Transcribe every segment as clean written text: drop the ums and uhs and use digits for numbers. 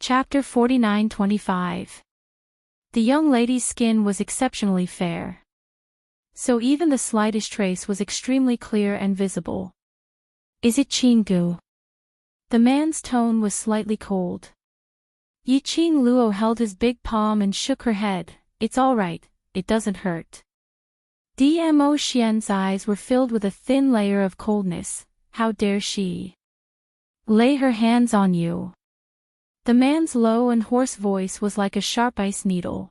Chapter 49-25. The young lady's skin was exceptionally fair. So even the slightest trace was extremely clear and visible. Is it Qinggu? The man's tone was slightly cold. Yiqing Luo held his big palm and shook her head. It's all right, it doesn't hurt. Dmo Xian's eyes were filled with a thin layer of coldness. How dare she lay her hands on you? The man's low and hoarse voice was like a sharp ice needle.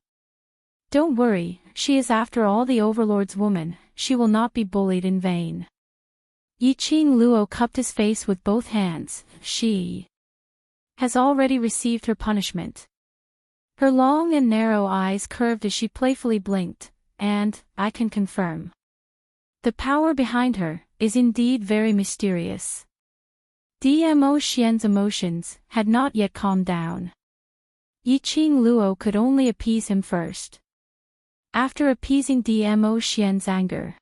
Don't worry, she is after all the Overlord's woman, she will not be bullied in vain. Yiqing Luo cupped his face with both hands. She has already received her punishment. Her long and narrow eyes curved as she playfully blinked, and, I can confirm, the power behind her is indeed very mysterious. Dmo Xian's emotions had not yet calmed down. Yiqing Luo could only appease him first. After appeasing Dmo Xian's anger,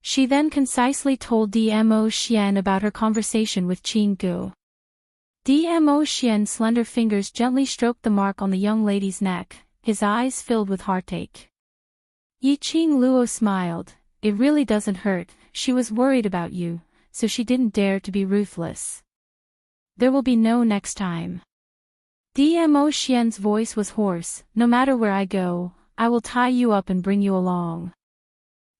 she then concisely told Dmo Xian about her conversation with Qinggu. Dmo Xian's slender fingers gently stroked the mark on the young lady's neck, his eyes filled with heartache. Yiqing Luo smiled. It really doesn't hurt, she was worried about you, so she didn't dare to be ruthless. There will be no next time. Dmo Xian's voice was hoarse. No matter where I go, I will tie you up and bring you along.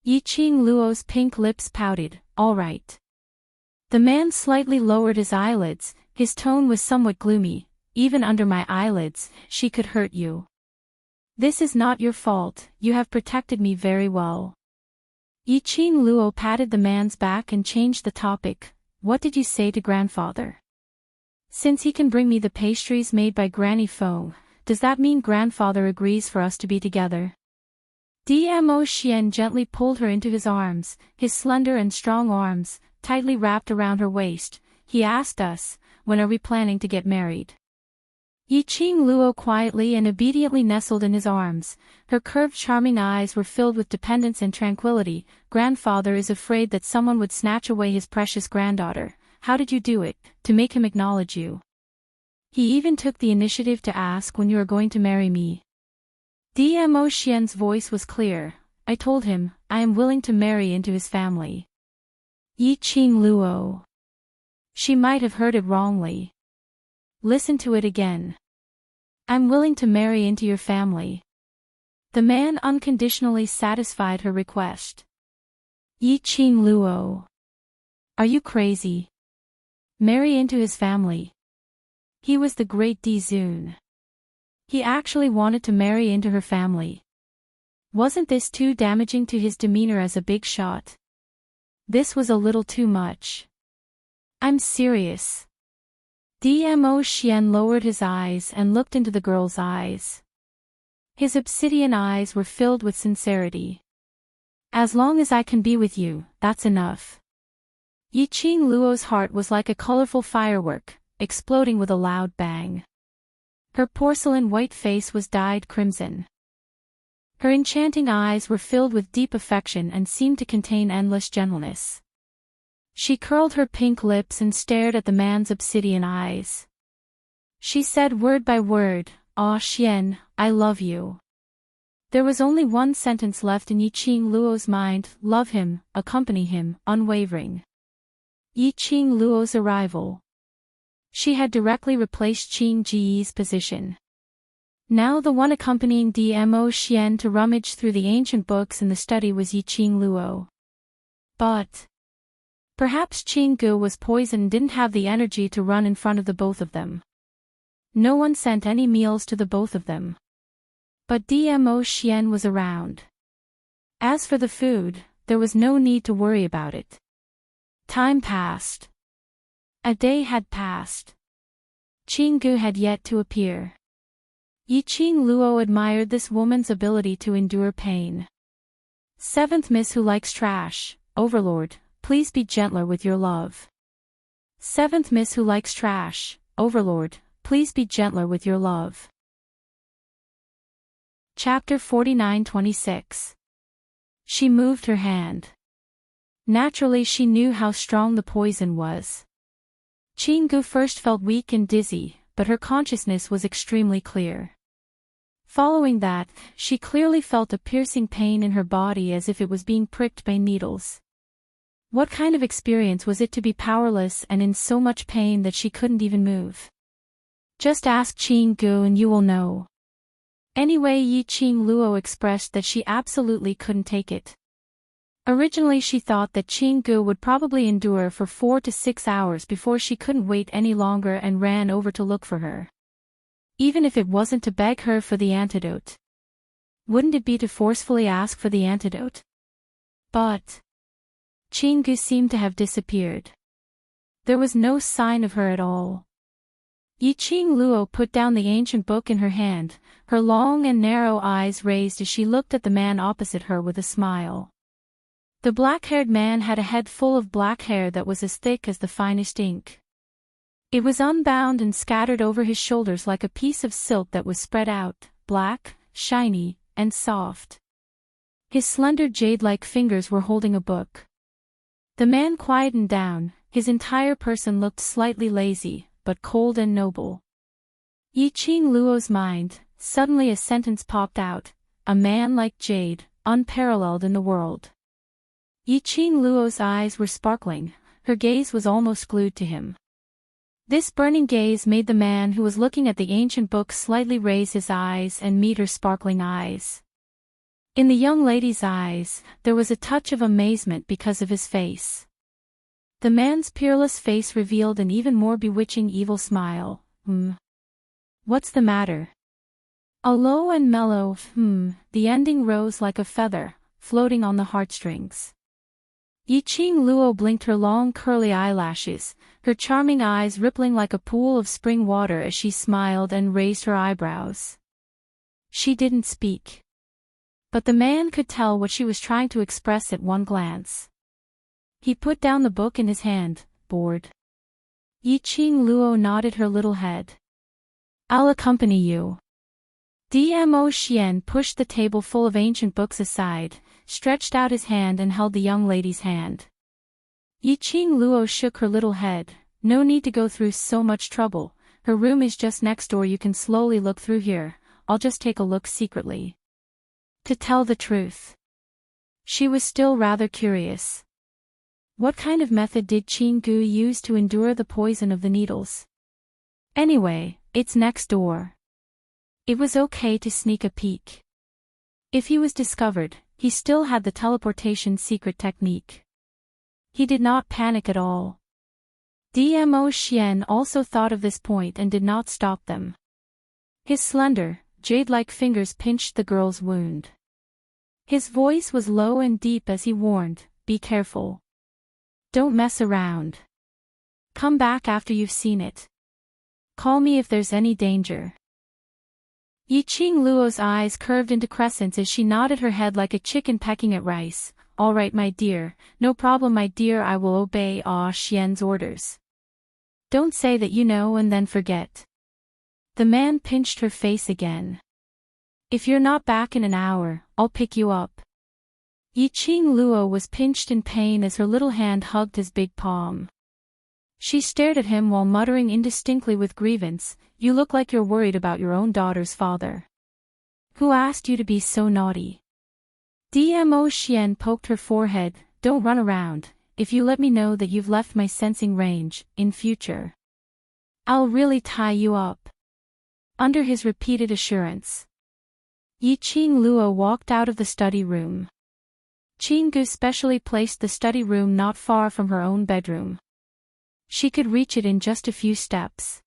Yiqing Luo's pink lips pouted. All right. The man slightly lowered his eyelids, his tone was somewhat gloomy. Even under my eyelids, she could hurt you. This is not your fault, you have protected me very well. Yiqing Luo patted the man's back and changed the topic. What did you say to grandfather? Since he can bring me the pastries made by Granny Feng, does that mean grandfather agrees for us to be together? Dmo Xian gently pulled her into his arms, his slender and strong arms, tightly wrapped around her waist. He asked us, when are we planning to get married? Yiqing Luo quietly and obediently nestled in his arms. Her curved charming eyes were filled with dependence and tranquility. Grandfather is afraid that someone would snatch away his precious granddaughter. How did you do it, to make him acknowledge you? He even took the initiative to ask when you are going to marry me. Dmo Xian's voice was clear. I told him, I am willing to marry into his family. Yiqing Luo. She might have heard it wrongly. Listen to it again. I'm willing to marry into your family. The man unconditionally satisfied her request. Yiqing Luo. Are you crazy? Marry into his family. He was the great Dizun. He actually wanted to marry into her family. Wasn't this too damaging to his demeanor as a big shot? This was a little too much. I'm serious. Dmo Xian lowered his eyes and looked into the girl's eyes. His obsidian eyes were filled with sincerity. As long as I can be with you, that's enough. Yiqing Luo's heart was like a colorful firework, exploding with a loud bang. Her porcelain white face was dyed crimson. Her enchanting eyes were filled with deep affection and seemed to contain endless gentleness. She curled her pink lips and stared at the man's obsidian eyes. She said word by word, Ah Xian, I love you. There was only one sentence left in Yiqing Luo's mind, love him, accompany him, unwavering. Yiqing Luo's arrival. She had directly replaced Qing Ji's position. Now the one accompanying Dmo Xian to rummage through the ancient books in the study was Yiqing Luo. But perhaps Qinggu was poisoned and didn't have the energy to run in front of the both of them. No one sent any meals to the both of them. But Dmo Xian was around. As for the food, there was no need to worry about it. Time passed. A day had passed. Qinggu had yet to appear. Yiqing Luo admired this woman's ability to endure pain. Seventh Miss who likes trash, Overlord, please be gentler with your love. Seventh Miss who likes trash, Overlord, please be gentler with your love. Chapter 49-26. She moved her hand. Naturally she knew how strong the poison was. Qinggu first felt weak and dizzy, but her consciousness was extremely clear. Following that, she clearly felt a piercing pain in her body as if it was being pricked by needles. What kind of experience was it to be powerless and in so much pain that she couldn't even move? Just ask Qing Gu and you will know. Anyway, Yi Qing Luo expressed that she absolutely couldn't take it. Originally she thought that Qing Gu would probably endure for 4 to 6 hours before she couldn't wait any longer and ran over to look for her. Even if it wasn't to beg her for the antidote. Wouldn't it be to forcefully ask for the antidote? But Qing Gu seemed to have disappeared. There was no sign of her at all. Yi Qing Luo put down the ancient book in her hand, her long and narrow eyes raised as she looked at the man opposite her with a smile. The black-haired man had a head full of black hair that was as thick as the finest ink. It was unbound and scattered over his shoulders like a piece of silk that was spread out, black, shiny, and soft. His slender jade-like fingers were holding a book. The man quietened down, his entire person looked slightly lazy, but cold and noble. Yi Qing Luo's mind, suddenly a sentence popped out, a man like jade, unparalleled in the world. Yi Qing Luo's eyes were sparkling, her gaze was almost glued to him. This burning gaze made the man who was looking at the ancient book slightly raise his eyes and meet her sparkling eyes. In the young lady's eyes, there was a touch of amazement because of his face. The man's peerless face revealed an even more bewitching evil smile. What's the matter? A low and mellow the ending rose like a feather, floating on the heartstrings. Yi Qing Luo blinked her long curly eyelashes, her charming eyes rippling like a pool of spring water as she smiled and raised her eyebrows. She didn't speak. But the man could tell what she was trying to express at one glance. He put down the book in his hand, bored. Yi Qing Luo nodded her little head. I'll accompany you. Dmo Xian pushed the table full of ancient books aside, stretched out his hand and held the young lady's hand. Yi Qing Luo shook her little head. No need to go through so much trouble, her room is just next door, you can slowly look through here, I'll just take a look secretly. To tell the truth, she was still rather curious. What kind of method did Qing Gu use to endure the poison of the needles? Anyway, it's next door. It was okay to sneak a peek. If he was discovered, he still had the teleportation secret technique. He did not panic at all. Dmo Xian also thought of this point and did not stop them. His slender, jade-like fingers pinched the girl's wound. His voice was low and deep as he warned, be careful. Don't mess around. Come back after you've seen it. Call me if there's any danger. Yi Qing Luo's eyes curved into crescents as she nodded her head like a chicken pecking at rice. All right, my dear, no problem, my dear, I will obey Xian's orders. Don't say that you know and then forget. The man pinched her face again. If you're not back in an hour, I'll pick you up. Yi Qing Luo was pinched in pain as her little hand hugged his big palm. She stared at him while muttering indistinctly with grievance, you look like you're worried about your own daughter's father. Who asked you to be so naughty? Dmo Xian poked her forehead, don't run around, if you let me know that you've left my sensing range, in future, I'll really tie you up. Under his repeated assurance, Yi Qing Luo walked out of the study room. Qing Gu specially placed the study room not far from her own bedroom. She could reach it in just a few steps.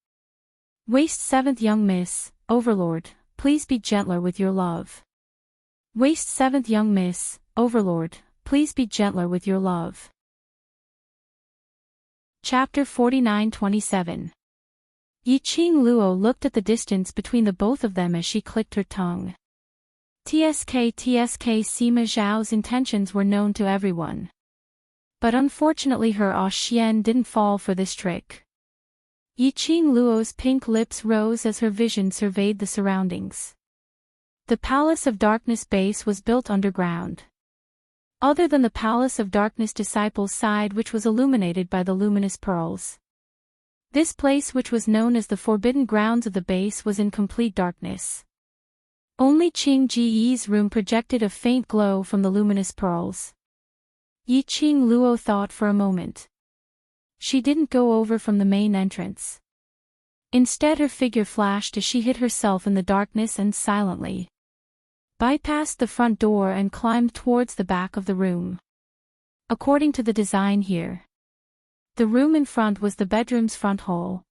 Waist 7th young miss, Overlord, please be gentler with your love. Waist 7th young miss, Overlord, please be gentler with your love. Chapter 49-27. Yi Qing Luo looked at the distance between the both of them as she clicked her tongue. Tsk Sima Zhao's intentions were known to everyone. But unfortunately her Xian didn't fall for this trick. Yi Qing Luo's pink lips rose as her vision surveyed the surroundings. The Palace of Darkness base was built underground. Other than the Palace of Darkness disciples' side which was illuminated by the luminous pearls. This place, which was known as the forbidden grounds of the base, was in complete darkness. Only Qing Ji's room projected a faint glow from the luminous pearls. Yi Qing Luo thought for a moment. She didn't go over from the main entrance. Instead, her figure flashed as she hid herself in the darkness and silently bypassed the front door and climbed towards the back of the room. According to the design here, the room in front was the bedroom's front hall.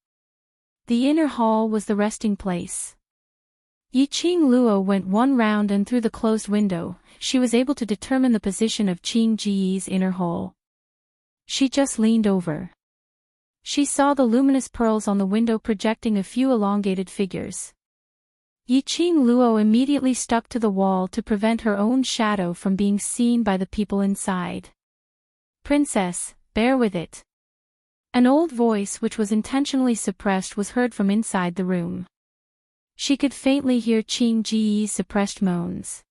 The inner hall was the resting place. Yi Qing Luo went one round, and through the closed window, she was able to determine the position of Qing Ji's inner hall. She just leaned over. She saw the luminous pearls on the window projecting a few elongated figures. Yi Qing Luo immediately stuck to the wall to prevent her own shadow from being seen by the people inside. "Princess, bear with it." An old voice, which was intentionally suppressed, was heard from inside the room. She could faintly hear Qing Ji's suppressed moans.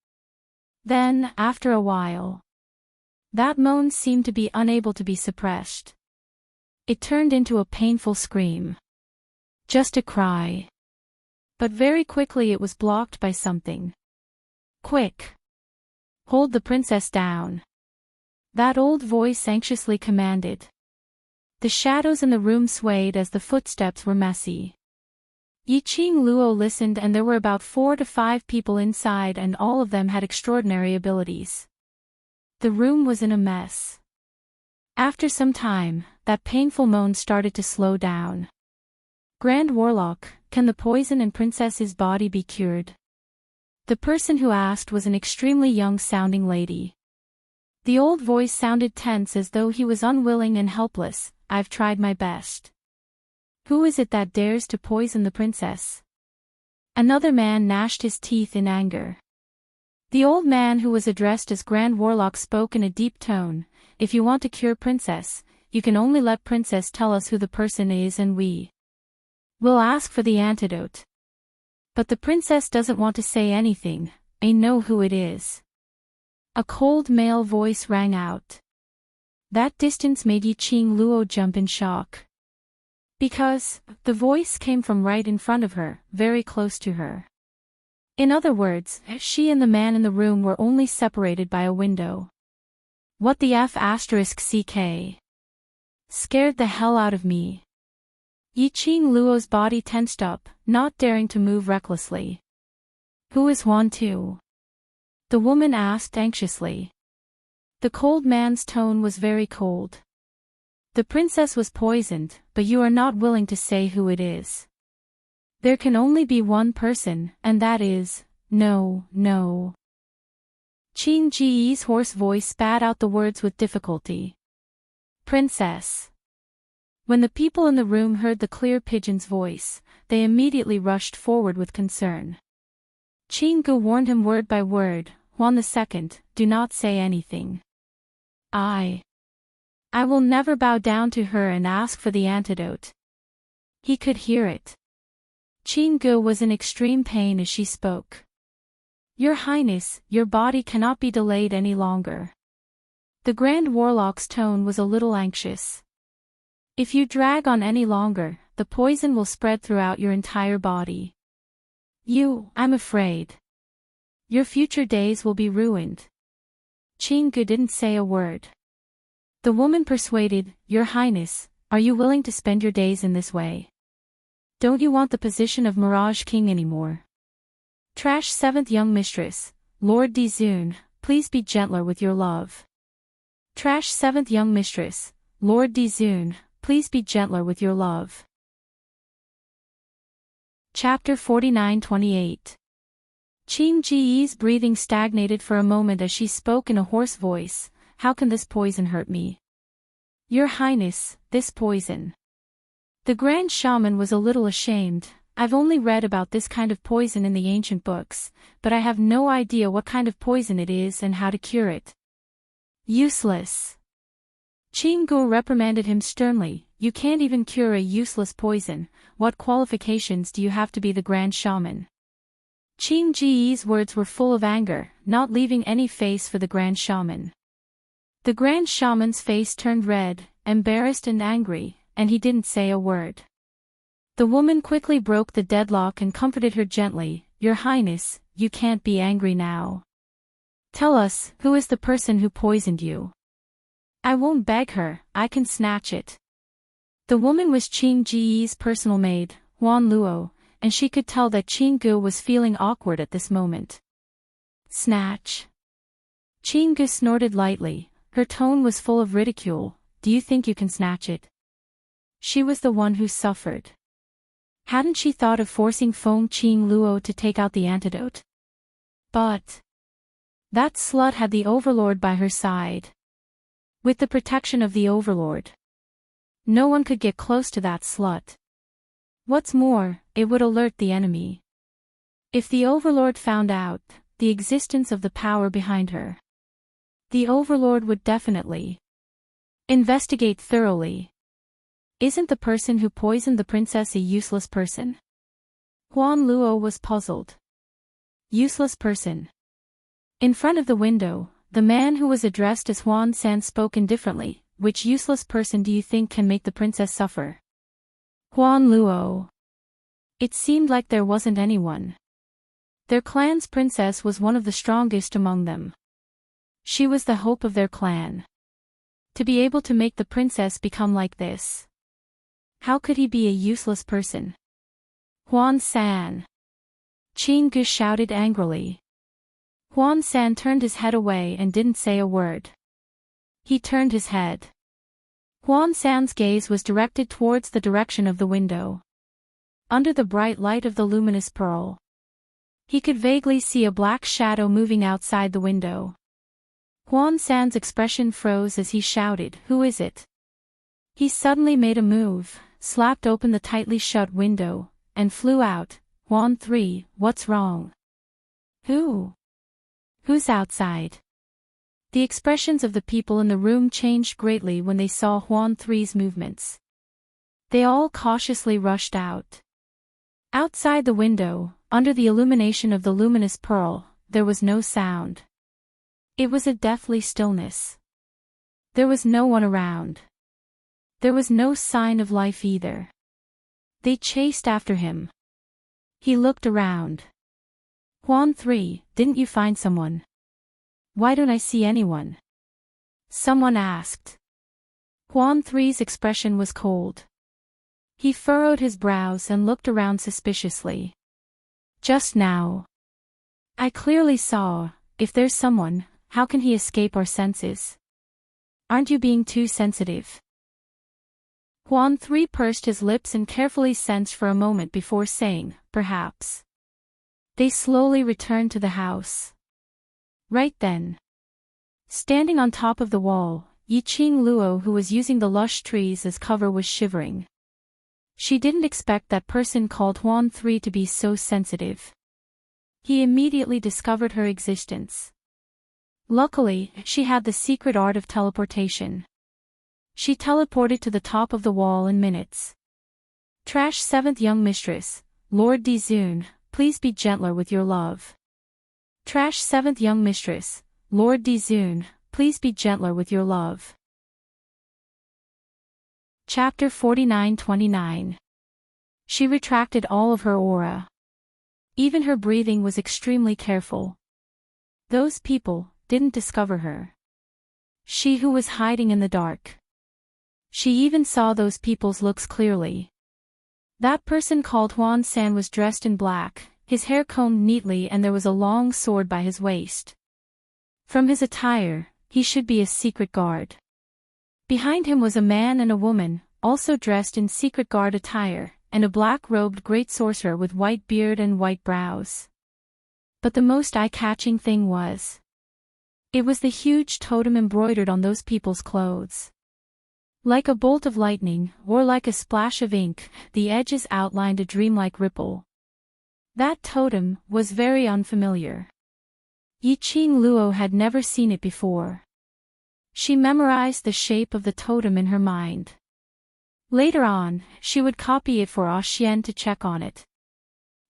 Then, after a while, that moan seemed to be unable to be suppressed. It turned into a painful scream. Just a cry. But very quickly it was blocked by something. "Quick! Hold the princess down," that old voice anxiously commanded. The shadows in the room swayed as the footsteps were messy. Yi Qing Luo listened, and there were about 4 to 5 people inside, and all of them had extraordinary abilities. The room was in a mess. After some time, that painful moan started to slow down. "Grand Warlock, can the poison in Princess's body be cured?" The person who asked was an extremely young-sounding lady. The old voice sounded tense, as though he was unwilling and helpless. "I've tried my best." "Who is it that dares to poison the princess?" Another man gnashed his teeth in anger. The old man, who was addressed as Grand Warlock, spoke in a deep tone. "If you want to cure Princess, you can only let Princess tell us who the person is, and we will ask for the antidote." "But the princess doesn't want to say anything. I know who it is." A cold male voice rang out. That distance made Yi Qing Luo jump in shock. Because the voice came from right in front of her, very close to her. In other words, she and the man in the room were only separated by a window. "What the F***ck? Scared the hell out of me." Yi Qing Luo's body tensed up, not daring to move recklessly. "Who is Huan Tu?" the woman asked anxiously. The cold man's tone was very cold. "The princess was poisoned, but you are not willing to say who it is. There can only be one person, and that is, no." Qing Ji's hoarse voice spat out the words with difficulty. "Princess." When the people in the room heard the clear pigeon's voice, they immediately rushed forward with concern. Qing Gu warned him word by word. "Huan II, do not say anything. I will never bow down to her and ask for the antidote." He could hear it. Qing Gu was in extreme pain as she spoke. "Your Highness, your body cannot be delayed any longer." The Grand Warlock's tone was a little anxious. "If you drag on any longer, the poison will spread throughout your entire body. I'm afraid. Your future days will be ruined." Qing Gu didn't say a word. The woman persuaded, "Your Highness, are you willing to spend your days in this way? Don't you want the position of Mirage King anymore?" Trash 7th Young Mistress, Lord Dizun, please be gentler with your love. Trash 7th Young Mistress, Lord Dizun, please be gentler with your love. Chapter 49-28. Qing Ji's breathing stagnated for a moment as she spoke in a hoarse voice. "How can this poison hurt me?" "Your Highness, this poison." The Grand Shaman was a little ashamed. "I've only read about this kind of poison in the ancient books, but I have no idea what kind of poison it is and how to cure it." "Useless." Qing Gu reprimanded him sternly. "You can't even cure a useless poison. What qualifications do you have to be the Grand Shaman?" Qing Ji's words were full of anger, not leaving any face for the Grand Shaman. The Grand Shaman's face turned red, embarrassed and angry, and he didn't say a word. The woman quickly broke the deadlock and comforted her gently. Your Highness, you can't be angry now. Tell us, who is the person who poisoned you? I won't beg her, I can snatch it. The woman was Qing Ji's personal maid, Huan Luo, and she could tell that Qing Gu was feeling awkward at this moment. Snatch. Qing Gu snorted lightly, her tone was full of ridicule. Do you think you can snatch it? She was the one who suffered. Hadn't she thought of forcing Feng Qing Luo to take out the antidote? But that slut had the overlord by her side. With the protection of the overlord, no one could get close to that slut. What's more, it would alert the enemy. If the overlord found out the existence of the power behind her, the overlord would definitely investigate thoroughly. Isn't the person who poisoned the princess a useless person? Huan Luo was puzzled. Useless person. In front of the window, the man who was addressed as Huan San spoke indifferently. Which useless person do you think can make the princess suffer? Huan Luo. It seemed like there wasn't anyone. Their clan's princess was one of the strongest among them. She was the hope of their clan. To be able to make the princess become like this. How could he be a useless person? Huan San. Qing Gu shouted angrily. Huan San turned his head away and didn't say a word. He turned his head. Huan San's gaze was directed towards the direction of the window. Under the bright light of the luminous pearl, he could vaguely see a black shadow moving outside the window. Huan San's expression froze as he shouted, "Who is it?" He suddenly made a move, slapped open the tightly shut window, and flew out. Huan 3, what's wrong? Who? Who's outside? The expressions of the people in the room changed greatly when they saw Huan 3's movements. They all cautiously rushed out. Outside the window, under the illumination of the luminous pearl, there was no sound. It was a deathly stillness. There was no one around. There was no sign of life either. They chased after him. He looked around. Huan 3, didn't you find someone? Why don't I see anyone? Someone asked. Huan 3's expression was cold. He furrowed his brows and looked around suspiciously. Just now. I clearly saw, if there's someone, how can he escape our senses? Aren't you being too sensitive? Huan 3 pursed his lips and carefully sensed for a moment before saying, perhaps. They slowly returned to the house. Right then. Standing on top of the wall, Yiqing Luo, who was using the lush trees as cover, was shivering. She didn't expect that person called Huan 3 to be so sensitive. He immediately discovered her existence. Luckily, she had the secret art of teleportation. She teleported to the top of the wall in minutes. Trash 7th young mistress, Lord Dizun, please be gentler with your love. Trash 7th young mistress, Lord Dizun, please be gentler with your love. Chapter 49-29. She retracted all of her aura. Even her breathing was extremely careful. Those people didn't discover her. She who was hiding in the dark. She even saw those people's looks clearly. That person called Huan San was dressed in black, his hair combed neatly, and there was a long sword by his waist. From his attire, he should be a secret guard. Behind him was a man and a woman, also dressed in secret guard attire, and a black-robed great sorcerer with white beard and white brows. But the most eye-catching thing was, it was the huge totem embroidered on those people's clothes. Like a bolt of lightning, or like a splash of ink, the edges outlined a dreamlike ripple. That totem was very unfamiliar. Yiqing Luo had never seen it before. She memorized the shape of the totem in her mind. Later on, she would copy it for Xian to check on it.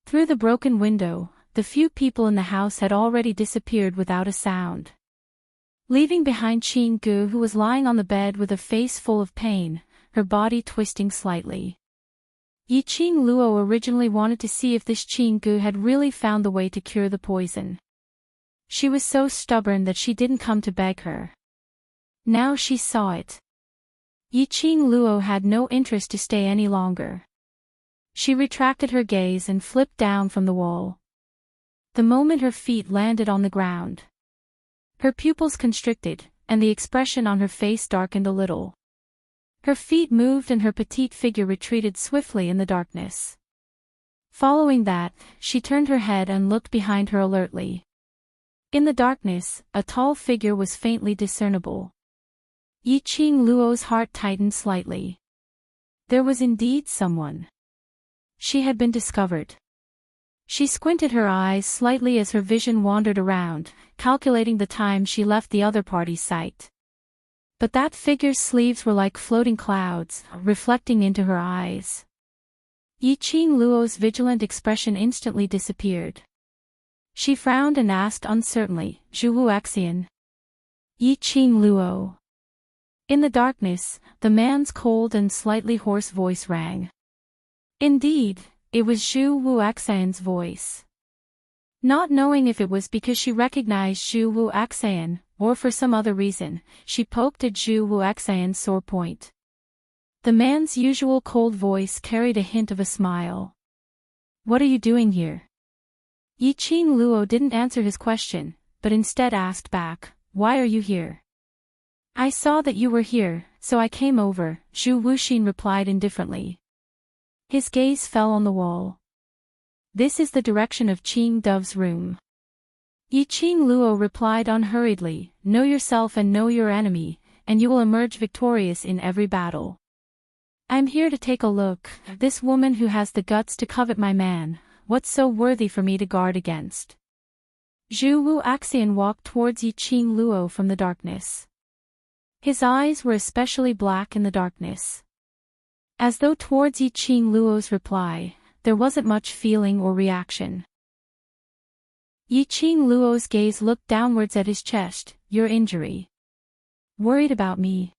Through the broken window, the few people in the house had already disappeared without a sound. Leaving behind Qing Gu, who was lying on the bed with a face full of pain, her body twisting slightly. Yi Qing Luo originally wanted to see if this Qing Gu had really found the way to cure the poison. She was so stubborn that she didn't come to beg her. Now she saw it. Yi Qing Luo had no interest to stay any longer. She retracted her gaze and flipped down from the wall. The moment her feet landed on the ground, her pupils constricted, and the expression on her face darkened a little. Her feet moved and her petite figure retreated swiftly in the darkness. Following that, she turned her head and looked behind her alertly. In the darkness, a tall figure was faintly discernible. Yi Qing Luo's heart tightened slightly. There was indeed someone. She had been discovered. She squinted her eyes slightly as her vision wandered around, calculating the time she left the other party's sight. But that figure's sleeves were like floating clouds, reflecting into her eyes. Yi Qing Luo's vigilant expression instantly disappeared. She frowned and asked uncertainly, "Zhu Wu Axian?" Yi Qing Luo. In the darkness, the man's cold and slightly hoarse voice rang. Indeed, it was Zhu Wu Axian's voice. Not knowing if it was because she recognized Zhu Wu Axian, or for some other reason, she poked at Zhu Wu Axian's sore point. The man's usual cold voice carried a hint of a smile. "What are you doing here?" Yi Qing Luo didn't answer his question, but instead asked back, "Why are you here?" "I saw that you were here, so I came over," Zhu Wuxin replied indifferently. His gaze fell on the wall. "This is the direction of Qing Dove's room." Yi Qing Luo replied unhurriedly, "Know yourself and know your enemy, and you will emerge victorious in every battle. I'm here to take a look, this woman who has the guts to covet my man, what's so worthy for me to guard against?" Zhu Wu Axian walked towards Yi Qing Luo from the darkness. His eyes were especially black in the darkness. As though towards Yi Qing Luo's reply, there wasn't much feeling or reaction. Yi Qing Luo's gaze looked downwards at his chest. "Your injury. Worried about me?"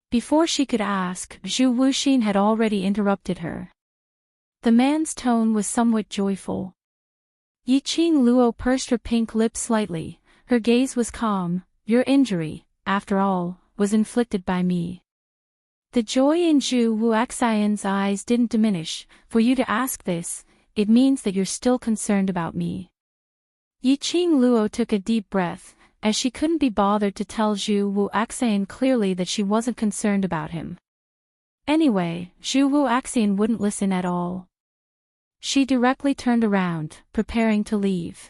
Before she could ask, Zhu Wuxin had already interrupted her. The man's tone was somewhat joyful. Yi Qing Luo pursed her pink lips slightly, her gaze was calm. "Your injury, after all, was inflicted by me." The joy in Zhu Wu Axian's eyes didn't diminish. "For you to ask this, it means that you're still concerned about me." Yi Qing Luo took a deep breath, as she couldn't be bothered to tell Zhu Wu Axian clearly that she wasn't concerned about him. Anyway, Zhu Wu Axian wouldn't listen at all. She directly turned around, preparing to leave.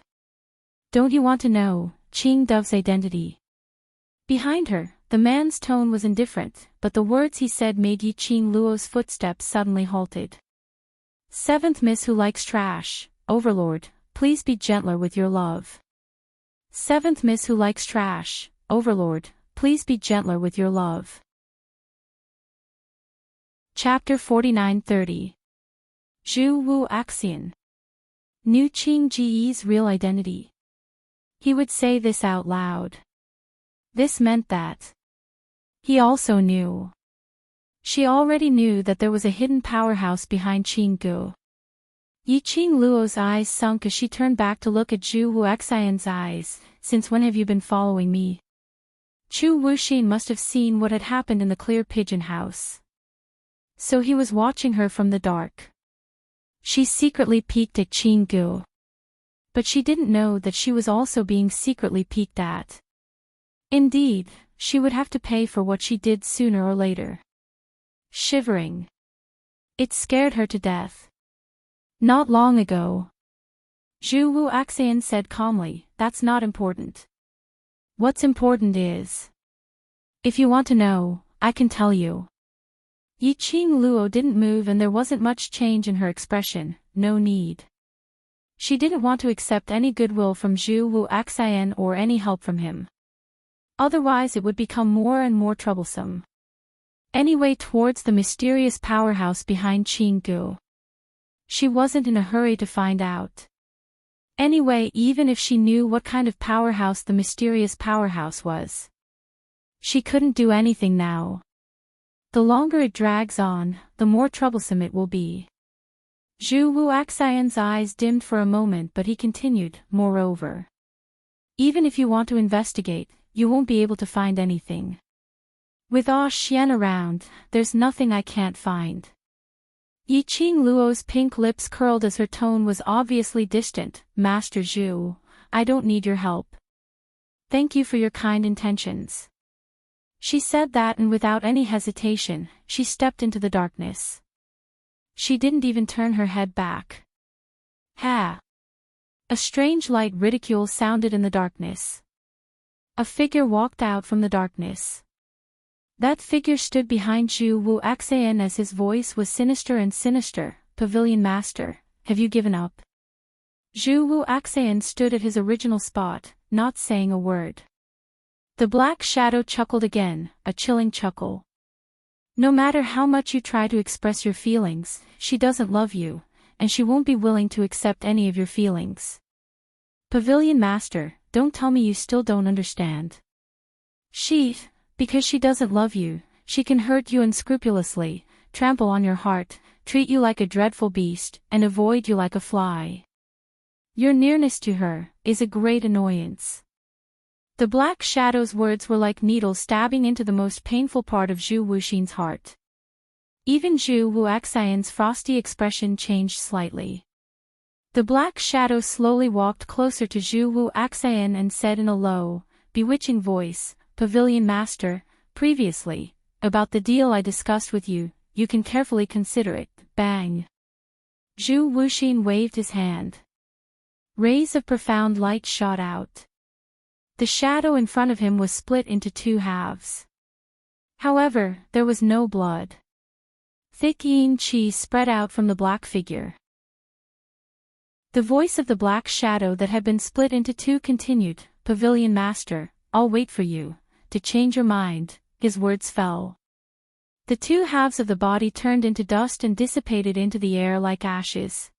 "Don't you want to know Qing Dove's identity?" Behind her, the man's tone was indifferent, but the words he said made Yi Qing Luo's footsteps suddenly halted. "Seventh Miss who likes trash, Overlord, please be gentler with your love." "Seventh Miss who likes trash, Overlord, please be gentler with your love." Chapter 49-30. Zhu Wu Axian knew Qing Ji's real identity. He would say this out loud. This meant that he also knew. She already knew that there was a hidden powerhouse behind Qing Gu. Yi Qing Luo's eyes sunk as she turned back to look at Zhu Wu Axian's eyes. "Since when have you been following me?" Zhu Wuxin must have seen what had happened in the clear pigeon house. So he was watching her from the dark. She secretly peeked at Qing Gu. But she didn't know that she was also being secretly peeked at. Indeed, she would have to pay for what she did sooner or later. Shivering. It scared her to death. "Not long ago." Zhu Wu Axian said calmly, "That's not important. What's important is. If you want to know, I can tell you." Yi Qing Luo didn't move and there wasn't much change in her expression. No need. She didn't want to accept any goodwill from Zhu Wu Axian or any help from him. Otherwise it would become more and more troublesome. Anyway, towards the mysterious powerhouse behind Qing Gu. She wasn't in a hurry to find out. Anyway, even if she knew what kind of powerhouse the mysterious powerhouse was, she couldn't do anything now. The longer it drags on, the more troublesome it will be. Zhu Wuxian's eyes dimmed for a moment, but he continued, moreover. Even if you want to investigate, you won't be able to find anything. With Xian around, there's nothing I can't find. Yiqing Luo's pink lips curled as her tone was obviously distant. Master Zhu, I don't need your help. Thank you for your kind intentions. She said that, and without any hesitation, she stepped into the darkness. She didn't even turn her head back. Ha! A strange light ridicule sounded in the darkness. A figure walked out from the darkness. That figure stood behind Zhu Wuxian as his voice was sinister and sinister. Pavilion Master, have you given up? Zhu Wuxian stood at his original spot, not saying a word. The black shadow chuckled again, a chilling chuckle. No matter how much you try to express your feelings, she doesn't love you, and she won't be willing to accept any of your feelings. Pavilion Master, don't tell me you still don't understand. Because she doesn't love you, she can hurt you unscrupulously, trample on your heart, treat you like a dreadful beast, and avoid you like a fly. Your nearness to her is a great annoyance. The black shadow's words were like needles stabbing into the most painful part of Zhu Wuxian's heart. Even Zhu Wuxian's frosty expression changed slightly. The black shadow slowly walked closer to Zhu Wuxian and said in a low, bewitching voice, Pavilion Master, previously, about the deal I discussed with you, you can carefully consider it. Bang! Zhu Wuxian waved his hand. Rays of profound light shot out. The shadow in front of him was split into two halves. However, there was no blood. Thick yin qi spread out from the black figure. The voice of the black shadow that had been split into two continued, Pavilion Master, I'll wait for you, to change your mind. His words fell. The two halves of the body turned into dust and dissipated into the air like ashes.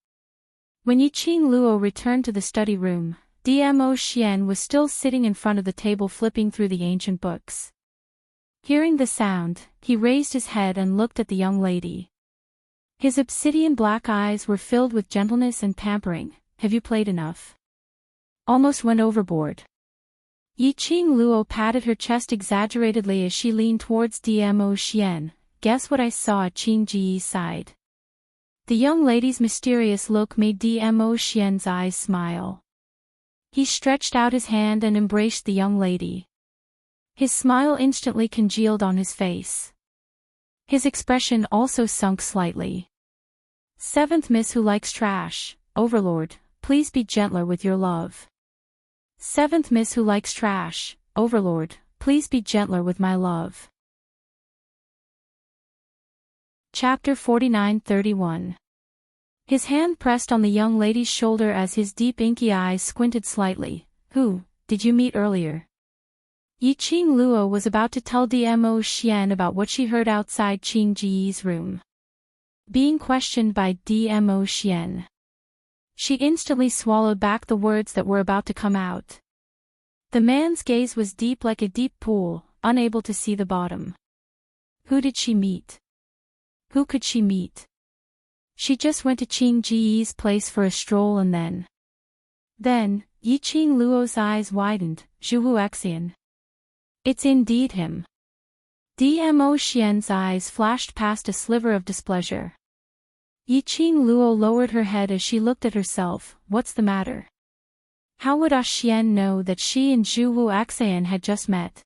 When Yiqing Luo returned to the study room, Dmo Xian was still sitting in front of the table flipping through the ancient books. Hearing the sound, he raised his head and looked at the young lady. His obsidian black eyes were filled with gentleness and pampering. Have you played enough? Almost went overboard. Yiqing Luo patted her chest exaggeratedly as she leaned towards Dmo Xian. Guess what I saw at Qing Ji's side? The young lady's mysterious look made Dmo Xian's eyes smile. He stretched out his hand and embraced the young lady. His smile instantly congealed on his face. His expression also sunk slightly. Seventh Miss who likes trash, Overlord, please be gentler with your love. Seventh Miss who likes trash, Overlord, please be gentler with my love. Chapter 49-31. His hand pressed on the young lady's shoulder as his deep inky eyes squinted slightly. Who did you meet earlier? Yiqing Luo was about to tell Dmo Xian about what she heard outside Qing Ji's room. Being questioned by Dmo Xian, she instantly swallowed back the words that were about to come out. The man's gaze was deep like a deep pool, unable to see the bottom. Who did she meet? Who could she meet? She just went to Qing Ji's place for a stroll and then, Yiqing Luo's eyes widened. Zhu Wuxian. It's indeed him. Dmo Xian's eyes flashed past a sliver of displeasure. Yiqing Luo lowered her head as she looked at herself. What's the matter? How would Xian know that she and Zhu Wuxian had just met?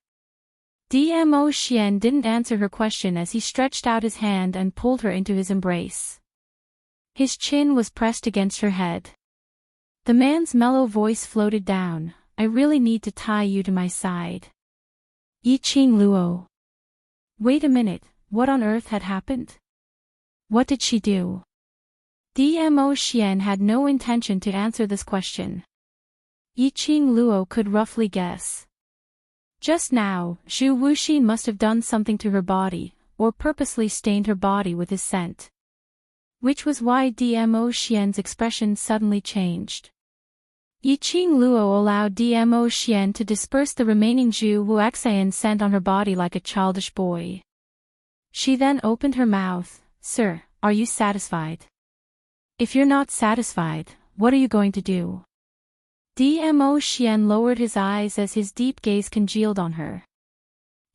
Dmo Xian didn't answer her question as he stretched out his hand and pulled her into his embrace. His chin was pressed against her head. The man's mellow voice floated down. I really need to tie you to my side. Yiqing Luo. Wait a minute, what on earth had happened? What did she do? Dmo Xian had no intention to answer this question. Yiqing Luo could roughly guess. Just now, Zhu Wuxian must have done something to her body, or purposely stained her body with his scent. Which was why Dmo Xian's expression suddenly changed. Yiqing Luo allowed Dmo Xian to disperse the remaining Zhu Wuxian scent on her body like a childish boy. She then opened her mouth. Sir, are you satisfied? If you're not satisfied, what are you going to do? Dmo Xian lowered his eyes as his deep gaze congealed on her.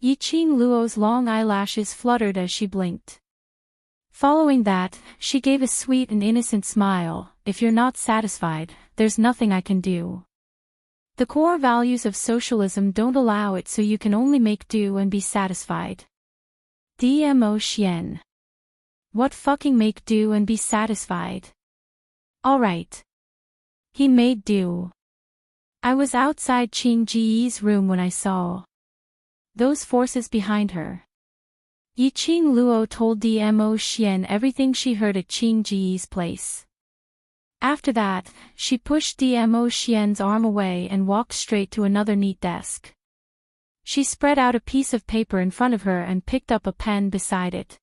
Yiqing Luo's long eyelashes fluttered as she blinked. Following that, she gave a sweet and innocent smile. If you're not satisfied, there's nothing I can do. The core values of socialism don't allow it, so you can only make do and be satisfied. Dmo Xian. What fucking make do and be satisfied? Alright. He made do. I was outside Qing Ji's room when I saw those forces behind her. Yiqing Luo told Dmo Xian everything she heard at Qing Ji's place. After that, she pushed Dmo Xian's arm away and walked straight to another neat desk. She spread out a piece of paper in front of her and picked up a pen beside it.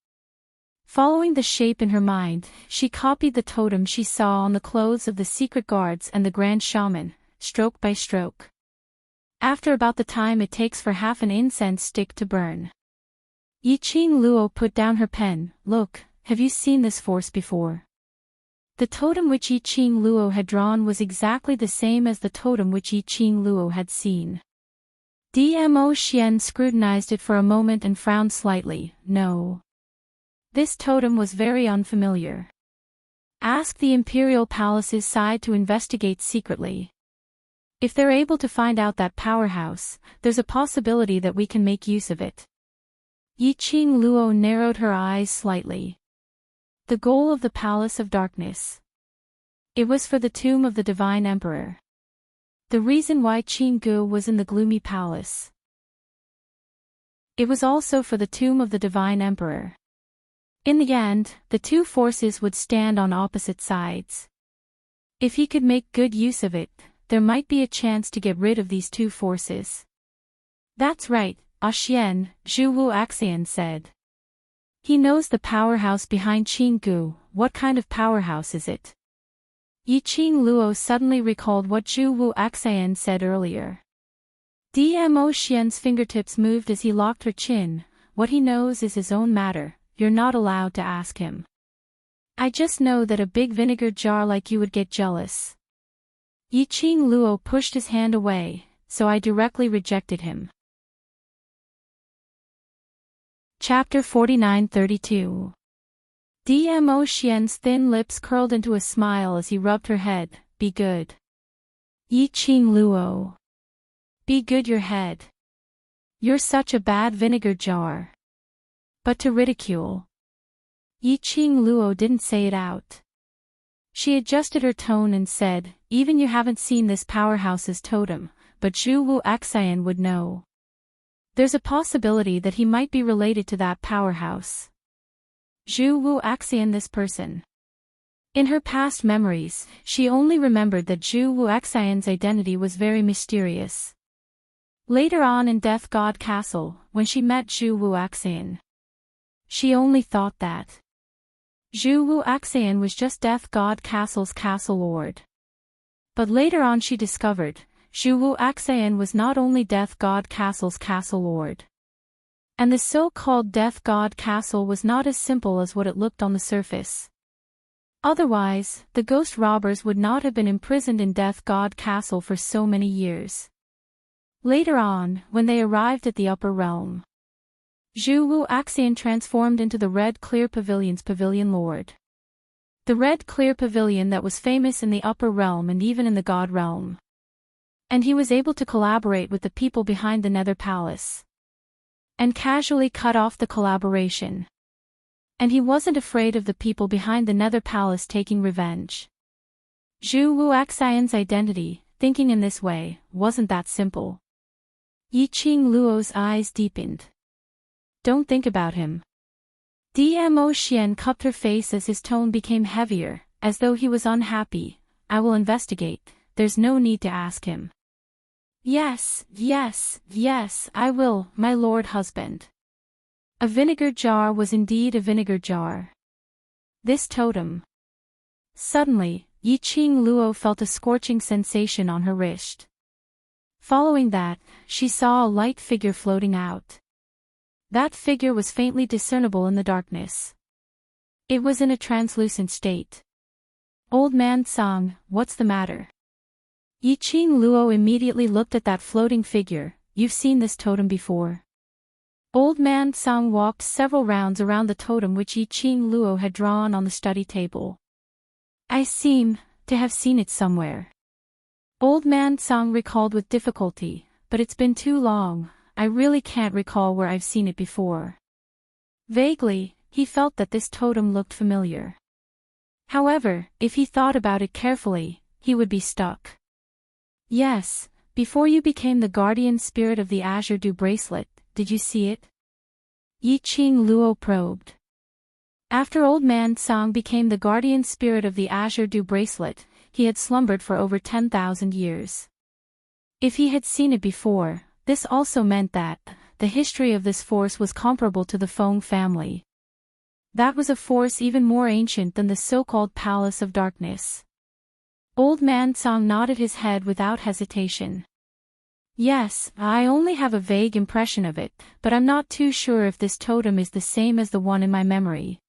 Following the shape in her mind, she copied the totem she saw on the clothes of the secret guards and the Grand Shaman, stroke by stroke. After about the time it takes for half an incense stick to burn. Yiqing Luo put down her pen. Look, have you seen this force before? The totem which Yiqing Luo had drawn was exactly the same as the totem which Yiqing Luo had seen. Dmo Xian scrutinized it for a moment and frowned slightly. No. This totem was very unfamiliar. Ask the Imperial Palace's side to investigate secretly. If they're able to find out that powerhouse, there's a possibility that we can make use of it. Yiqing Luo narrowed her eyes slightly. The goal of the Palace of Darkness. It was for the tomb of the Divine Emperor. The reason why Qing Gu was in the gloomy palace. It was also for the tomb of the Divine Emperor. In the end, the two forces would stand on opposite sides. If he could make good use of it, there might be a chance to get rid of these two forces. That's right, Xian, Zhu Wu Axian said. He knows the powerhouse behind Qing Gu. What kind of powerhouse is it? Yiqing Luo suddenly recalled what Zhu Wu Axian said earlier. Dmo Xian's fingertips moved as he locked her chin. What he knows is his own matter. You're not allowed to ask him. I just know that a big vinegar jar like you would get jealous. Yiqing Luo pushed his hand away, so I directly rejected him. Chapter 49-32. Dmo Xian's thin lips curled into a smile as he rubbed her head. Be good. Yiqing Luo. Be good your head. You're such a bad vinegar jar. But to ridicule. Yiqing Luo didn't say it out. She adjusted her tone and said, even you haven't seen this powerhouse's totem, but Zhu Wu Axian would know. There's a possibility that he might be related to that powerhouse. Zhu Wu Axian, this person. In her past memories, she only remembered that Zhu Wu Axian's identity was very mysterious. Later on in Death God Castle, when she met Zhu Wu Axian, she only thought that Zhu Wu Axian was just Death God Castle's castle lord. But later on she discovered, Zhu Wu Axian was not only Death God Castle's castle lord. And the so-called Death God Castle was not as simple as what it looked on the surface. Otherwise, the ghost robbers would not have been imprisoned in Death God Castle for so many years. Later on, when they arrived at the upper realm, Zhu Wu Axian transformed into the Red Clear Pavilion's Pavilion Lord. The Red Clear Pavilion that was famous in the upper realm and even in the God realm. And he was able to collaborate with the people behind the Nether Palace. And casually cut off the collaboration. And he wasn't afraid of the people behind the Nether Palace taking revenge. Zhu Wu Axian's identity, thinking in this way, wasn't that simple. Yiqing Luo's eyes deepened. Don't think about him. Dmo Xian cupped her face as his tone became heavier, as though he was unhappy. I will investigate, there's no need to ask him. Yes, I will, my lord husband. A vinegar jar was indeed a vinegar jar. This totem. Suddenly, Yiqing Luo felt a scorching sensation on her wrist. Following that, she saw a light figure floating out. That figure was faintly discernible in the darkness. It was in a translucent state. Old man Song, what's the matter? Yi Qing Luo immediately looked at that floating figure. You've seen this totem before. Old man Song walked several rounds around the totem which Yi Qing Luo had drawn on the study table. I seem to have seen it somewhere. Old man Song recalled with difficulty, but it's been too long, I really can't recall where I've seen it before. Vaguely, he felt that this totem looked familiar. However, if he thought about it carefully, he would be stuck. Yes, before you became the guardian spirit of the Azure Dew bracelet, did you see it? Yi Qing Luo probed. After Old Man Song became the guardian spirit of the Azure Dew bracelet, he had slumbered for over 10,000 years. If he had seen it before, this also meant that the history of this force was comparable to the Feng family. That was a force even more ancient than the so-called Palace of Darkness. Old Man Song nodded his head without hesitation. Yes, I only have a vague impression of it, but I'm not too sure if this totem is the same as the one in my memory.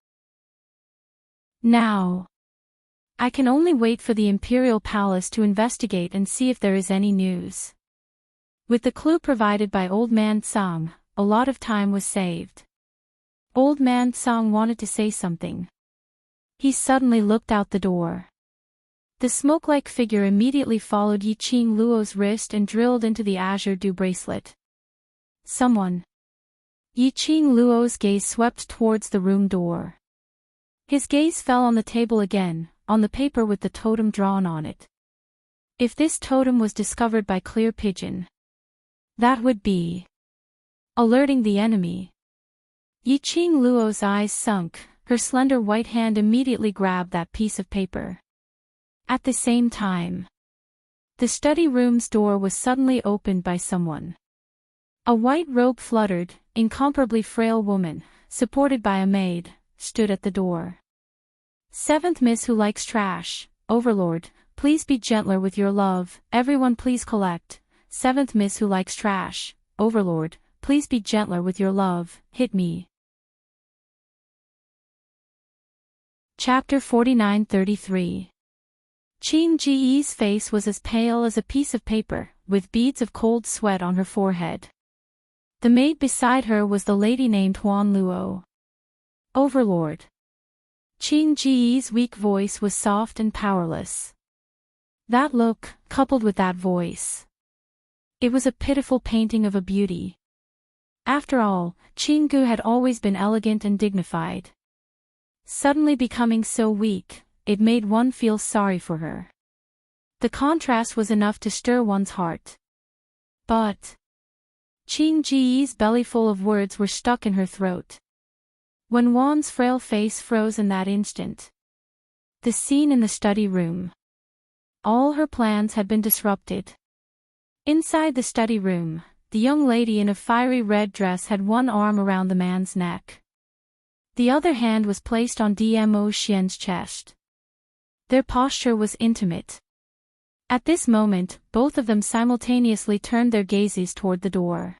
Now, I can only wait for the Imperial Palace to investigate and see if there is any news. With the clue provided by Old Man Song, a lot of time was saved. Old Man Song wanted to say something. He suddenly looked out the door. The smoke-like figure immediately followed Yi Qing Luo's wrist and drilled into the Azure Dew bracelet. Someone. Yi Qing Luo's gaze swept towards the room door. His gaze fell on the table again, on the paper with the totem drawn on it. If this totem was discovered by Clear Pigeon, that would be alerting the enemy. Yi Qing Luo's eyes sunk, her slender white hand immediately grabbed that piece of paper. At the same time, the study room's door was suddenly opened by someone. A white robe fluttered, incomparably frail woman, supported by a maid, stood at the door. Seventh Miss Who Likes Trash, Overlord, please be gentler with your love, everyone please collect. Seventh Miss Who Likes Trash, Overlord, please be gentler with your love, hit me. Chapter 49-33. Qing Ji's face was as pale as a piece of paper, with beads of cold sweat on her forehead. The maid beside her was the lady named Huan Luo. Overlord. Qing Ji's weak voice was soft and powerless. That look, coupled with that voice. It was a pitiful painting of a beauty. After all, Qing Gu had always been elegant and dignified. Suddenly becoming so weak, it made one feel sorry for her. The contrast was enough to stir one's heart. But Qing Ji's bellyful of words were stuck in her throat. When Wan's frail face froze in that instant. The scene in the study room. All her plans had been disrupted. Inside the study room, the young lady in a fiery red dress had one arm around the man's neck. The other hand was placed on Dmo Xian's chest. Their posture was intimate. At this moment, both of them simultaneously turned their gazes toward the door.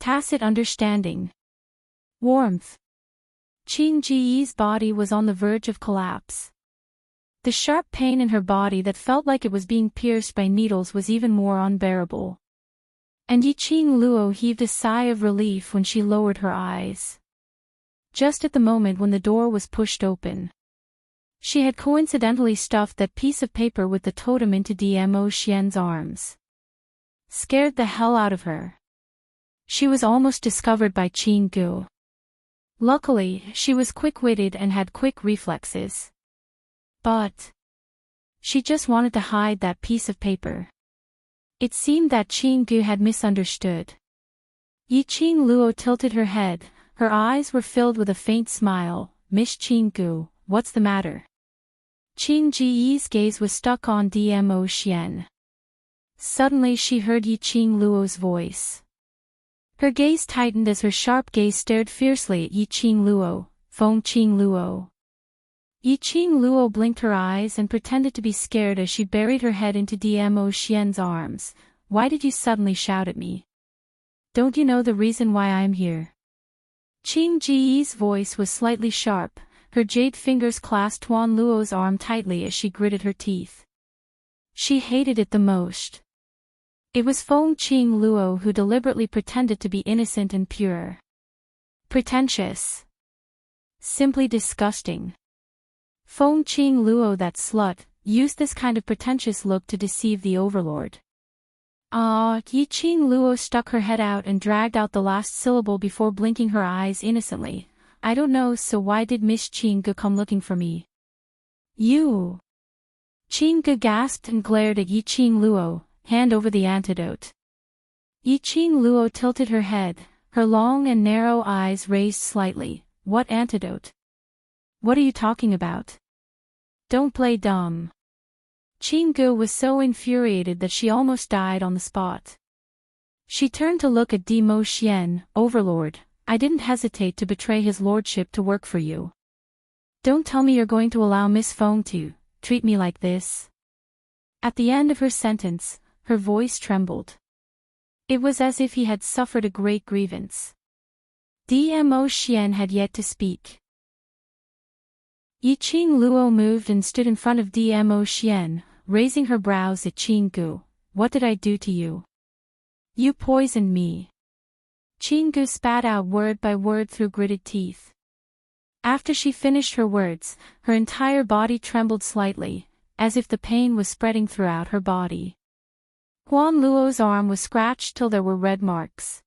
Tacit understanding. Warmth. Qing Ji's body was on the verge of collapse. The sharp pain in her body that felt like it was being pierced by needles was even more unbearable. And Yi Qing Luo heaved a sigh of relief when she lowered her eyes. Just at the moment when the door was pushed open. She had coincidentally stuffed that piece of paper with the totem into Dmo Xian's arms. Scared the hell out of her. She was almost discovered by Qing Gu. Luckily, she was quick-witted and had quick reflexes. But she just wanted to hide that piece of paper. It seemed that Qing Gu had misunderstood. Yi Qing Luo tilted her head, her eyes were filled with a faint smile. Miss Qing Gu, what's the matter? Qing Ji's gaze was stuck on Dmo Xian. Suddenly she heard Yi Qing Luo's voice. Her gaze tightened as her sharp gaze stared fiercely at Yi Qing Luo, Feng Qing Luo. Yi Qing Luo blinked her eyes and pretended to be scared as she buried her head into Dmo Xian's arms. Why did you suddenly shout at me? Don't you know the reason why I am here? Qing Ji's voice was slightly sharp, her jade fingers clasped Huan Luo's arm tightly as she gritted her teeth. She hated it the most. It was Feng Qing Luo who deliberately pretended to be innocent and pure. Pretentious. Simply disgusting. Feng Qing Luo, that slut, used this kind of pretentious look to deceive the overlord. Yi Qing Luo stuck her head out and dragged out the last syllable before blinking her eyes innocently. I don't know, so why did Miss Qing come looking for me? You. Qing gasped and glared at Yi Qing Luo. Hand over the antidote. Yi Qing Luo tilted her head, her long and narrow eyes raised slightly. What antidote? What are you talking about? Don't play dumb. Qing was so infuriated that she almost died on the spot. She turned to look at Di Mo Xian. Overlord, I didn't hesitate to betray his lordship to work for you. Don't tell me you're going to allow Miss Feng to treat me like this. At the end of her sentence, her voice trembled. It was as if he had suffered a great grievance. Di Mo Xian had yet to speak. Yi Qing Luo moved and stood in front of Di Mo Xian, raising her brows at Qing. What did I do to you? You poisoned me. Qing spat out word by word through gritted teeth. After she finished her words, her entire body trembled slightly, as if the pain was spreading throughout her body. Huan Luo's arm was scratched till there were red marks.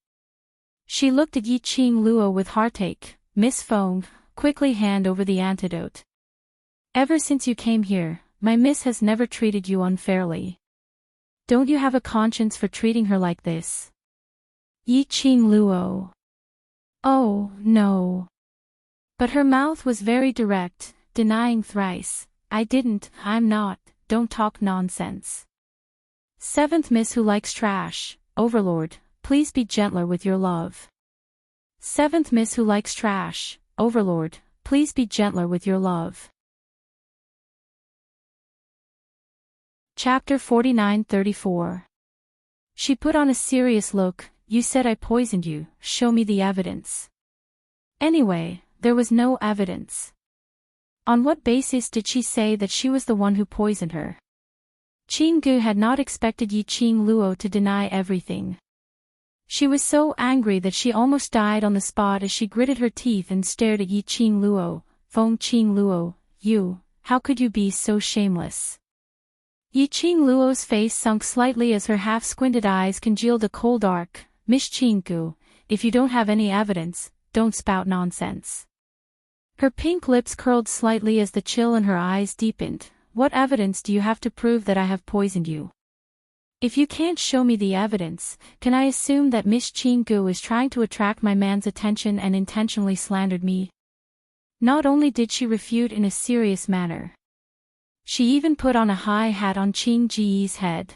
She looked at Yi Qing Luo with heartache. Miss Feng, quickly hand over the antidote. Ever since you came here, my miss has never treated you unfairly. Don't you have a conscience for treating her like this? Yi Qing Luo. Oh, no. But her mouth was very direct, denying thrice. I didn't, I'm not, don't talk nonsense. Seventh miss who likes trash, overlord, please be gentler with your love. Seventh miss who likes trash, overlord, please be gentler with your love. Chapter 49-34. She put on a serious look. You said I poisoned you, show me the evidence. Anyway, there was no evidence. On what basis did she say that she was the one who poisoned her? Qing had not expected Yi Qing Luo to deny everything. She was so angry that she almost died on the spot as she gritted her teeth and stared at Yi Qing Luo. Feng Qing Luo, you, how could you be so shameless? Yi Qing Luo's face sunk slightly as her half-squinted eyes congealed a cold arc. Miss Qing, if you don't have any evidence, don't spout nonsense. Her pink lips curled slightly as the chill in her eyes deepened. What evidence do you have to prove that I have poisoned you? If you can't show me the evidence, can I assume that Miss Qing is trying to attract my man's attention and intentionally slandered me? Not only did she refute in a serious manner, she even put on a high hat on Qing Ji's head.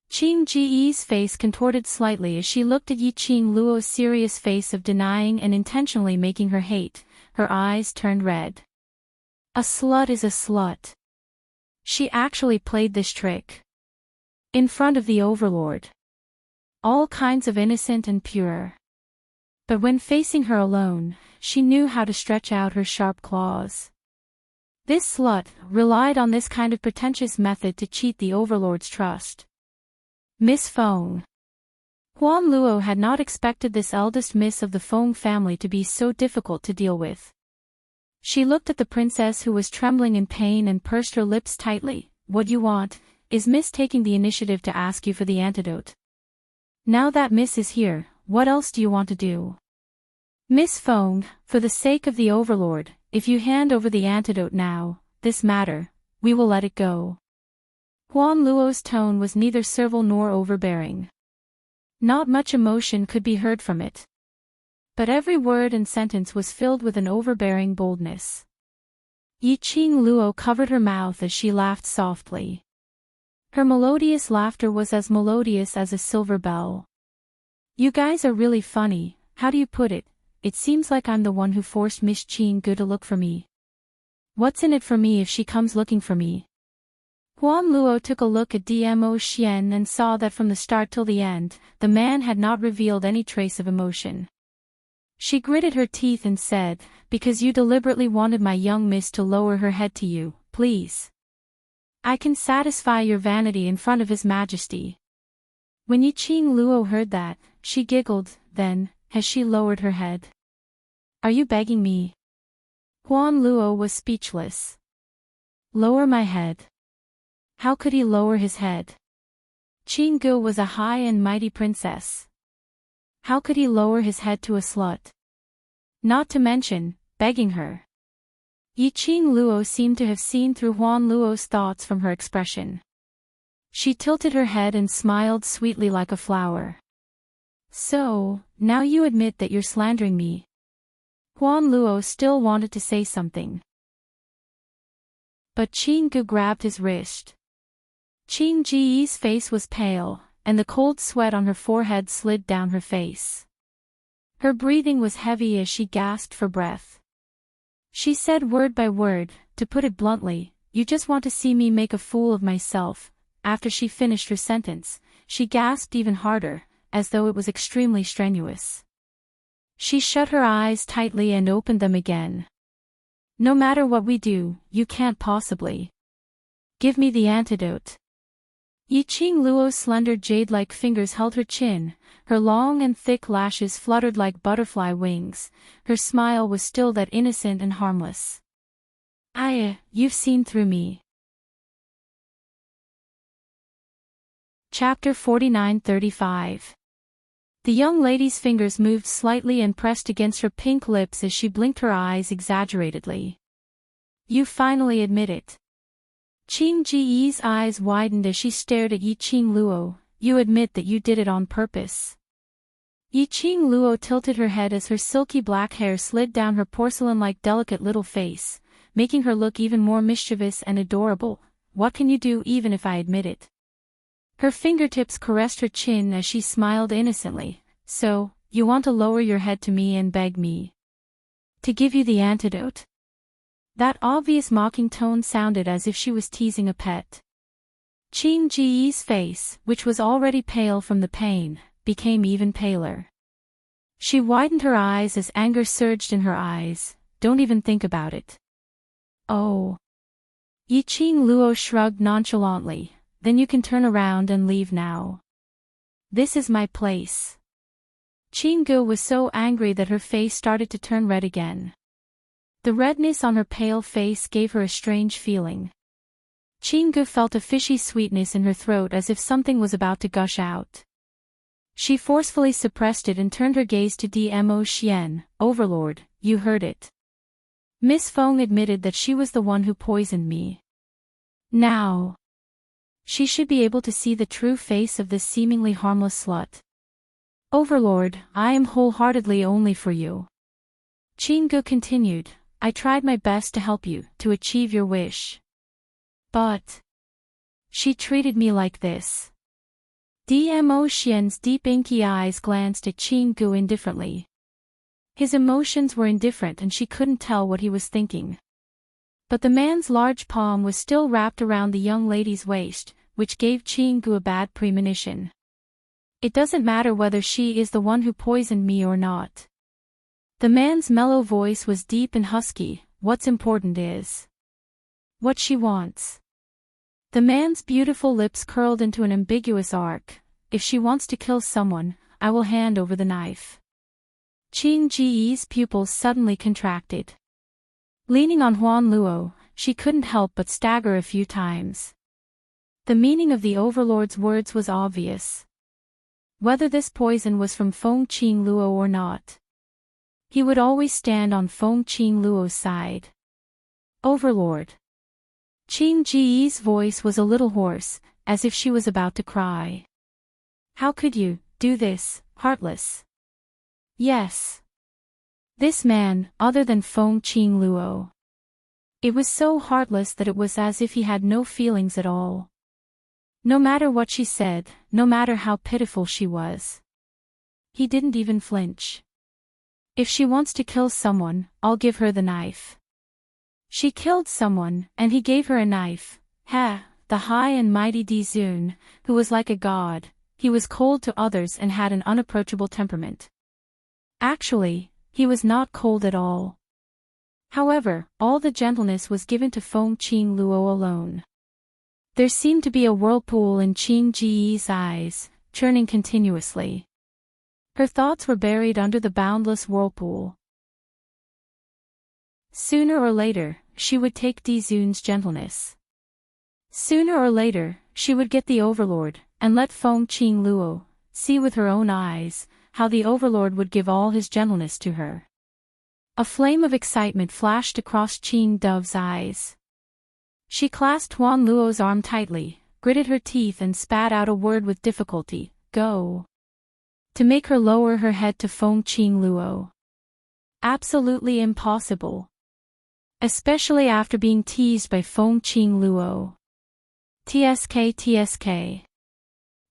Qing Ji's face contorted slightly as she looked at Yi Qing Luo's serious face of denying and intentionally making her hate. Her eyes turned red. A slut is a slut. She actually played this trick. In front of the overlord. All kinds of innocent and pure. But when facing her alone, she knew how to stretch out her sharp claws. This slut relied on this kind of pretentious method to cheat the overlord's trust. Miss Feng. Huan Luo had not expected this eldest miss of the Feng family to be so difficult to deal with. She looked at the princess who was trembling in pain and pursed her lips tightly. What you want, is Miss taking the initiative to ask you for the antidote. Now that Miss is here, what else do you want to do? Miss Feng, for the sake of the overlord, if you hand over the antidote now, this matter, we will let it go. Huan Luo's tone was neither servile nor overbearing. Not much emotion could be heard from it. But every word and sentence was filled with an overbearing boldness. Yi Qing Luo covered her mouth as she laughed softly. Her melodious laughter was as melodious as a silver bell. You guys are really funny, how do you put it? It seems like I'm the one who forced Miss Qing to look for me. What's in it for me if she comes looking for me? Huan Luo took a look at Dmo Xian and saw that from the start till the end, the man had not revealed any trace of emotion. She gritted her teeth and said, because you deliberately wanted my young miss to lower her head to you, please. I can satisfy your vanity in front of His Majesty. When Yi Qing Luo heard that, she giggled, then, as she lowered her head. Are you begging me? Huan Luo was speechless. Lower my head. How could he lower his head? Qing Gu was a high and mighty princess. How could he lower his head to a slut? Not to mention, begging her. Yi Qing Luo seemed to have seen through Huan Luo's thoughts from her expression. She tilted her head and smiled sweetly like a flower. So, now you admit that you're slandering me. Huan Luo still wanted to say something. But Qing Gu grabbed his wrist. Qing Ji's face was pale, and the cold sweat on her forehead slid down her face. Her breathing was heavy as she gasped for breath. She said word by word, to put it bluntly, you just want to see me make a fool of myself. After she finished her sentence, she gasped even harder, as though it was extremely strenuous. She shut her eyes tightly and opened them again. No matter what we do, you can't possibly. Give me the antidote. Yi Qing Luo's slender jade-like fingers held her chin, her long and thick lashes fluttered like butterfly wings, her smile was still that innocent and harmless. You've seen through me. Chapter 49-35. The young lady's fingers moved slightly and pressed against her pink lips as she blinked her eyes exaggeratedly. You finally admit it. Qing Ji's eyes widened as she stared at Yi Qing Luo. You admit that you did it on purpose. Yi Qing Luo tilted her head as her silky black hair slid down her porcelain-like delicate little face, making her look even more mischievous and adorable. What can you do even if I admit it? Her fingertips caressed her chin as she smiled innocently. So, you want to lower your head to me and beg me to give you the antidote? That obvious mocking tone sounded as if she was teasing a pet. Qing Ji's face, which was already pale from the pain, became even paler. She widened her eyes as anger surged in her eyes. Don't even think about it. Oh. Yi Qing Luo shrugged nonchalantly. Then you can turn around and leave now. This is my place. Qing Gu was so angry that her face started to turn red again. The redness on her pale face gave her a strange feeling. Qing Gu felt a fishy sweetness in her throat as if something was about to gush out. She forcefully suppressed it and turned her gaze to Dmo Xian. Overlord, you heard it. Miss Feng admitted that she was the one who poisoned me. Now, she should be able to see the true face of this seemingly harmless slut. Overlord, I am wholeheartedly only for you. Qing Gu continued, I tried my best to help you, to achieve your wish. But she treated me like this. Dmo Xian's deep inky eyes glanced at Qing Gu indifferently. His emotions were indifferent and she couldn't tell what he was thinking. But the man's large palm was still wrapped around the young lady's waist, which gave Qing Gu a bad premonition. It doesn't matter whether she is the one who poisoned me or not. The man's mellow voice was deep and husky. What's important is what she wants. The man's beautiful lips curled into an ambiguous arc. If she wants to kill someone, I will hand over the knife. Qing Ji's pupils suddenly contracted. Leaning on Huan Luo, she couldn't help but stagger a few times. The meaning of the overlord's words was obvious. Whether this poison was from Feng Qing Luo or not, he would always stand on Feng Qing Luo's side. Overlord. Qing Ji's voice was a little hoarse, as if she was about to cry. How could you do this, heartless? Yes. This man, other than Feng Qing Luo. It was so heartless that it was as if he had no feelings at all. No matter what she said, no matter how pitiful she was, he didn't even flinch. If she wants to kill someone, I'll give her the knife. She killed someone, and he gave her a knife. The high and mighty Di Zun, who was like a god, he was cold to others and had an unapproachable temperament. Actually, he was not cold at all. However, all the gentleness was given to Feng Qingluo alone. There seemed to be a whirlpool in Qing Ji's eyes, churning continuously. Her thoughts were buried under the boundless whirlpool. Sooner or later, she would take Di Zun's gentleness. Sooner or later, she would get the Overlord, and let Feng Qingluo see with her own eyes how the Overlord would give all his gentleness to her. A flame of excitement flashed across Qing Dove's eyes. She clasped Huan Luo's arm tightly, gritted her teeth and spat out a word with difficulty, "Go." To make her lower her head to Feng Qingluo. Absolutely impossible. Especially after being teased by Feng Qingluo. TSK.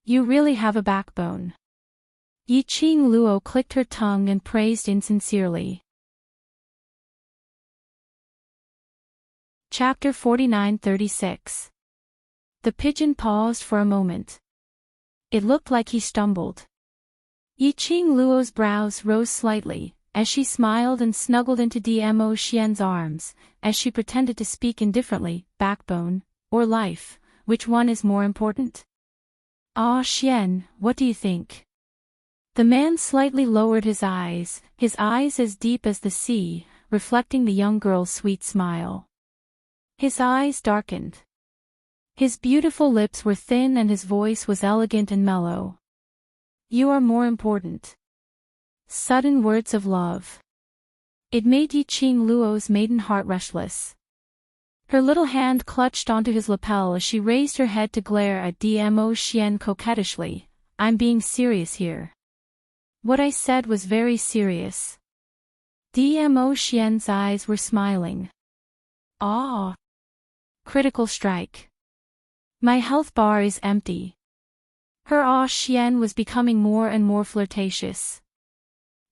You really have a backbone. Yi Qingluo clicked her tongue and praised insincerely. Chapter 49-36. The pigeon paused for a moment. It looked like he stumbled. Yi Qingluo's brows rose slightly, as she smiled and snuggled into Dmo Xian's arms, as she pretended to speak indifferently, backbone, or life, which one is more important? Ah Xian, what do you think? The man slightly lowered his eyes as deep as the sea, reflecting the young girl's sweet smile. His eyes darkened. His beautiful lips were thin and his voice was elegant and mellow. You are more important. Sudden words of love. It made Yi Qingluo's maiden heart restless. Her little hand clutched onto his lapel as she raised her head to glare at Dmo Xian coquettishly. I'm being serious here. What I said was very serious. Dmo Xian's eyes were smiling. Ah. Critical strike. My health bar is empty. Her Ah Xian was becoming more and more flirtatious.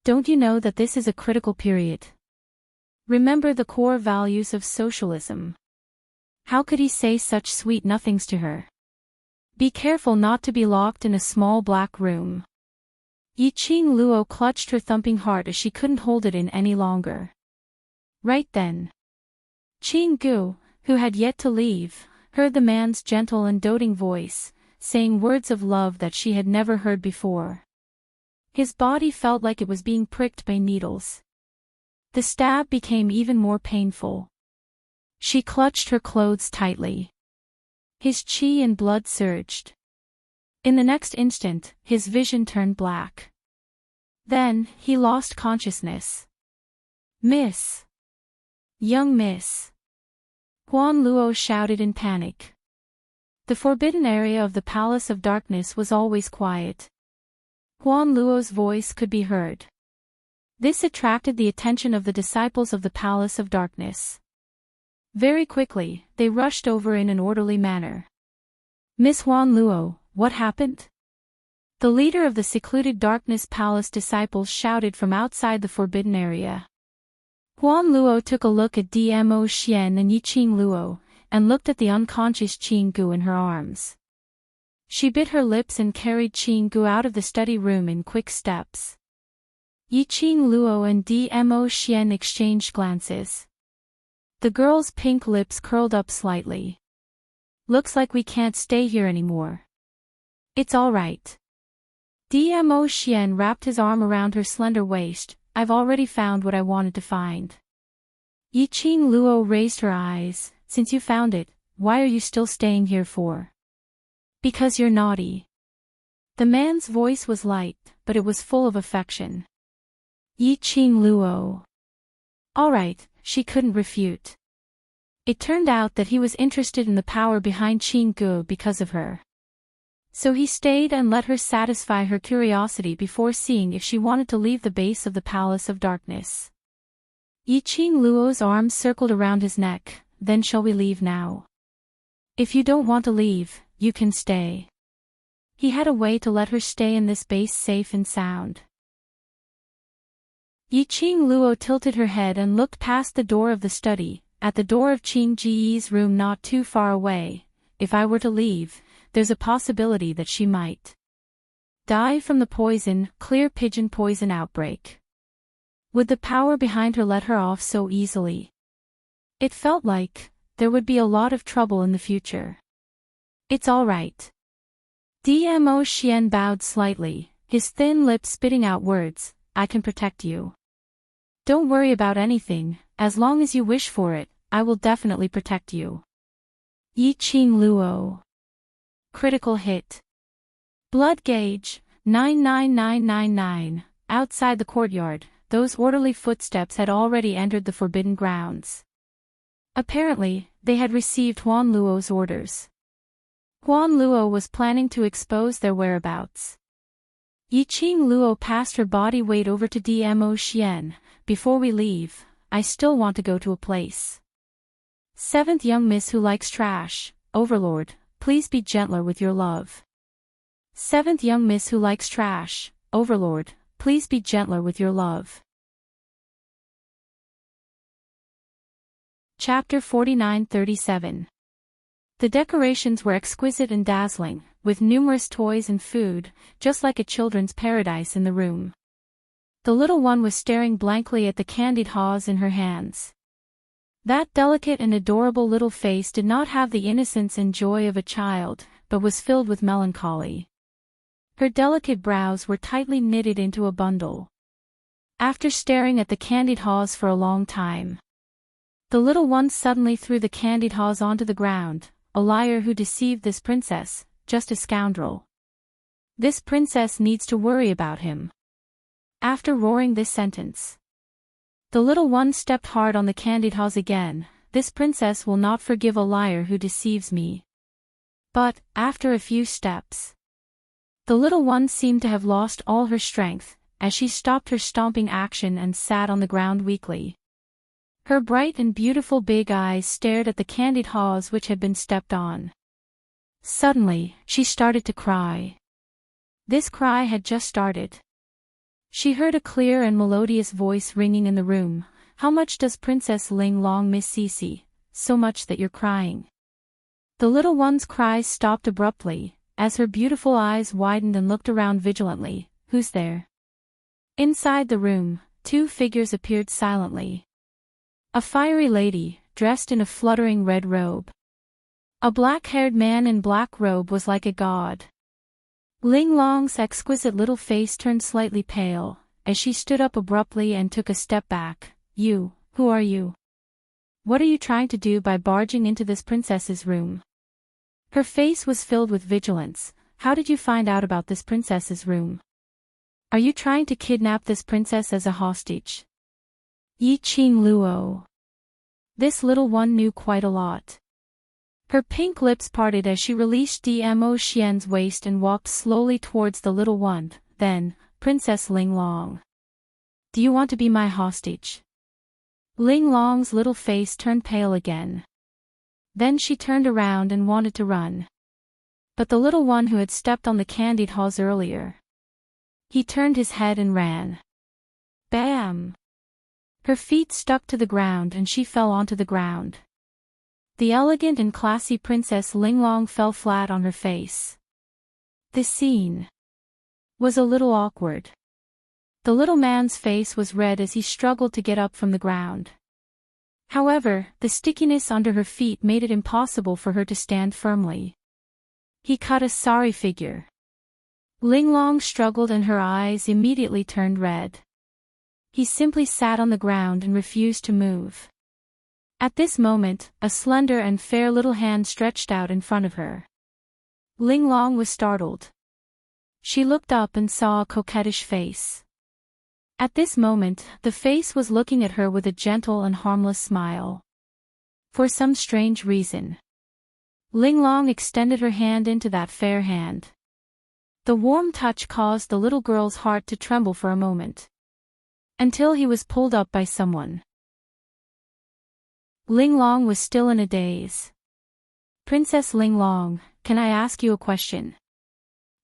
Don't you know that this is a critical period? Remember the core values of socialism. How could he say such sweet nothings to her? Be careful not to be locked in a small black room. Yi Qingluo clutched her thumping heart as she couldn't hold it in any longer. Right then. Qinggu, who had yet to leave, heard the man's gentle and doting voice, saying words of love that she had never heard before. His body felt like it was being pricked by needles. The stab became even more painful. She clutched her clothes tightly. His qi and blood surged. In the next instant, his vision turned black. Then, he lost consciousness. Miss! Young miss! Huan Luo shouted in panic. The forbidden area of the Palace of Darkness was always quiet. Huan Luo's voice could be heard. This attracted the attention of the disciples of the Palace of Darkness. Very quickly, they rushed over in an orderly manner. Miss Huan Luo, what happened? The leader of the secluded Darkness Palace disciples shouted from outside the forbidden area. Huan Luo took a look at Dmo Xian and Yi Qingluo, and looked at the unconscious Qinggu in her arms. She bit her lips and carried Qinggu out of the study room in quick steps. Yi Qingluo and Dmo Xian exchanged glances. The girl's pink lips curled up slightly. Looks like we can't stay here anymore. It's all right. Dmo Xian wrapped his arm around her slender waist. I've already found what I wanted to find. Yi Qingluo raised her eyes. Since you found it, why are you still staying here for? Because you're naughty. The man's voice was light, but it was full of affection. Yi Qingluo. All right, she couldn't refute. It turned out that he was interested in the power behind Qinggu because of her. So he stayed and let her satisfy her curiosity before seeing if she wanted to leave the base of the Palace of Darkness. Yi Qingluo's arms circled around his neck. Then shall we leave now? If you don't want to leave, you can stay. He had a way to let her stay in this base safe and sound. Yi Qingluo tilted her head and looked past the door of the study, at the door of Qing Ji's room not too far away. If I were to leave, there's a possibility that she might die from the poison, clear pigeon poison outbreak. Would the power behind her let her off so easily? It felt like there would be a lot of trouble in the future. It's all right. Dmo Xian bowed slightly, his thin lips spitting out words, I can protect you. Don't worry about anything, as long as you wish for it, I will definitely protect you. Yi Qing Luo. Critical hit. Blood gauge, 99999. Outside the courtyard, those orderly footsteps had already entered the forbidden grounds. Apparently, they had received Huan Luo's orders. Huan Luo was planning to expose their whereabouts. Yi Qing Luo passed her body weight over to Dmo Xian. Before we leave, I still want to go to a place. Seventh young miss who likes trash, Overlord, please be gentler with your love. Seventh young miss who likes trash, Overlord, please be gentler with your love. Chapter 49-37. The decorations were exquisite and dazzling, with numerous toys and food, just like a children's paradise in the room. The little one was staring blankly at the candied haws in her hands. That delicate and adorable little face did not have the innocence and joy of a child, but was filled with melancholy. Her delicate brows were tightly knitted into a bundle. After staring at the candied haws for a long time, the little one suddenly threw the candied haws onto the ground. A liar who deceived this princess, just a scoundrel. This princess needs to worry about him. After roaring this sentence, the little one stepped hard on the candied haws again. This princess will not forgive a liar who deceives me. But, after a few steps, the little one seemed to have lost all her strength, as she stopped her stomping action and sat on the ground weakly. Her bright and beautiful big eyes stared at the candied haws which had been stepped on. Suddenly, she started to cry. This cry had just started. She heard a clear and melodious voice ringing in the room. How much does Princess Ling Long miss Cici? So much that you're crying. The little one's cries stopped abruptly, as her beautiful eyes widened and looked around vigilantly. Who's there? Inside the room, two figures appeared silently. A fiery lady, dressed in a fluttering red robe. A black-haired man in black robe was like a god. Ling Long's exquisite little face turned slightly pale, as she stood up abruptly and took a step back. You, who are you? What are you trying to do by barging into this princess's room? Her face was filled with vigilance. How did you find out about this princess's room? Are you trying to kidnap this princess as a hostage? Yi Qing Luo. This little one knew quite a lot. Her pink lips parted as she released Dmo Xian's waist and walked slowly towards the little one. Then, Princess Ling Long. Do you want to be my hostage? Ling Long's little face turned pale again. Then she turned around and wanted to run. But the little one who had stepped on the candied haws earlier. He turned his head and ran. Bam! Her feet stuck to the ground and she fell onto the ground. The elegant and classy Princess Ling Long fell flat on her face. This scene was a little awkward. The little man's face was red as he struggled to get up from the ground. However, the stickiness under her feet made it impossible for her to stand firmly. He cut a sorry figure. Ling Long struggled and her eyes immediately turned red. He simply sat on the ground and refused to move. At this moment, a slender and fair little hand stretched out in front of her. Ling Long was startled. She looked up and saw a coquettish face. At this moment, the face was looking at her with a gentle and harmless smile. For some strange reason, Ling Long extended her hand into that fair hand. The warm touch caused the little girl's heart to tremble for a moment. Until he was pulled up by someone. Ling Long was still in a daze. Princess Ling Long, can I ask you a question?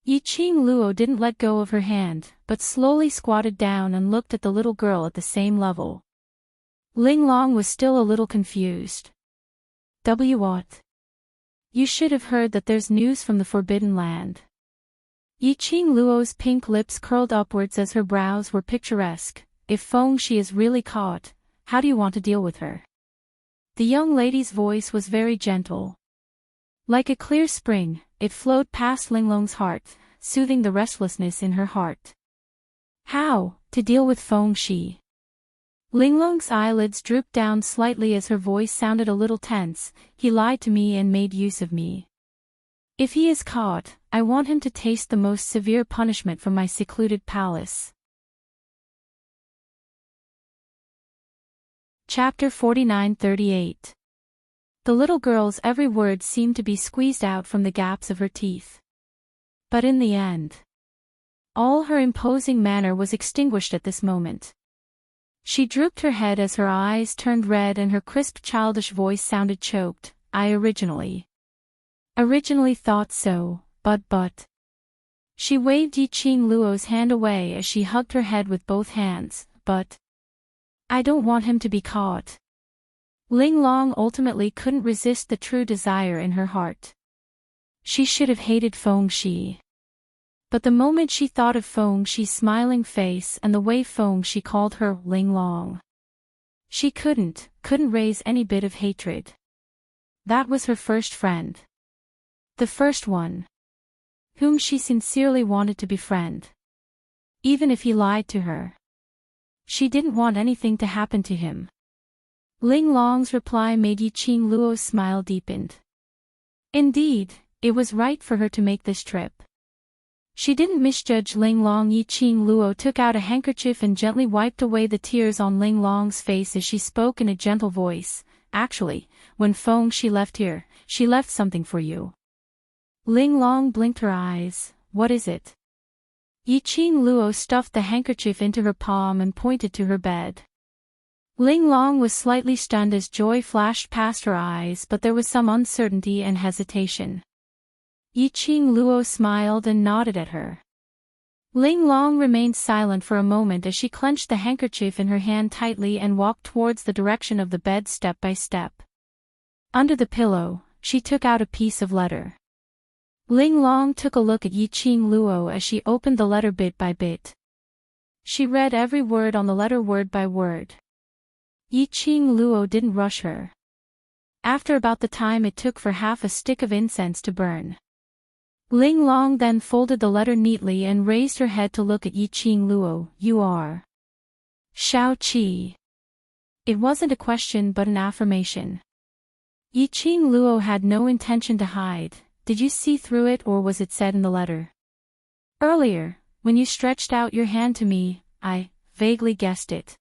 Yi Qing Luo didn't let go of her hand, but slowly squatted down and looked at the little girl at the same level. Ling Long was still a little confused. What? You should have heard that there's news from the Forbidden Land. Yi Qing Luo's pink lips curled upwards as her brows were picturesque. if Fengxi is really caught, how do you want to deal with her? The young lady's voice was very gentle. Like a clear spring, it flowed past Linglong's heart, soothing the restlessness in her heart. How to deal with Fengxi? Linglong's eyelids drooped down slightly as her voice sounded a little tense. He lied to me and made use of me. If he is caught, I want him to taste the most severe punishment from my secluded palace. Chapter 49-38. The little girl's every word seemed to be squeezed out from the gaps of her teeth. But in the end, all her imposing manner was extinguished at this moment. She drooped her head as her eyes turned red and her crisp childish voice sounded choked. I originally thought so, but. She waved Yiqing Luo's hand away as she hugged her head with both hands, but I don't want him to be caught. Linglong ultimately couldn't resist the true desire in her heart. She should have hated Fengxi. But the moment she thought of Fengxi's smiling face and the way Fengxi called her Linglong, she couldn't raise any bit of hatred. That was her first friend. The first one whom she sincerely wanted to befriend. Even if he lied to her, she didn't want anything to happen to him. Linglong's reply made Yiqing Luo's smile deepened. Indeed, it was right for her to make this trip. She didn't misjudge Linglong. Yiqing Luo took out a handkerchief and gently wiped away the tears on Linglong's face as she spoke in a gentle voice. Actually, when Fengxi left here, she left something for you. Linglong blinked her eyes. What is it? Yiqing Luo stuffed the handkerchief into her palm and pointed to her bed. Linglong was slightly stunned as joy flashed past her eyes, but there was some uncertainty and hesitation. Yiqing Luo smiled and nodded at her. Linglong remained silent for a moment as she clenched the handkerchief in her hand tightly and walked towards the direction of the bed step by step. Under the pillow, she took out a piece of letter. Linglong took a look at Yiqing Luo as she opened the letter bit by bit. She read every word on the letter word by word. Yiqing Luo didn't rush her. After about the time it took for half a stick of incense to burn. Linglong then folded the letter neatly and raised her head to look at Yiqing Luo. You are Shao Qi. It wasn't a question but an affirmation. Yiqing Luo had no intention to hide. Did you see through it, or was it said in the letter? Earlier, when you stretched out your hand to me, I vaguely guessed it.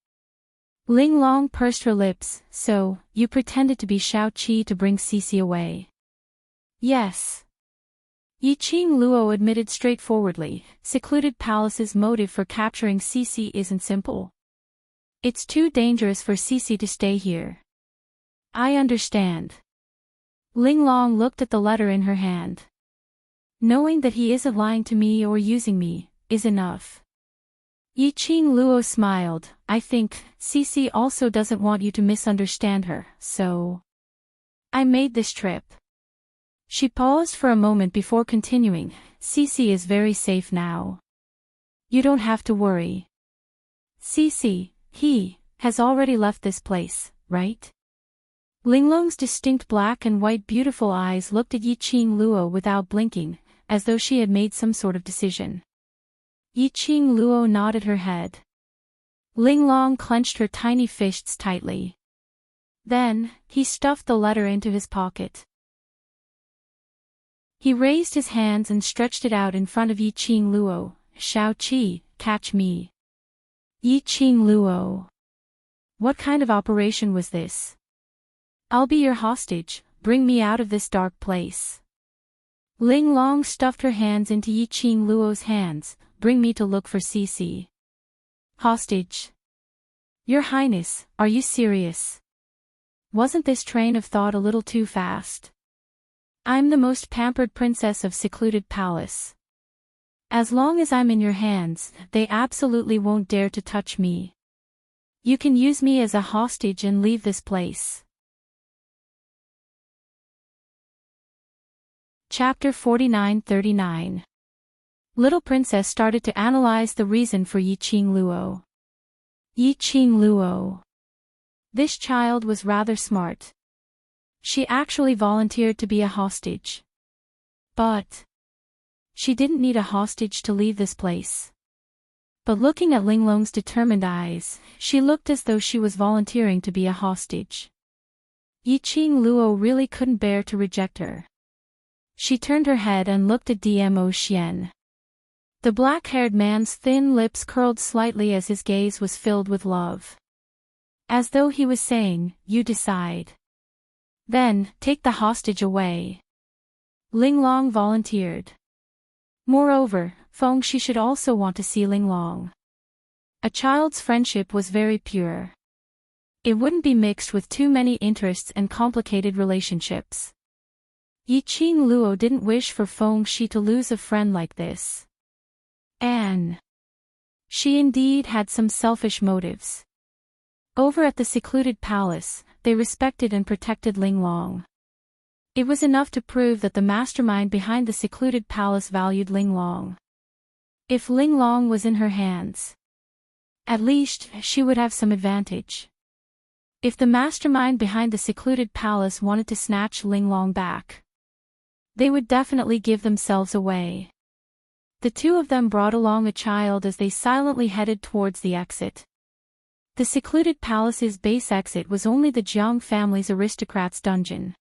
Linglong pursed her lips. So, you pretended to be Shao Qi to bring Cici away? Yes. Yiqing Luo admitted straightforwardly. Secluded Palace's motive for capturing Cici isn't simple. It's too dangerous for Cici to stay here. I understand. Linglong looked at the letter in her hand. Knowing that he isn't lying to me or using me is enough. Yiqing Luo smiled. I think Cici also doesn't want you to misunderstand her, so I made this trip. She paused for a moment before continuing. Cici is very safe now. You don't have to worry. Cici, he has already left this place, right? Linglong's distinct black and white beautiful eyes looked at Yiqing Luo without blinking, as though she had made some sort of decision. Yiqing Luo nodded her head. Linglong clenched her tiny fists tightly. Then, he stuffed the letter into his pocket. He raised his hands and stretched it out in front of Yiqing Luo. Shao Qi, catch me. Yiqing Luo. What kind of operation was this? I'll be your hostage, bring me out of this dark place. Linglong stuffed her hands into Yiqing Luo's hands. Bring me to look for Cici. Hostage? Your Highness, are you serious? Wasn't this train of thought a little too fast? I'm the most pampered princess of Secluded Palace. As long as I'm in your hands, they absolutely won't dare to touch me. You can use me as a hostage and leave this place. Chapter 49-39. Little Princess started to analyze the reason for Yiqing Luo. Yi Qing Luo. This child was rather smart. She actually volunteered to be a hostage. But she didn't need a hostage to leave this place. But looking at Linglong's determined eyes, she looked as though she was volunteering to be a hostage. Yi Qing Luo really couldn't bear to reject her. She turned her head and looked at Dmo Xian. The black-haired man's thin lips curled slightly as his gaze was filled with love. As though he was saying, "You decide. Then, take the hostage away." Linglong volunteered. Moreover, Fengxi should also want to see Linglong. A child's friendship was very pure. It wouldn't be mixed with too many interests and complicated relationships. Yi Qing Luo didn't wish for Fengxi to lose a friend like this. And she indeed had some selfish motives. Over at the secluded palace, they respected and protected Linglong. It was enough to prove that the mastermind behind the secluded palace valued Linglong. If Linglong was in her hands, at least she would have some advantage. If the mastermind behind the secluded palace wanted to snatch Linglong back, they would definitely give themselves away. The two of them brought along a child as they silently headed towards the exit. The secluded palace's base exit was only the Jiang family's aristocrats' dungeon.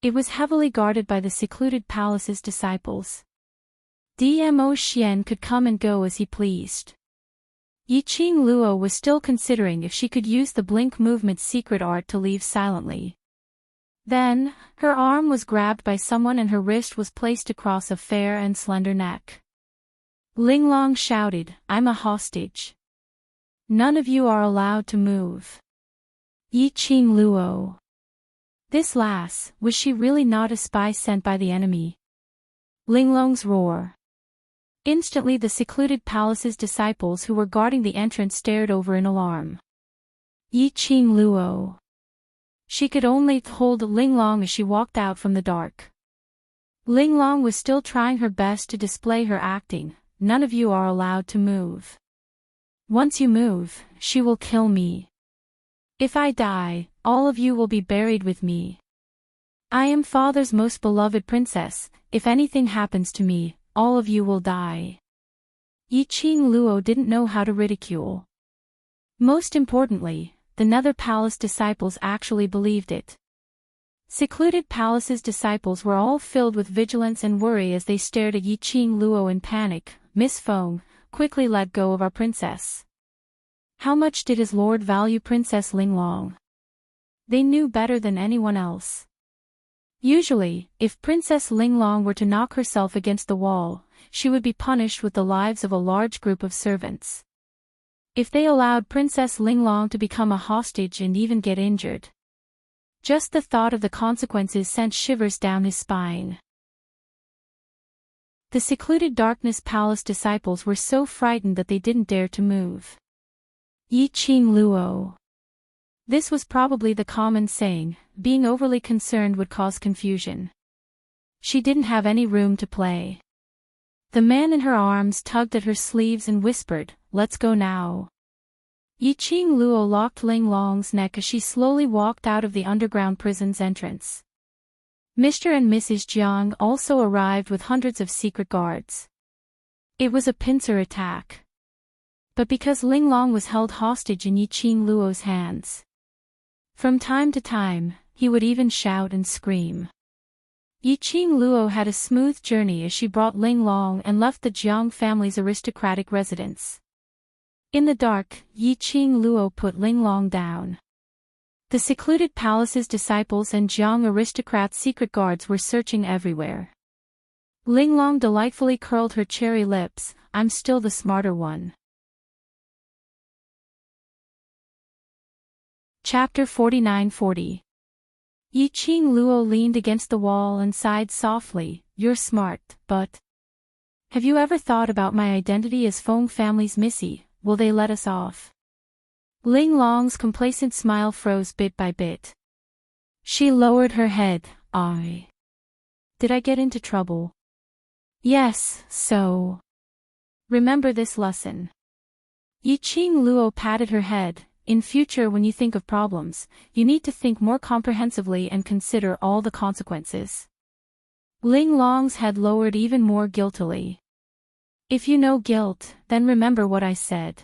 It was heavily guarded by the secluded palace's disciples. Dmo Xian could come and go as he pleased. Yi Qing Luo was still considering if she could use the blink movement's secret art to leave silently. Then, her arm was grabbed by someone and her wrist was placed across a fair and slender neck. Linglong shouted, "I'm a hostage. None of you are allowed to move." Yi Qing Luo. This lass, was she really not a spy sent by the enemy? Linglong's roar. Instantly the secluded palace's disciples who were guarding the entrance stared over in alarm. Yi Qing Luo. She could only hold Linglong as she walked out from the dark. Linglong was still trying her best to display her acting. "None of you are allowed to move. Once you move, she will kill me. If I die, all of you will be buried with me. I am father's most beloved princess. If anything happens to me, all of you will die." Yi Qing Luo didn't know how to ridicule. Most importantly, the Nether Palace disciples actually believed it. Secluded Palace's disciples were all filled with vigilance and worry as they stared at Yi Qing Luo in panic. "Miss Feng, quickly let go of our princess." How much did his lord value Princess Linglong? They knew better than anyone else. Usually, if Princess Linglong were to knock herself against the wall, she would be punished with the lives of a large group of servants. If they allowed Princess Linglong to become a hostage and even get injured, just the thought of the consequences sent shivers down his spine. The secluded Darkness Palace disciples were so frightened that they didn't dare to move. Yi Qing Luo. This was probably the common saying, being overly concerned would cause confusion. She didn't have any room to play. The man in her arms tugged at her sleeves and whispered, "Let's go now." Yi Qing Luo locked Linglong's neck as she slowly walked out of the underground prison's entrance. Mr. and Mrs. Jiang also arrived with hundreds of secret guards. It was a pincer attack. But because Linglong was held hostage in Yi Qing Luo's hands, from time to time, he would even shout and scream. Yi Qing Luo had a smooth journey as she brought Linglong and left the Jiang family's aristocratic residence. In the dark, Yi Qing Luo put Linglong down. The secluded palace's disciples and Jiang aristocrats' secret guards were searching everywhere. Linglong delightfully curled her cherry lips. "I'm still the smarter one." Chapter 49-40. Yi Qing Luo leaned against the wall and sighed softly. "You're smart, but have you ever thought about my identity as Feng family's Missy? Will they let us off?" Linglong's complacent smile froze bit by bit. She lowered her head. Did I get into trouble?" "Yes, so remember this lesson. Yiqing Luo patted her head. In future when you think of problems, you need to think more comprehensively and consider all the consequences. Ling Long's head lowered even more guiltily. If you know guilt, then remember what I said.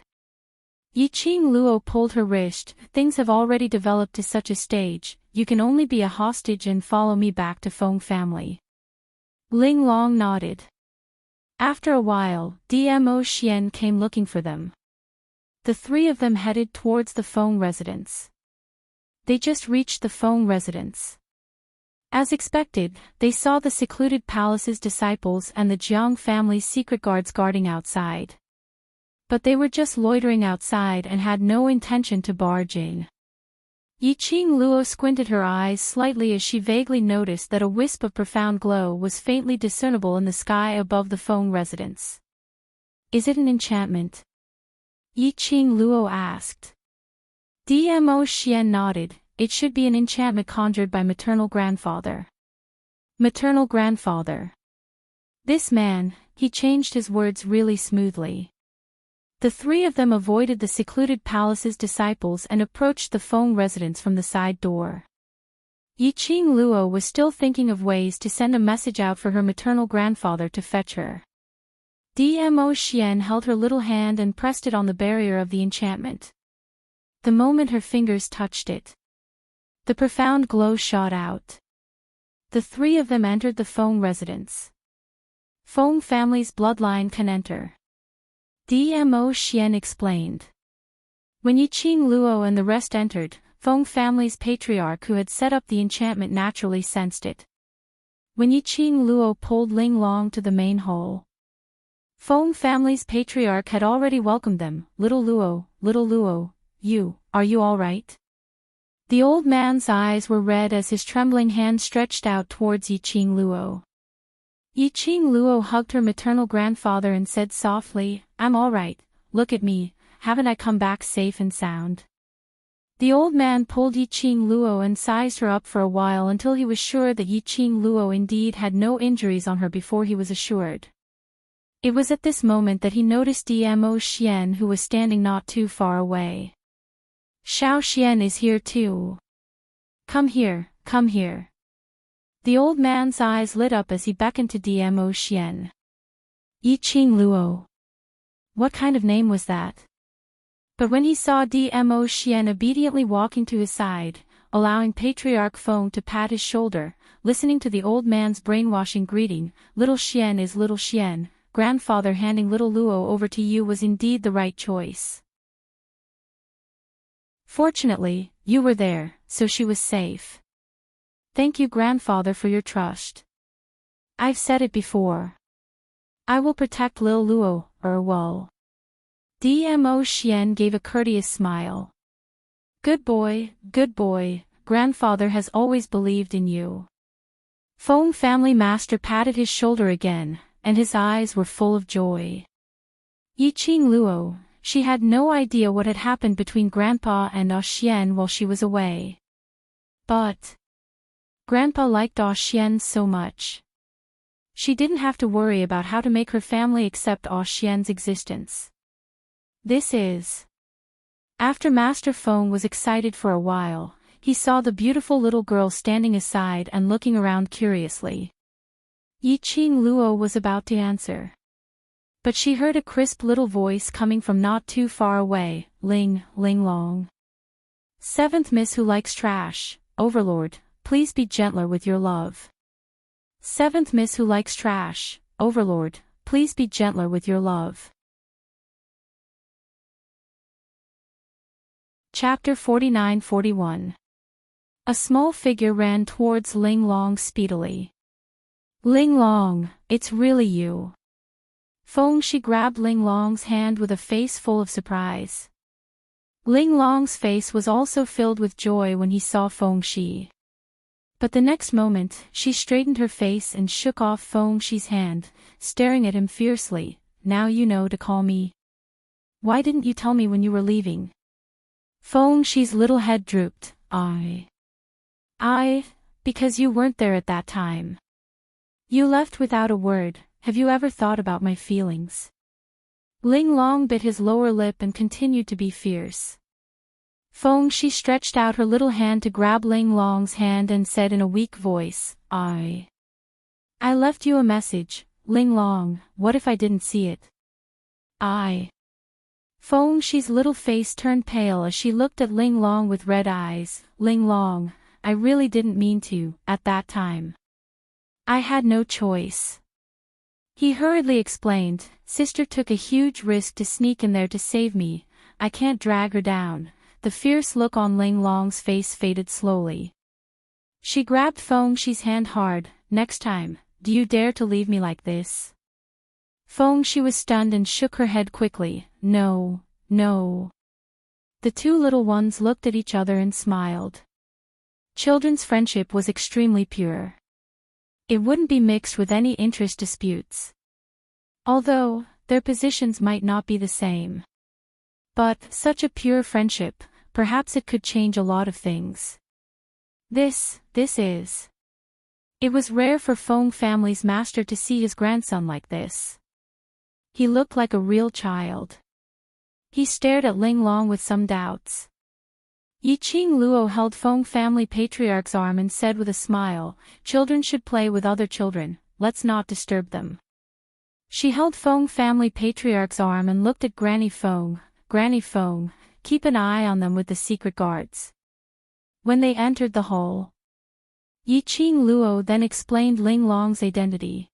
Yiqing Luo pulled her wrist. Things have already developed to such a stage, you can only be a hostage and follow me back to Feng family. Ling Long nodded. After a while, Dmo Xian came looking for them. The three of them headed towards the Feng residence. They just reached the Feng residence. As expected, they saw the secluded palace's disciples and the Jiang family's secret guards guarding outside. But they were just loitering outside and had no intention to barge in. Yiqing Luo squinted her eyes slightly as she vaguely noticed that a wisp of profound glow was faintly discernible in the sky above the Feng residence. Is it an enchantment? Yiqing Luo asked. Dmo Xian nodded. It should be an enchantment conjured by maternal grandfather. Maternal grandfather. This man, he changed his words really smoothly. The three of them avoided the secluded palace's disciples and approached the Feng residence from the side door. Yiqing Luo was still thinking of ways to send a message out for her maternal grandfather to fetch her. Dmo Xian held her little hand and pressed it on the barrier of the enchantment. The moment her fingers touched it, the profound glow shot out. The three of them entered the Feng residence. Feng family's bloodline can enter. Dmo Xian explained. When Yiqing Luo and the rest entered, Feng family's patriarch who had set up the enchantment naturally sensed it. When Yiqing Luo pulled Ling Long to the main hall, Feng family's patriarch had already welcomed them. Little Luo, are you all right? The old man's eyes were red as his trembling hand stretched out towards Yiqing Luo. Yiqing Luo hugged her maternal grandfather and said softly, I'm all right, look at me, haven't I come back safe and sound? The old man pulled Yiqing Luo and sized her up for a while until he was sure that Yiqing Luo indeed had no injuries on her before he was assured. It was at this moment that he noticed Dmo Xian who was standing not too far away. Xiao Xian is here too. Come here. The old man's eyes lit up as he beckoned to Dmo Xian. Yiqing Luo. What kind of name was that? But when he saw Dmo Xian obediently walking to his side, allowing Patriarch Feng to pat his shoulder, listening to the old man's brainwashing greeting, little Xian is little Xian, grandfather handing little Luo over to you was indeed the right choice. Fortunately, you were there, so she was safe. Thank you grandfather for your trust. I've said it before. I will protect Lil Luo, well. Dmo Xian gave a courteous smile. Good boy, grandfather has always believed in you. Feng family master patted his shoulder again, and his eyes were full of joy. Yiqing Luo, she had no idea what had happened between Grandpa and Xian while she was away. But Grandpa liked Xian so much. She didn't have to worry about how to make her family accept Xian's existence. This is. After Master Feng was excited for a while, he saw the beautiful little girl standing aside and looking around curiously. Yiqing Luo was about to answer. But she heard a crisp little voice coming from not too far away, Ling Long. Seventh Miss who likes trash, Overlord, please be gentler with your love. Seventh Miss who likes trash, Overlord, please be gentler with your love. Chapter 49-41. A small figure ran towards Ling Long speedily. Ling Long, it's really you. Feng Shi grabbed Ling Long's hand with a face full of surprise. Ling Long's face was also filled with joy when he saw Feng Shi. But the next moment, she straightened her face and shook off Feng Shi's hand, staring at him fiercely. Now you know to call me. Why didn't you tell me when you were leaving? Feng Shi's little head drooped. Because you weren't there at that time. You left without a word. Have you ever thought about my feelings? Ling Long bit his lower lip and continued to be fierce. Feng Shi stretched out her little hand to grab Ling Long's hand and said in a weak voice, I left you a message, Ling Long, what if I didn't see it? Feng Shi's little face turned pale as she looked at Ling Long with red eyes. Ling Long, I really didn't mean to, at that time. I had no choice. He hurriedly explained, Sister took a huge risk to sneak in there to save me, I can't drag her down. The fierce look on Ling Long's face faded slowly. She grabbed Feng Shi's hand hard. Next time, do you dare to leave me like this? Feng Shi was stunned and shook her head quickly. No, no. The two little ones looked at each other and smiled. Children's friendship was extremely pure. It wouldn't be mixed with any interest disputes. Although, their positions might not be the same. But, such a pure friendship, perhaps it could change a lot of things. This is. It was rare for Feng family's master to see his grandson like this. He looked like a real child. He stared at Ling Long with some doubts. Yiqing Luo held Feng family patriarch's arm and said with a smile, children should play with other children, let's not disturb them. She held Feng family patriarch's arm and looked at Granny Feng, keep an eye on them with the secret guards. When they entered the hall, Yiqing Luo then explained Ling Long's identity.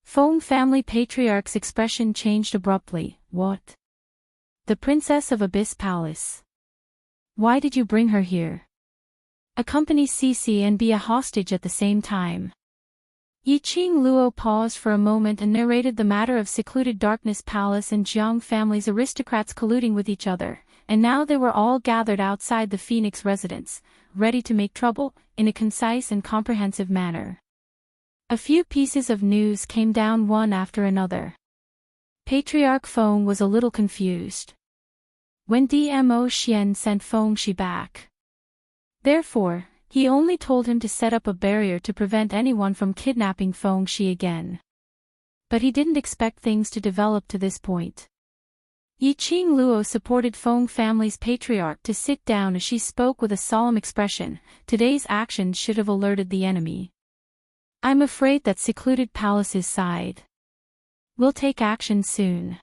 Feng family patriarch's expression changed abruptly. What? The Princess of Abyss Palace. Why did you bring her here? Accompany Cici and be a hostage at the same time. Yiqing Luo paused for a moment and narrated the matter of secluded Darkness Palace and Jiang family's aristocrats colluding with each other, and now they were all gathered outside the Phoenix residence, ready to make trouble, in a concise and comprehensive manner. A few pieces of news came down one after another. Patriarch Feng was a little confused. When Dmo Xian sent Feng Shi back. Therefore, he only told him to set up a barrier to prevent anyone from kidnapping Feng Shi again. But he didn't expect things to develop to this point. Yiqing Luo supported Feng family's patriarch to sit down as she spoke with a solemn expression. Today's actions should have alerted the enemy. I'm afraid that secluded palace's side will take action soon.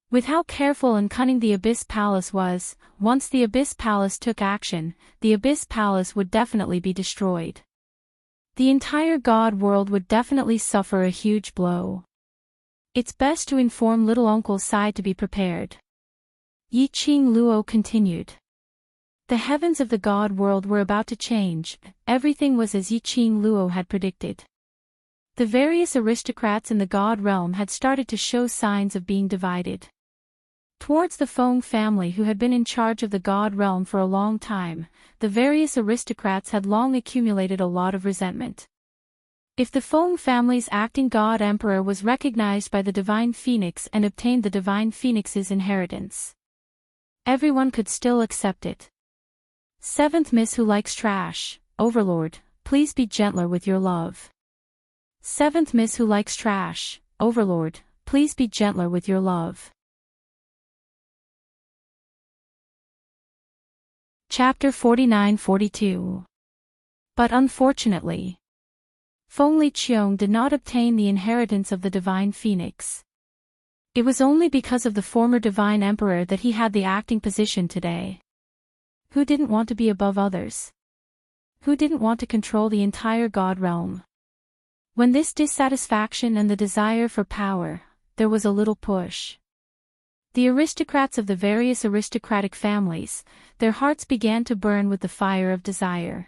With how careful and cunning the Abyss Palace was, once the Abyss Palace took action, the Abyss Palace would definitely be destroyed. The entire God world would definitely suffer a huge blow. It's best to inform little Uncle Sai to be prepared. Yiqing Luo continued. The heavens of the God world were about to change, everything was as Yiqing Luo had predicted. The various aristocrats in the God realm had started to show signs of being divided. Towards the Feng family who had been in charge of the God realm for a long time, the various aristocrats had long accumulated a lot of resentment. If the Feng family's acting God Emperor was recognized by the Divine Phoenix and obtained the Divine Phoenix's inheritance, everyone could still accept it. Seventh Miss who likes trash, Overlord, please be gentler with your love. Seventh Miss who likes trash, Overlord, please be gentler with your love. Chapter 49-42. But unfortunately, Feng Liqiong did not obtain the inheritance of the Divine Phoenix. It was only because of the former Divine Emperor that he had the acting position today. Who didn't want to be above others? Who didn't want to control the entire God realm? When this dissatisfaction and the desire for power, there was a little push. The aristocrats of the various aristocratic families, their hearts began to burn with the fire of desire.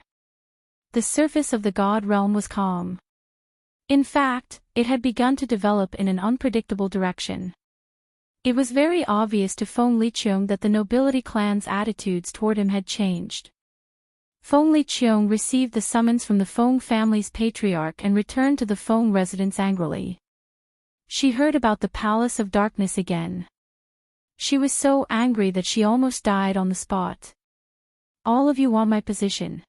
The surface of the God realm was calm. In fact, it had begun to develop in an unpredictable direction. It was very obvious to Feng Liqiong that the nobility clan's attitudes toward him had changed. Feng Liqiong received the summons from the Feng family's patriarch and returned to the Feng residence angrily. She heard about the Palace of Darkness again. She was so angry that she almost died on the spot. All of you want my position.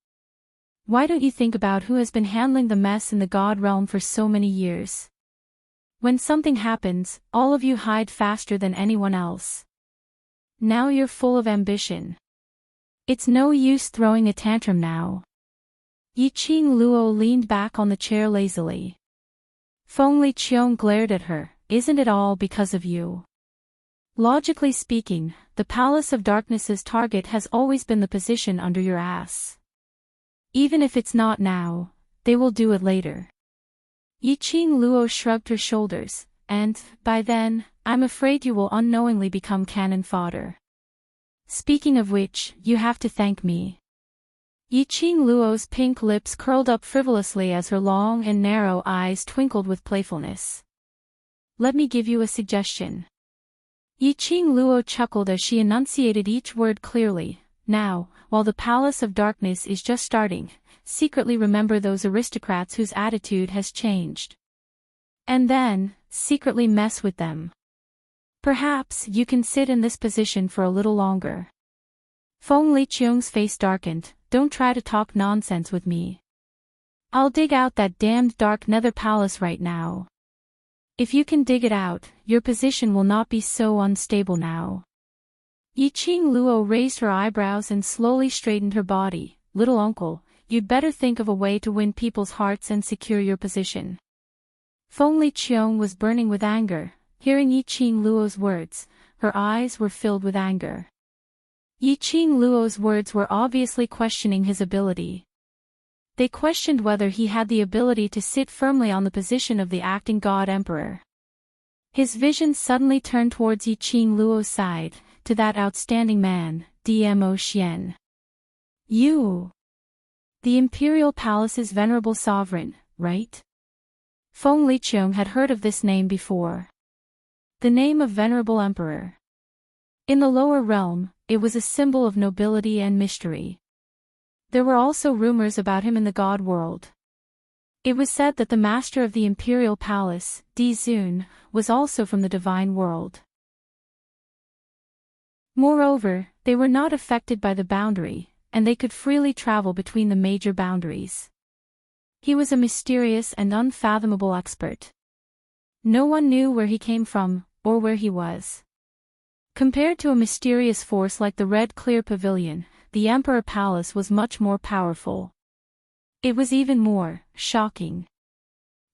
Why don't you think about who has been handling the mess in the God realm for so many years? When something happens, all of you hide faster than anyone else. Now you're full of ambition. It's no use throwing a tantrum now. Yiqing Luo leaned back on the chair lazily. Feng Liqiang glared at her. Isn't it all because of you? Logically speaking, the Palace of Darkness's target has always been the position under your ass. Even if it's not now, they will do it later. Yiqing Luo shrugged her shoulders, and, by then, I'm afraid you will unknowingly become cannon fodder. Speaking of which, you have to thank me. Yiqing Luo's pink lips curled up frivolously as her long and narrow eyes twinkled with playfulness. Let me give you a suggestion. Yiqing Luo chuckled as she enunciated each word clearly. Now, while the Palace of Darkness is just starting, secretly remember those aristocrats whose attitude has changed. And then, secretly mess with them. Perhaps you can sit in this position for a little longer. Feng Liqiang's face darkened. Don't try to talk nonsense with me. I'll dig out that damned dark nether palace right now. If you can dig it out, your position will not be so unstable now. Yiqing Luo raised her eyebrows and slowly straightened her body. Little uncle, you'd better think of a way to win people's hearts and secure your position. Feng Liqiang was burning with anger. Hearing Yiqing Luo's words, her eyes were filled with anger. Yiqing Luo's words were obviously questioning his ability. They questioned whether he had the ability to sit firmly on the position of the acting god emperor. His vision suddenly turned towards Yiqing Luo's side, to that outstanding man, Dmo Xian. You! The Imperial Palace's venerable sovereign, right? Feng Liqiang had heard of this name before. The name of venerable emperor. In the lower realm, it was a symbol of nobility and mystery. There were also rumors about him in the god world. It was said that the master of the imperial palace, Di Zun, was also from the divine world. Moreover, they were not affected by the boundary, and they could freely travel between the major boundaries. He was a mysterious and unfathomable expert. No one knew where he came from, or where he was. Compared to a mysterious force like the Red Clear Pavilion, the Emperor Palace was much more powerful. It was even more shocking.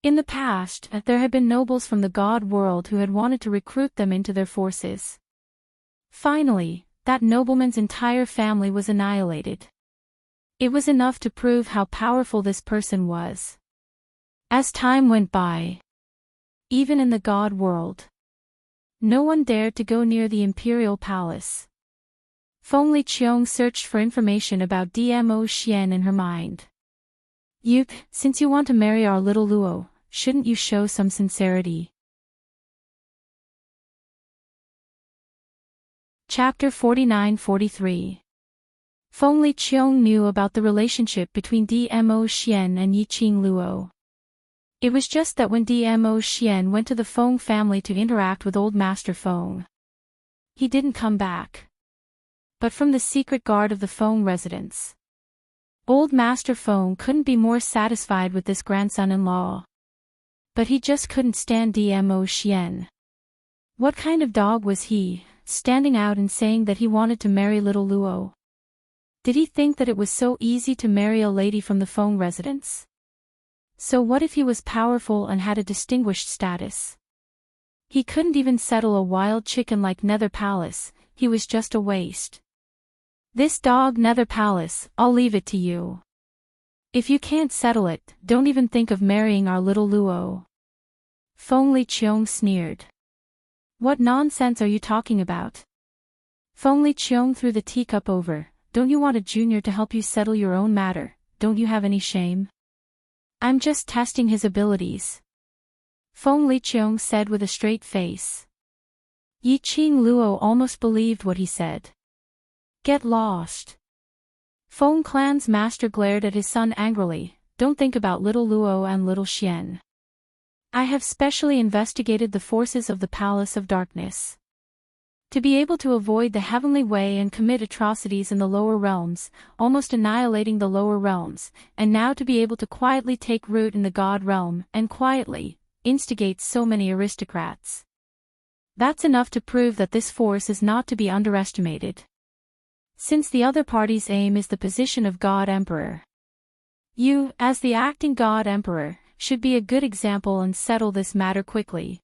In the past, there had been nobles from the god world who had wanted to recruit them into their forces. Finally, that nobleman's entire family was annihilated. It was enough to prove how powerful this person was. As time went by, even in the god world, no one dared to go near the imperial palace. Feng Liqiang searched for information about Dmo Xian in her mind. Since you want to marry our little Luo, shouldn't you show some sincerity? Chapter 49-43. Feng Liqiang knew about the relationship between Dmo Xian and Yiqing Luo. It was just that when Dmo Xian went to the Feng family to interact with Old Master Feng, he didn't come back. But from the secret guard of the Feng residence, Old Master Feng couldn't be more satisfied with this grandson-in-law. But he just couldn't stand Dmo Xian. What kind of dog was he, standing out and saying that he wanted to marry little Luo? Did he think that it was so easy to marry a lady from the Feng residence? So what if he was powerful and had a distinguished status? He couldn't even settle a wild chicken like Nether Palace, he was just a waste. This dog Nether Palace, I'll leave it to you. If you can't settle it, don't even think of marrying our little Luo. Feng Liqiang sneered. What nonsense are you talking about? Feng Liqiang threw the teacup over. Don't you want a junior to help you settle your own matter? Don't you have any shame? I'm just testing his abilities. Feng Liqiang said with a straight face. Yiqing Luo almost believed what he said. Get lost. Feng Clan's master glared at his son angrily. Don't think about little Luo and little Xian. I have specially investigated the forces of the Palace of Darkness. To be able to avoid the heavenly way and commit atrocities in the lower realms, almost annihilating the lower realms, and now to be able to quietly take root in the god realm, and quietly, instigates so many aristocrats. That's enough to prove that this force is not to be underestimated. Since the other party's aim is the position of God Emperor. You, as the acting God Emperor, should be a good example and settle this matter quickly.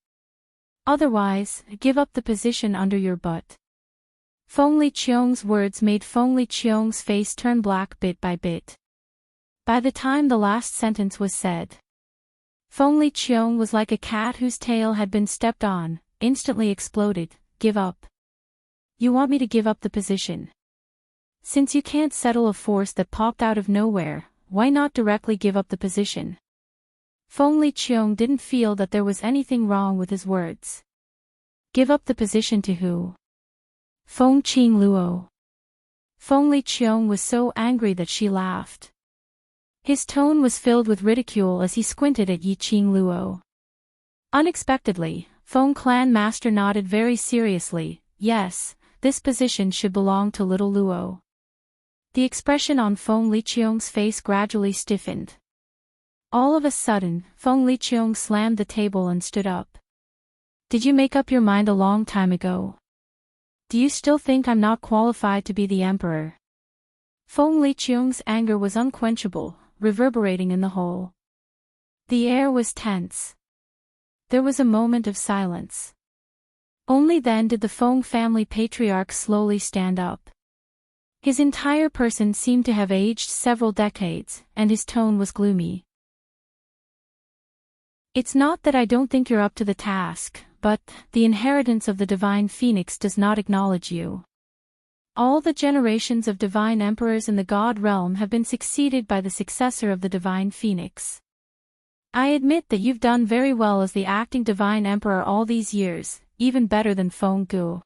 Otherwise, give up the position under your butt. Feng Liqiong's words made Feng Liqiong's face turn black bit by bit. By the time the last sentence was said, Feng Liqiong was like a cat whose tail had been stepped on, instantly exploded. Give up. You want me to give up the position? Since you can't settle a force that popped out of nowhere, why not directly give up the position? Feng Liqiong didn't feel that there was anything wrong with his words. Give up the position to who? Feng Qingluo. Feng Liqiong was so angry that she laughed. His tone was filled with ridicule as he squinted at Yi Qingluo. Unexpectedly, Feng Clan Master nodded very seriously. Yes, this position should belong to little Luo. The expression on Feng Liqiong's face gradually stiffened. All of a sudden, Feng Liqiong slammed the table and stood up. Did you make up your mind a long time ago? Do you still think I'm not qualified to be the emperor? Feng Liqiong's anger was unquenchable, reverberating in the hall. The air was tense. There was a moment of silence. Only then did the Feng family patriarch slowly stand up. His entire person seemed to have aged several decades, and his tone was gloomy. It's not that I don't think you're up to the task, but the inheritance of the divine phoenix does not acknowledge you. All the generations of divine emperors in the god realm have been succeeded by the successor of the divine phoenix. I admit that you've done very well as the acting divine emperor all these years, even better than Feng Gu.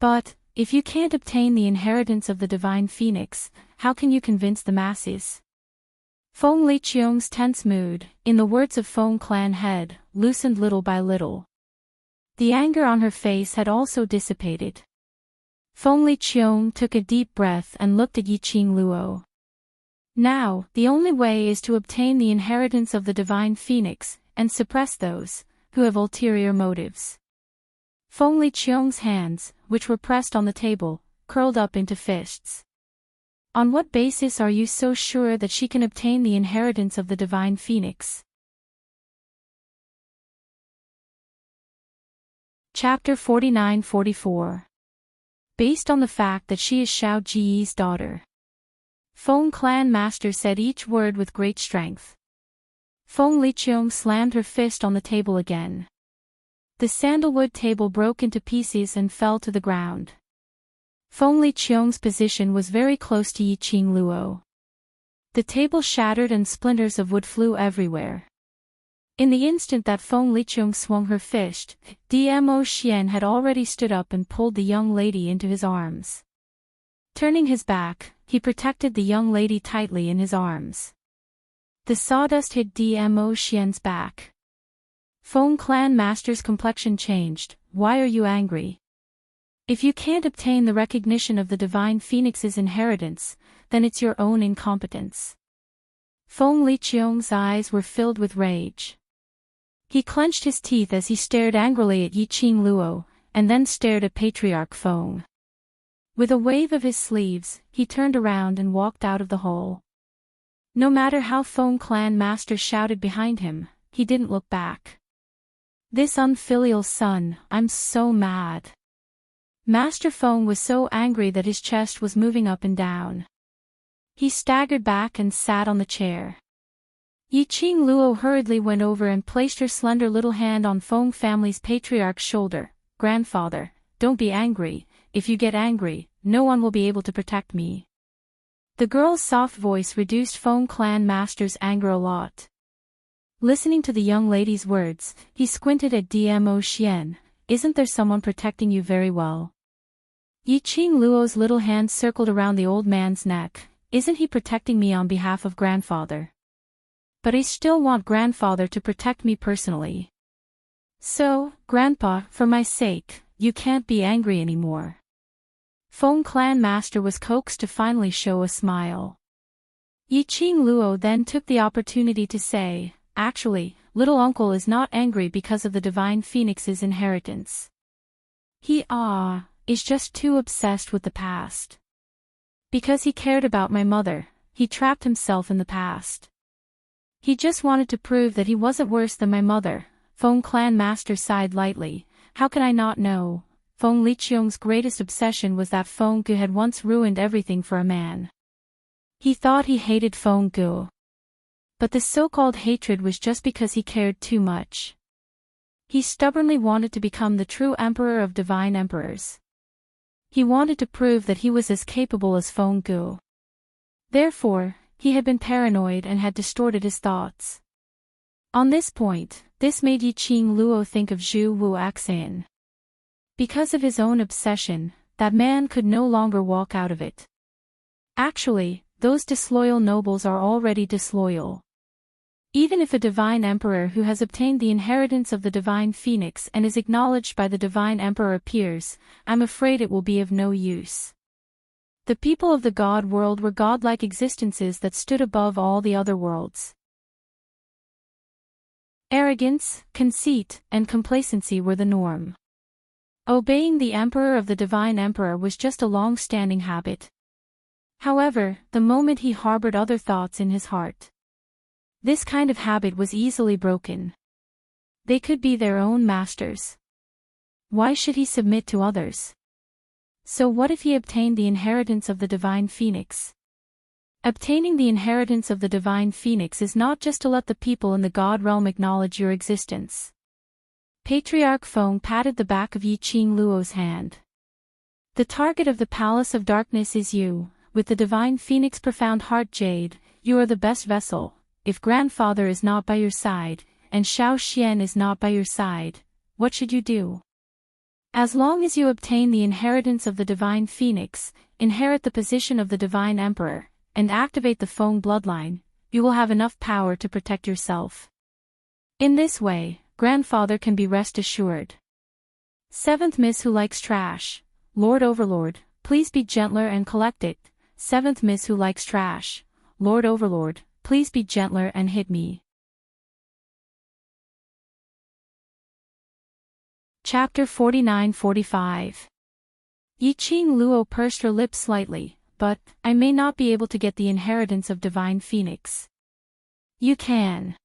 But, if you can't obtain the inheritance of the divine phoenix, how can you convince the masses? Feng Liqiong's tense mood, in the words of Feng Clan head, loosened little by little. The anger on her face had also dissipated. Feng Liqiong took a deep breath and looked at Yi Qingluo. Now, the only way is to obtain the inheritance of the divine phoenix, and suppress those who have ulterior motives. Feng Liqiong's hands, which were pressed on the table, curled up into fists. On what basis are you so sure that she can obtain the inheritance of the divine phoenix? Chapter 49-44. Based on the fact that she is Xiao Jiyi's daughter. Feng Clan Master said each word with great strength. Feng Liqiong slammed her fist on the table again. The sandalwood table broke into pieces and fell to the ground. Feng Liqiong's position was very close to Yi Qingluo. The table shattered and splinters of wood flew everywhere. In the instant that Feng Liqiong swung her fist, Dmo Xian had already stood up and pulled the young lady into his arms. Turning his back, he protected the young lady tightly in his arms. The sawdust hit Dmo Xian's back. Feng Clan Master's complexion changed. Why are you angry? If you can't obtain the recognition of the divine phoenix's inheritance, then it's your own incompetence. Feng Liqiong's eyes were filled with rage. He clenched his teeth as he stared angrily at Yi Qingluo, and then stared at Patriarch Feng. With a wave of his sleeves, he turned around and walked out of the hall. No matter how Feng Clan Master shouted behind him, he didn't look back. This unfilial son, I'm so mad. Master Feng was so angry that his chest was moving up and down. He staggered back and sat on the chair. Yi Qingluo hurriedly went over and placed her slender little hand on Feng family's patriarch's shoulder. Grandfather, don't be angry. If you get angry, no one will be able to protect me. The girl's soft voice reduced Feng Clan Master's anger a lot. Listening to the young lady's words, he squinted at Dmo Xian. Isn't there someone protecting you very well? Yi Qingluo's little hand circled around the old man's neck. Isn't he protecting me on behalf of grandfather? But I still want grandfather to protect me personally. So, grandpa, for my sake, you can't be angry anymore. Feng Clan Master was coaxed to finally show a smile. Yi Qingluo then took the opportunity to say, actually, little uncle is not angry because of the divine phoenix's inheritance. He is just too obsessed with the past. Because he cared about my mother, he trapped himself in the past. He just wanted to prove that he wasn't worse than my mother. Feng clan master sighed lightly. How can I not know? Feng Liqiong's greatest obsession was that Feng Gu had once ruined everything for a man. He thought he hated Feng Gu. But this so-called hatred was just because he cared too much. He stubbornly wanted to become the true emperor of divine emperors. He wanted to prove that he was as capable as Feng Gu. Therefore, he had been paranoid and had distorted his thoughts. On this point, this made Yiqing Luo think of Zhu Wu Axin. Because of his own obsession, that man could no longer walk out of it. Actually, those disloyal nobles are already disloyal. Even if a divine emperor who has obtained the inheritance of the divine phoenix and is acknowledged by the divine emperor appears, I'm afraid it will be of no use. The people of the god world were godlike existences that stood above all the other worlds. Arrogance, conceit, and complacency were the norm. Obeying the emperor of the divine emperor was just a long-standing habit. However, the moment he harbored other thoughts in his heart, this kind of habit was easily broken. They could be their own masters. Why should he submit to others? So what if he obtained the inheritance of the divine phoenix? Obtaining the inheritance of the divine phoenix is not just to let the people in the god realm acknowledge your existence. Patriarch Feng patted the back of Yiqing Luo's hand. The target of the Palace of Darkness is you, with the divine phoenix profound heart jade. You are the best vessel. If grandfather is not by your side, and Xiao Xian is not by your side, what should you do? As long as you obtain the inheritance of the divine phoenix, inherit the position of the divine emperor, and activate the Feng bloodline, you will have enough power to protect yourself. In this way, grandfather can be rest assured. 7th Miss Who Likes Trash. Lord Overlord, please be gentler and collect it. 7th Miss Who Likes Trash. Lord Overlord, please be gentler and hit me. Chapter 49-45. Yiqing Luo pursed her lips slightly, but, I may not be able to get the inheritance of divine phoenix. You can.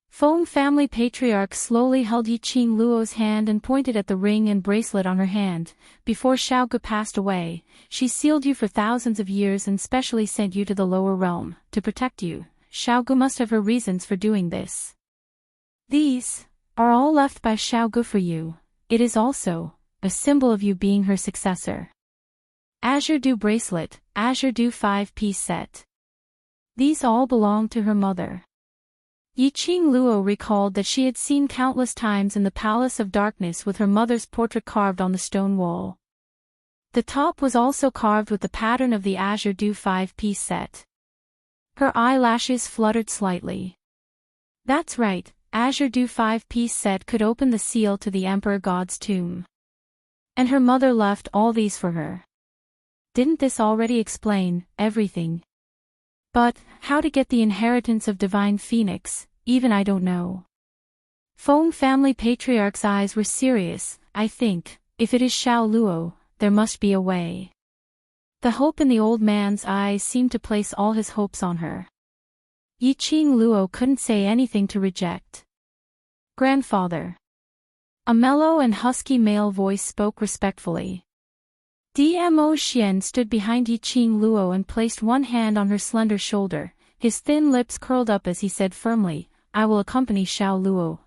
Feng family patriarch slowly held Yiqing Luo's hand and pointed at the ring and bracelet on her hand. Before Xiaogu passed away, she sealed you for thousands of years and specially sent you to the lower realm, to protect you. Xiaogu must have her reasons for doing this. These are all left by Xiaogu for you. It is also a symbol of you being her successor. Azure Dew bracelet, Azure Dew 5-piece set. These all belong to her mother. Yiqing Luo recalled that she had seen countless times in the Palace of Darkness with her mother's portrait carved on the stone wall. The top was also carved with the pattern of the Azure Dew 5-piece set. Her eyelashes fluttered slightly. That's right, Azure Dew 5-piece set could open the seal to the Emperor God's tomb. And her mother left all these for her. Didn't this already explain everything? But, how to get the inheritance of divine phoenix, even I don't know. Feng family patriarch's eyes were serious. I think, if it is Xiao Luo, there must be a way. The hope in the old man's eyes seemed to place all his hopes on her. Yiqing Luo couldn't say anything to reject. Grandfather. A mellow and husky male voice spoke respectfully. Dmo Xian stood behind Yiqing Luo and placed one hand on her slender shoulder. His thin lips curled up as he said firmly, I will accompany Xiao Luo.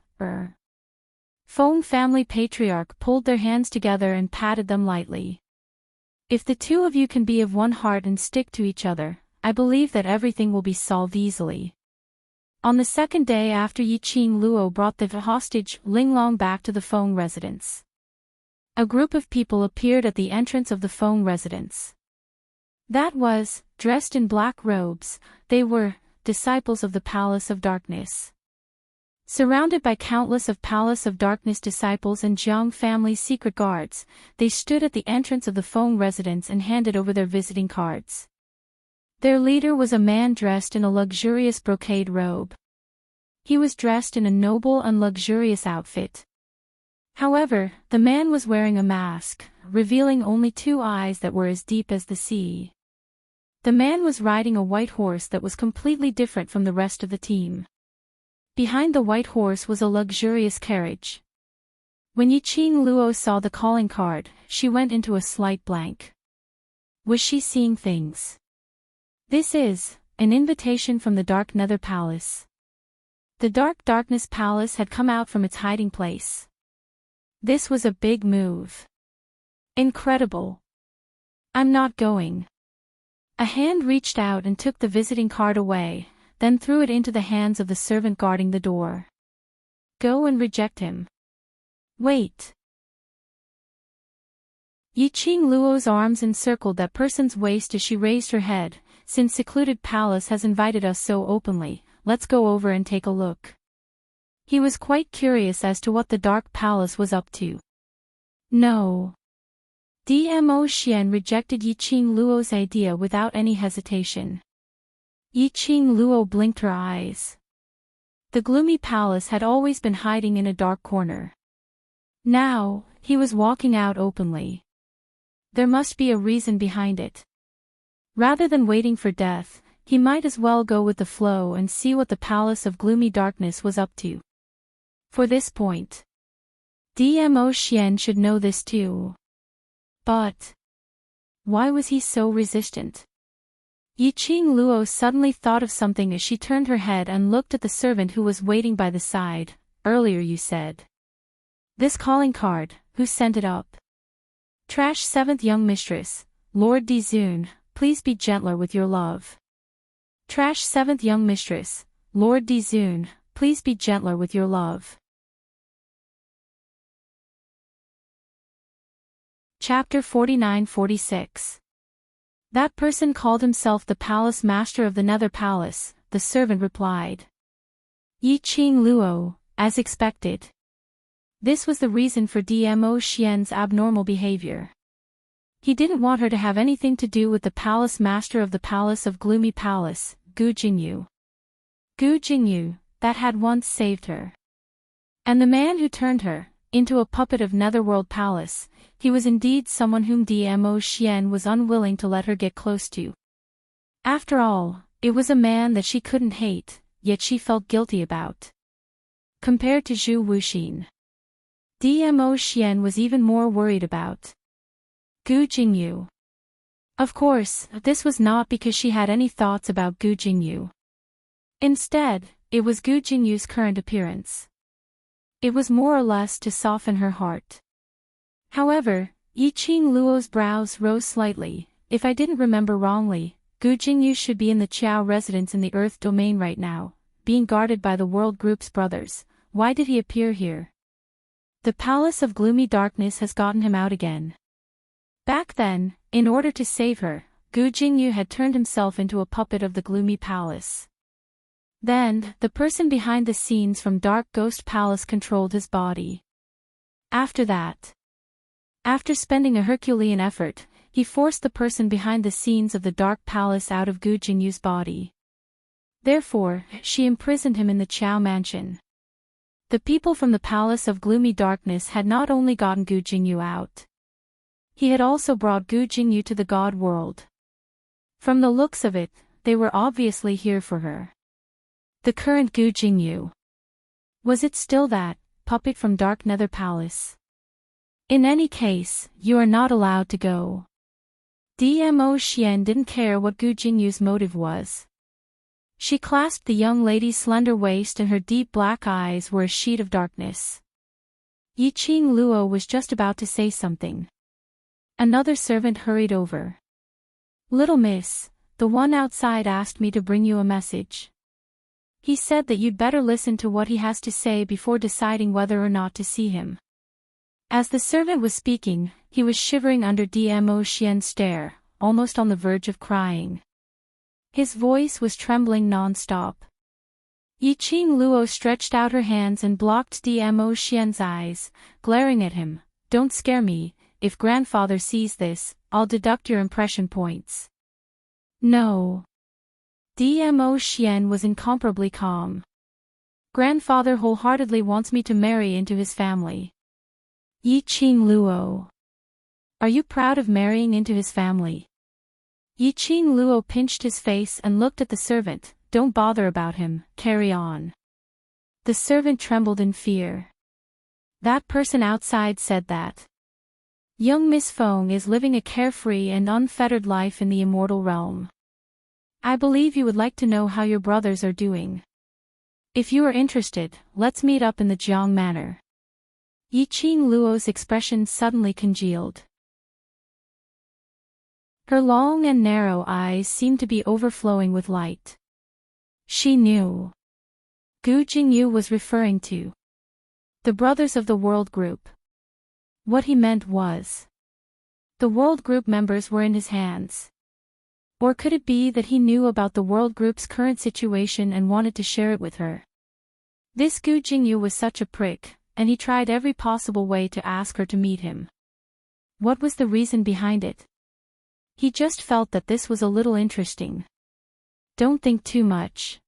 Feng family patriarch pulled their hands together and patted them lightly. If the two of you can be of one heart and stick to each other, I believe that everything will be solved easily. On the second day after Yiqing Luo brought the hostage Linglong back to the Feng residence, a group of people appeared at the entrance of the Feng residence. That was, dressed in black robes, they were disciples of the Palace of Darkness. Surrounded by countless of Palace of Darkness disciples and Jiang family's secret guards, they stood at the entrance of the Feng residence and handed over their visiting cards. Their leader was a man dressed in a luxurious brocade robe. He was dressed in a noble and luxurious outfit. However, the man was wearing a mask, revealing only 2 eyes that were as deep as the sea. The man was riding a white horse that was completely different from the rest of the team. Behind the white horse was a luxurious carriage. When Yiqing Luo saw the calling card, she went into a slight blank. Was she seeing things? This is an invitation from the Dark Nether Palace. The Darkness Palace had come out from its hiding place. This was a big move. Incredible. I'm not going. A hand reached out and took the visiting card away, then threw it into the hands of the servant guarding the door. Go and reject him. Wait. Yiqing Luo's arms encircled that person's waist as she raised her head. Since secluded palace has invited us so openly, let's go over and take a look. He was quite curious as to what the Dark Palace was up to. No. Dmo Xian rejected Yiqing Luo's idea without any hesitation. Yiqing Luo blinked her eyes. The gloomy palace had always been hiding in a dark corner. Now, he was walking out openly. There must be a reason behind it. Rather than waiting for death, he might as well go with the flow and see what the Palace of Gloomy Darkness was up to. For this point, Dmo Xian should know this too. But why was he so resistant? Yiqing Luo suddenly thought of something as she turned her head and looked at the servant who was waiting by the side. Earlier you said. This calling card, who sent it up? Trash 7th Young Mistress, Lord Dizun, please be gentler with your love. Trash 7th Young Mistress, Lord Dizun, please be gentler with your love. Chapter 49-46. That person called himself the Palace Master of the Nether Palace, the servant replied. Yiqing Luo, as expected. This was the reason for Dmo Xian's abnormal behavior. He didn't want her to have anything to do with the Palace Master of the Palace of Gloomy Palace, Gu Jingyu. Gu Jingyu, that had once saved her. And the man who turned her into a puppet of Netherworld Palace, he was indeed someone whom Dmo Xian was unwilling to let her get close to. After all, it was a man that she couldn't hate, yet she felt guilty about. Compared to Zhu Wuxin, Dmo Xian was even more worried about Gu Jingyu. Of course, this was not because she had any thoughts about Gu Jingyu. Instead, it was Gu Jingyu's current appearance. It was more or less to soften her heart. However, Yiqing Luo's brows rose slightly. If I didn't remember wrongly, Gu Jingyu should be in the Qiao residence in the Earth domain right now, being guarded by the World Group's brothers. Why did he appear here? The Palace of Gloomy Darkness has gotten him out again. Back then, in order to save her, Gu Jingyu had turned himself into a puppet of the Gloomy Palace. Then, the person behind the scenes from Dark Ghost Palace controlled his body. After that, after spending a Herculean effort, he forced the person behind the scenes of the Dark Palace out of Gu Jingyu's body. Therefore, she imprisoned him in the Qiao mansion. The people from the Palace of Gloomy Darkness had not only gotten Gu Jingyu out. He had also brought Gu Jingyu to the God world. From the looks of it, they were obviously here for her. The current Gu Jingyu. Was it still that puppet from Dark Nether Palace? In any case, you are not allowed to go. Dmo Xian didn't care what Gu Jingyu's motive was. She clasped the young lady's slender waist and her deep black eyes were a sheet of darkness. Yiqing Luo was just about to say something. Another servant hurried over. Little miss, the one outside asked me to bring you a message. He said that you'd better listen to what he has to say before deciding whether or not to see him. As the servant was speaking, he was shivering under Dmo Xian's stare, almost on the verge of crying. His voice was trembling non-stop. Yiqing Luo stretched out her hands and blocked Dmo Xian's eyes, glaring at him. Don't scare me, if grandfather sees this, I'll deduct your impression points. No. Dmo Xian was incomparably calm. Grandfather wholeheartedly wants me to marry into his family. Yi Qing Luo. Are you proud of marrying into his family? Yi Qing Luo pinched his face and looked at the servant. Don't bother about him, carry on. The servant trembled in fear. That person outside said that young Miss Feng is living a carefree and unfettered life in the immortal realm. I believe you would like to know how your brothers are doing. If you are interested, let's meet up in the Jiang Manor. Yi Qing Luo's expression suddenly congealed. Her long and narrow eyes seemed to be overflowing with light. She knew Gu Jingyu was referring to the brothers of the World Group. What he meant was the World Group members were in his hands. Or could it be that he knew about the World Group's current situation and wanted to share it with her? This Gu Jingyu was such a prick, and he tried every possible way to ask her to meet him. What was the reason behind it? He just felt that this was a little interesting. Don't think too much.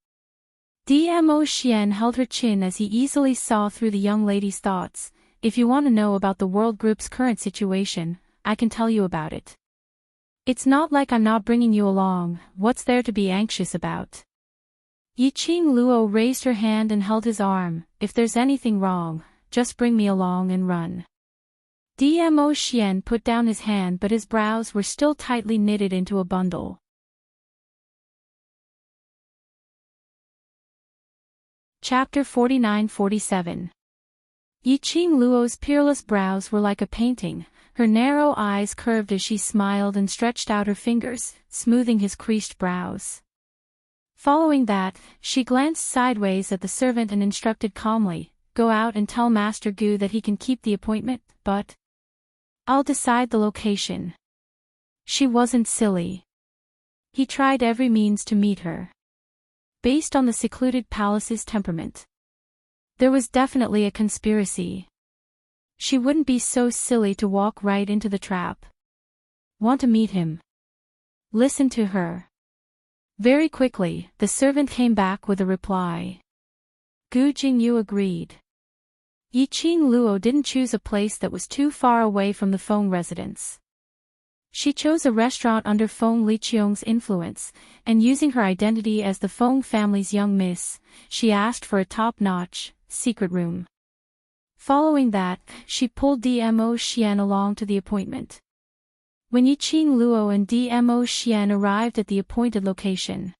Dmo Xian held her chin as he easily saw through the young lady's thoughts. If you want to know about the World Group's current situation, I can tell you about it. It's not like I'm not bringing you along, what's there to be anxious about? Yi Qing Luo raised her hand and held his arm. If there's anything wrong, just bring me along and run. Dmo Xian put down his hand but his brows were still tightly knitted into a bundle. Chapter 49-47. Yi Qing Luo's peerless brows were like a painting, her narrow eyes curved as she smiled and stretched out her fingers, smoothing his creased brows. Following that, she glanced sideways at the servant and instructed calmly, go out and tell Master Gu that he can keep the appointment, but I'll decide the location. She wasn't silly. He tried every means to meet her. Based on the secluded palace's temperament, there was definitely a conspiracy. She wouldn't be so silly to walk right into the trap. Want to meet him? Listen to her. Very quickly, the servant came back with a reply. Gu Jingyu agreed. Yi Qing Luo didn't choose a place that was too far away from the Feng residence. She chose a restaurant under Feng Liqiong's influence, and using her identity as the Feng family's young miss, she asked for a top-notch, secret room. Following that, she pulled Dmo Xian along to the appointment. When Yi Qing Luo and Dmo Xian arrived at the appointed location,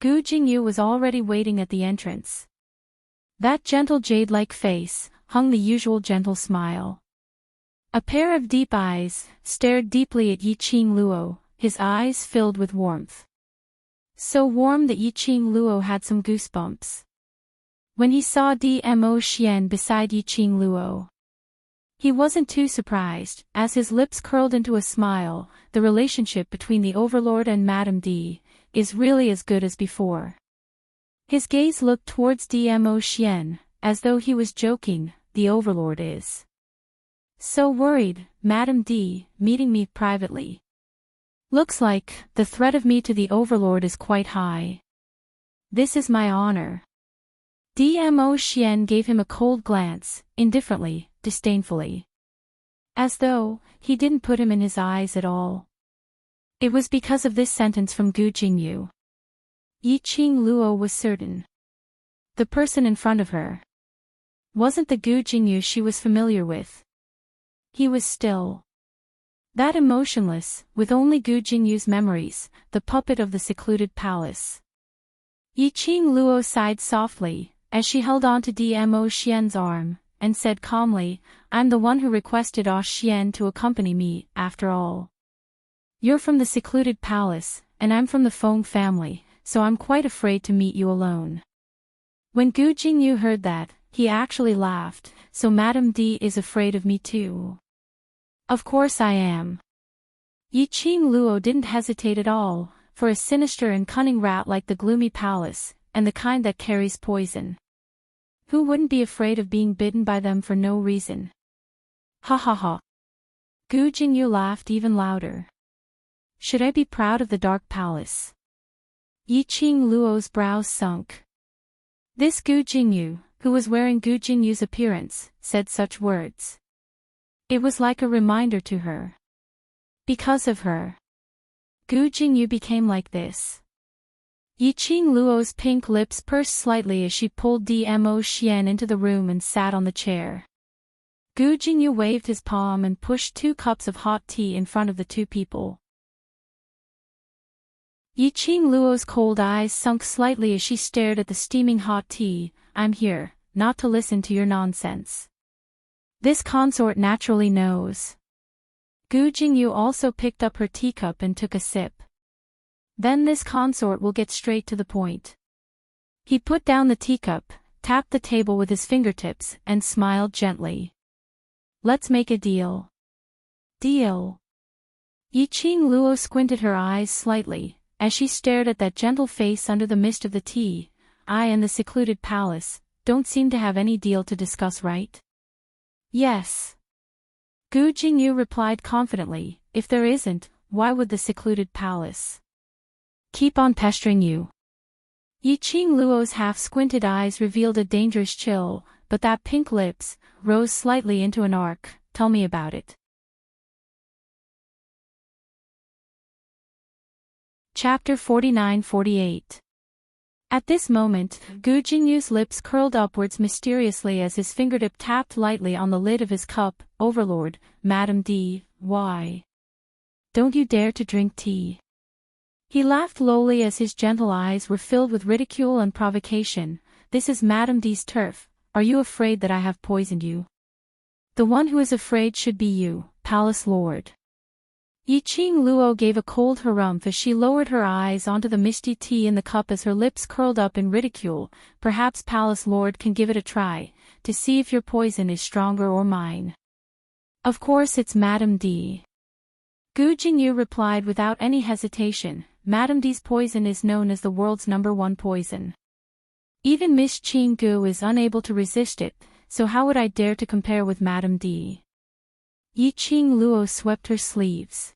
Gu Jingyu was already waiting at the entrance. That gentle jade-like face hung the usual gentle smile. A pair of deep eyes stared deeply at Yi Qing Luo, his eyes filled with warmth. So warm that Yi Qing Luo had some goosebumps. When he saw Dmo Xian beside Yi Qing Luo, he wasn't too surprised, as his lips curled into a smile. The relationship between the Overlord and Madame D is really as good as before. His gaze looked towards Dmo Xian, as though he was joking, the Overlord is so worried, Madame D, meeting me privately. Looks like the threat of me to the Overlord is quite high. This is my honor. Dmo Xian gave him a cold glance, indifferently, disdainfully. As though he didn't put him in his eyes at all. It was because of this sentence from Gu Jingyu. Yi Qing Luo was certain. The person in front of her wasn't the Gu Jingyu she was familiar with. He was still that emotionless, with only Gu Jingyu's memories, the puppet of the secluded palace. Yi Qing Luo sighed softly, as she held on to Dmo Xian's arm, and said calmly, I'm the one who requested Ah Xian to accompany me, after all. You're from the secluded palace, and I'm from the Feng family, so I'm quite afraid to meet you alone. When Gu Jingyu heard that, he actually laughed, so Madame D is afraid of me too. Of course I am. Yi Qing Luo didn't hesitate at all, for a sinister and cunning rat like the gloomy palace, and the kind that carries poison. Who wouldn't be afraid of being bitten by them for no reason? Ha ha ha. Gu Jingyu laughed even louder. Should I be proud of the Dark Palace? Yi Qing Luo's brows sunk. This Gu Jingyu, who was wearing Gu Jingyu's appearance, said such words. It was like a reminder to her. Because of her, Gu Jingyu became like this. Yiqing Luo's pink lips pursed slightly as she pulled Dmo Xian into the room and sat on the chair. Gu Jingyu waved his palm and pushed 2 cups of hot tea in front of the 2 people. Yiqing Luo's cold eyes sunk slightly as she stared at the steaming hot tea. I'm here, not to listen to your nonsense. This consort naturally knows. Gu Jingyu also picked up her teacup and took a sip. Then this consort will get straight to the point. He put down the teacup, tapped the table with his fingertips, and smiled gently. Let's make a deal. Deal. Yiqing Luo squinted her eyes slightly, as she stared at that gentle face under the mist of the tea. I and the secluded palace don't seem to have any deal to discuss, right? Yes. Gu Jingyu replied confidently, if there isn't, why would the secluded palace keep on pestering you? Yiqing Luo's half-squinted eyes revealed a dangerous chill, but that pink lips rose slightly into an arc. Tell me about it. Chapter 49-48. At this moment, Gu Jingyu's lips curled upwards mysteriously as his fingertip tapped lightly on the lid of his cup. Overlord, Madam D, why don't you dare to drink tea? He laughed lowly as his gentle eyes were filled with ridicule and provocation. This is Madam D's turf. Are you afraid that I have poisoned you? The one who is afraid should be you, Palace Lord. Yiqing Luo gave a cold harumph as she lowered her eyes onto the misty tea in the cup as her lips curled up in ridicule. Perhaps Palace Lord can give it a try, to see if your poison is stronger or mine. Of course it's Madam D. Gu Jingyu replied without any hesitation. Madam D's poison is known as the world's #1 poison. Even Miss Qing Gu is unable to resist it, so how would I dare to compare with Madam D? Yiqing Luo swept her sleeves.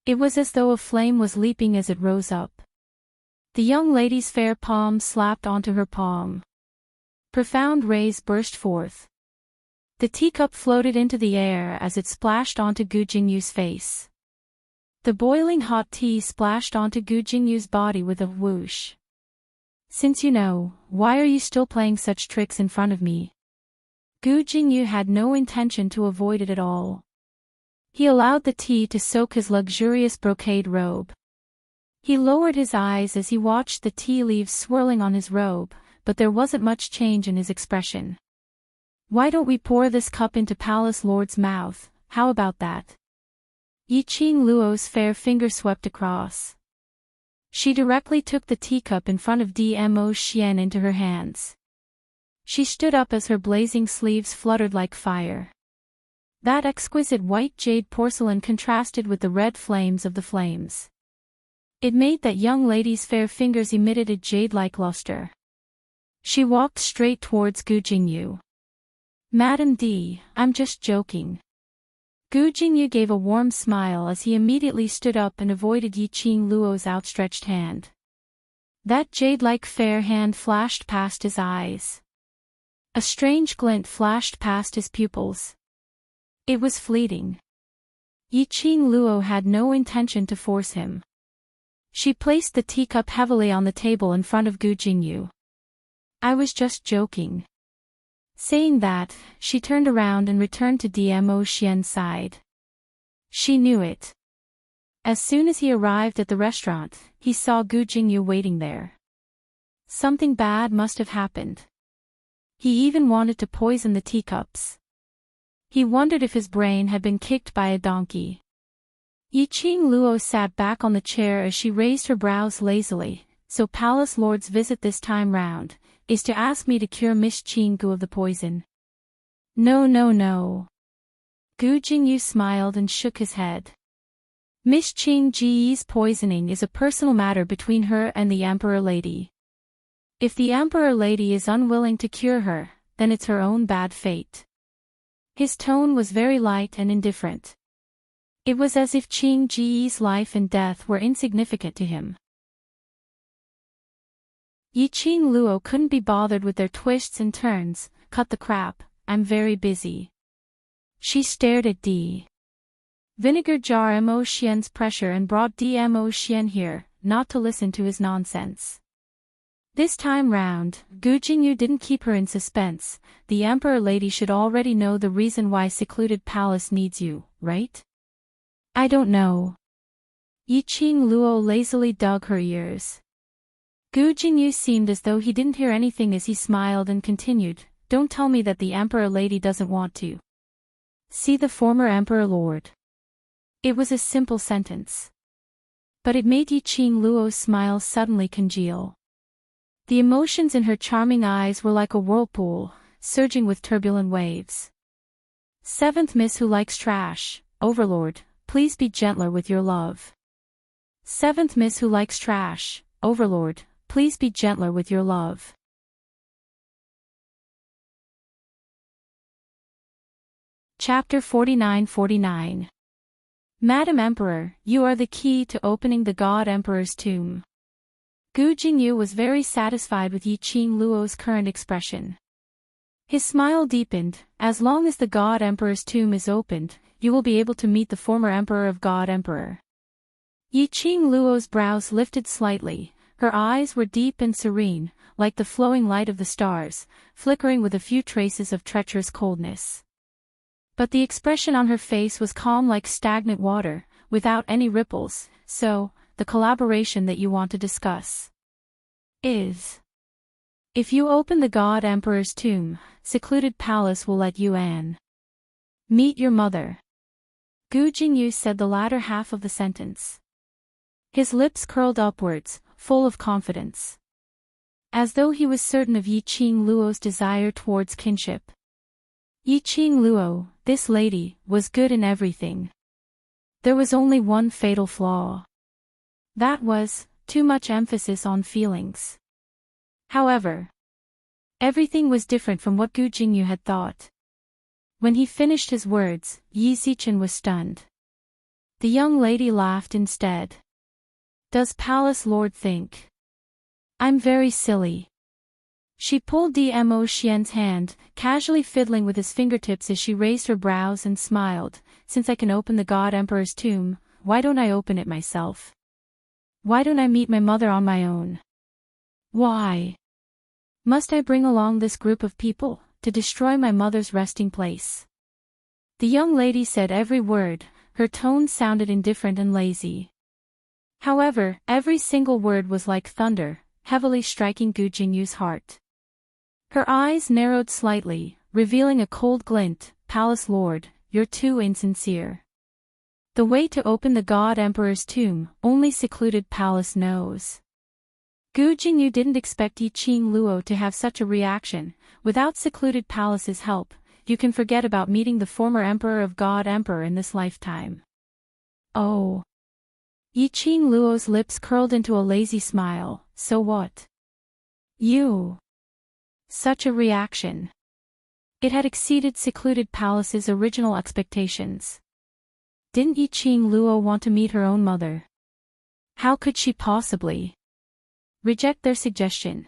It was as though a flame was leaping as it rose up. The young lady's fair palm slapped onto her palm. Profound rays burst forth. The teacup floated into the air as it splashed onto Gu Jingyu's face. The boiling hot tea splashed onto Gu Jingyu's body with a whoosh. Since you know, why are you still playing such tricks in front of me? Gu Jingyu had no intention to avoid it at all. He allowed the tea to soak his luxurious brocade robe. He lowered his eyes as he watched the tea leaves swirling on his robe, but there wasn't much change in his expression. Why don't we pour this cup into Palace Lord's mouth? How about that? Yiqing Luo's fair finger swept across. She directly took the teacup in front of Dmo Xian into her hands. She stood up as her blazing sleeves fluttered like fire. That exquisite white jade porcelain contrasted with the red flames of the flames. It made that young lady's fair fingers emitted a jade-like luster. She walked straight towards Gu Jingyu. Madam D, I'm just joking. Gu Jingyu gave a warm smile as he immediately stood up and avoided Yiqing Luo's outstretched hand. That jade-like fair hand flashed past his eyes. A strange glint flashed past his pupils. It was fleeting. Yiqing Luo had no intention to force him. She placed the teacup heavily on the table in front of Gu Jingyu. I was just joking. Saying that, she turned around and returned to Dmo Xian's side. She knew it. As soon as he arrived at the restaurant, he saw Gu Jingyu waiting there. Something bad must have happened. He even wanted to poison the teacups. He wondered if his brain had been kicked by a donkey. Yiqing Luo sat back on the chair as she raised her brows lazily. So Palace Lord's visit this time round is to ask me to cure Miss Qing Gu of the poison. No. Gu Jingyu smiled and shook his head. Miss Qing Ji's poisoning is a personal matter between her and the Emperor Lady. If the Emperor Lady is unwilling to cure her, then it's her own bad fate. His tone was very light and indifferent. It was as if Qing Ji's life and death were insignificant to him. Yiqing Luo couldn't be bothered with their twists and turns. Cut the crap, I'm very busy. She stared at D. Vinegar jar Mo Xian's pressure and brought Mo Xian here, not to listen to his nonsense. This time round, Gu Jingyu didn't keep her in suspense. The Emperor lady should already know the reason why secluded palace needs you, right? I don't know. Yiqing Luo lazily dug her ears. Gu Jingyu seemed as though he didn't hear anything as he smiled and continued, don't tell me that the Emperor lady doesn't want to see the former Emperor Lord. It was a simple sentence. But it made Yiqing Luo's smile suddenly congeal. The emotions in her charming eyes were like a whirlpool, surging with turbulent waves. Seventh Miss who likes trash, Overlord, please be gentler with your love. Seventh Miss who likes trash, Overlord, please be gentler with your love. Chapter 49-49. Madam Emperor, you are the key to opening the God Emperor's tomb. Gu Jingyu was very satisfied with Yiqing Luo's current expression. His smile deepened. As long as the God Emperor's tomb is opened, you will be able to meet the former Emperor of God Emperor. Yiqing Luo's brows lifted slightly. Her eyes were deep and serene, like the flowing light of the stars, flickering with a few traces of treacherous coldness. But the expression on her face was calm like stagnant water, without any ripples. So, the collaboration that you want to discuss is, if you open the God Emperor's tomb, secluded palace will let you in. Meet your mother. Gu Jingyu said the latter half of the sentence. His lips curled upwards, full of confidence. As though he was certain of Yiqing Luo's desire towards kinship. Yiqing Luo, this lady, was good in everything. There was only one fatal flaw. That was, too much emphasis on feelings. However, everything was different from what Gu Jingyu had thought. When he finished his words, Yi Zichen was stunned. The young lady laughed instead. Does Palace Lord think I'm very silly? She pulled Mo Xian's hand, casually fiddling with his fingertips as she raised her brows and smiled. Since I can open the God Emperor's tomb, why don't I open it myself? Why don't I meet my mother on my own? Why must I bring along this group of people to destroy my mother's resting place? The young lady said every word. Her tone sounded indifferent and lazy. However, every single word was like thunder, heavily striking Gu Jingyu's heart. Her eyes narrowed slightly, revealing a cold glint. Palace Lord, you're too insincere. The way to open the God Emperor's tomb, only secluded palace knows. Gu Jingyu didn't expect Yiqing Luo to have such a reaction. Without secluded palace's help, you can forget about meeting the former Emperor of God Emperor in this lifetime. Oh. Yiqing Luo's lips curled into a lazy smile. So what? You. Such a reaction. It had exceeded secluded palace's original expectations. Didn't Yiqing Luo want to meet her own mother? How could she possibly reject their suggestion?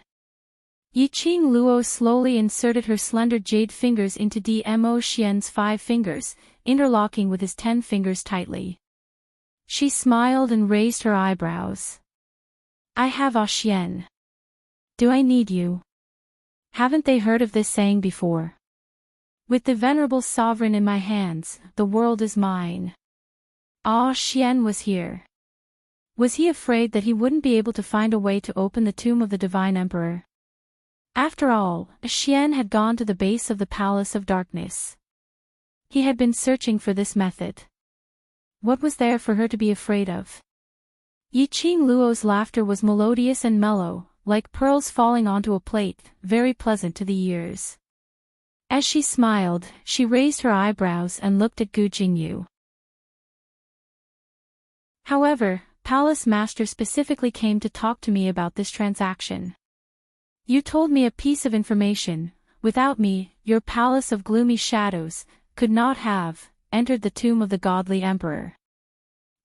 Yiqing Luo slowly inserted her slender jade fingers into Mo Xian's 5 fingers, interlocking with his 10 fingers tightly. She smiled and raised her eyebrows. I have a Xian. Do I need you? Haven't they heard of this saying before? With the venerable sovereign in my hands, the world is mine. Ah, Xian was here. Was he afraid that he wouldn't be able to find a way to open the tomb of the divine emperor? After all, Xian had gone to the base of the Palace of Darkness. He had been searching for this method. What was there for her to be afraid of? Yiqing Luo's laughter was melodious and mellow, like pearls falling onto a plate, very pleasant to the ears. As she smiled, she raised her eyebrows and looked at Gu Jingyu. However, Palace Master specifically came to talk to me about this transaction. You told me a piece of information. Without me, your Palace of Gloomy Shadows could not have entered the tomb of the godly emperor.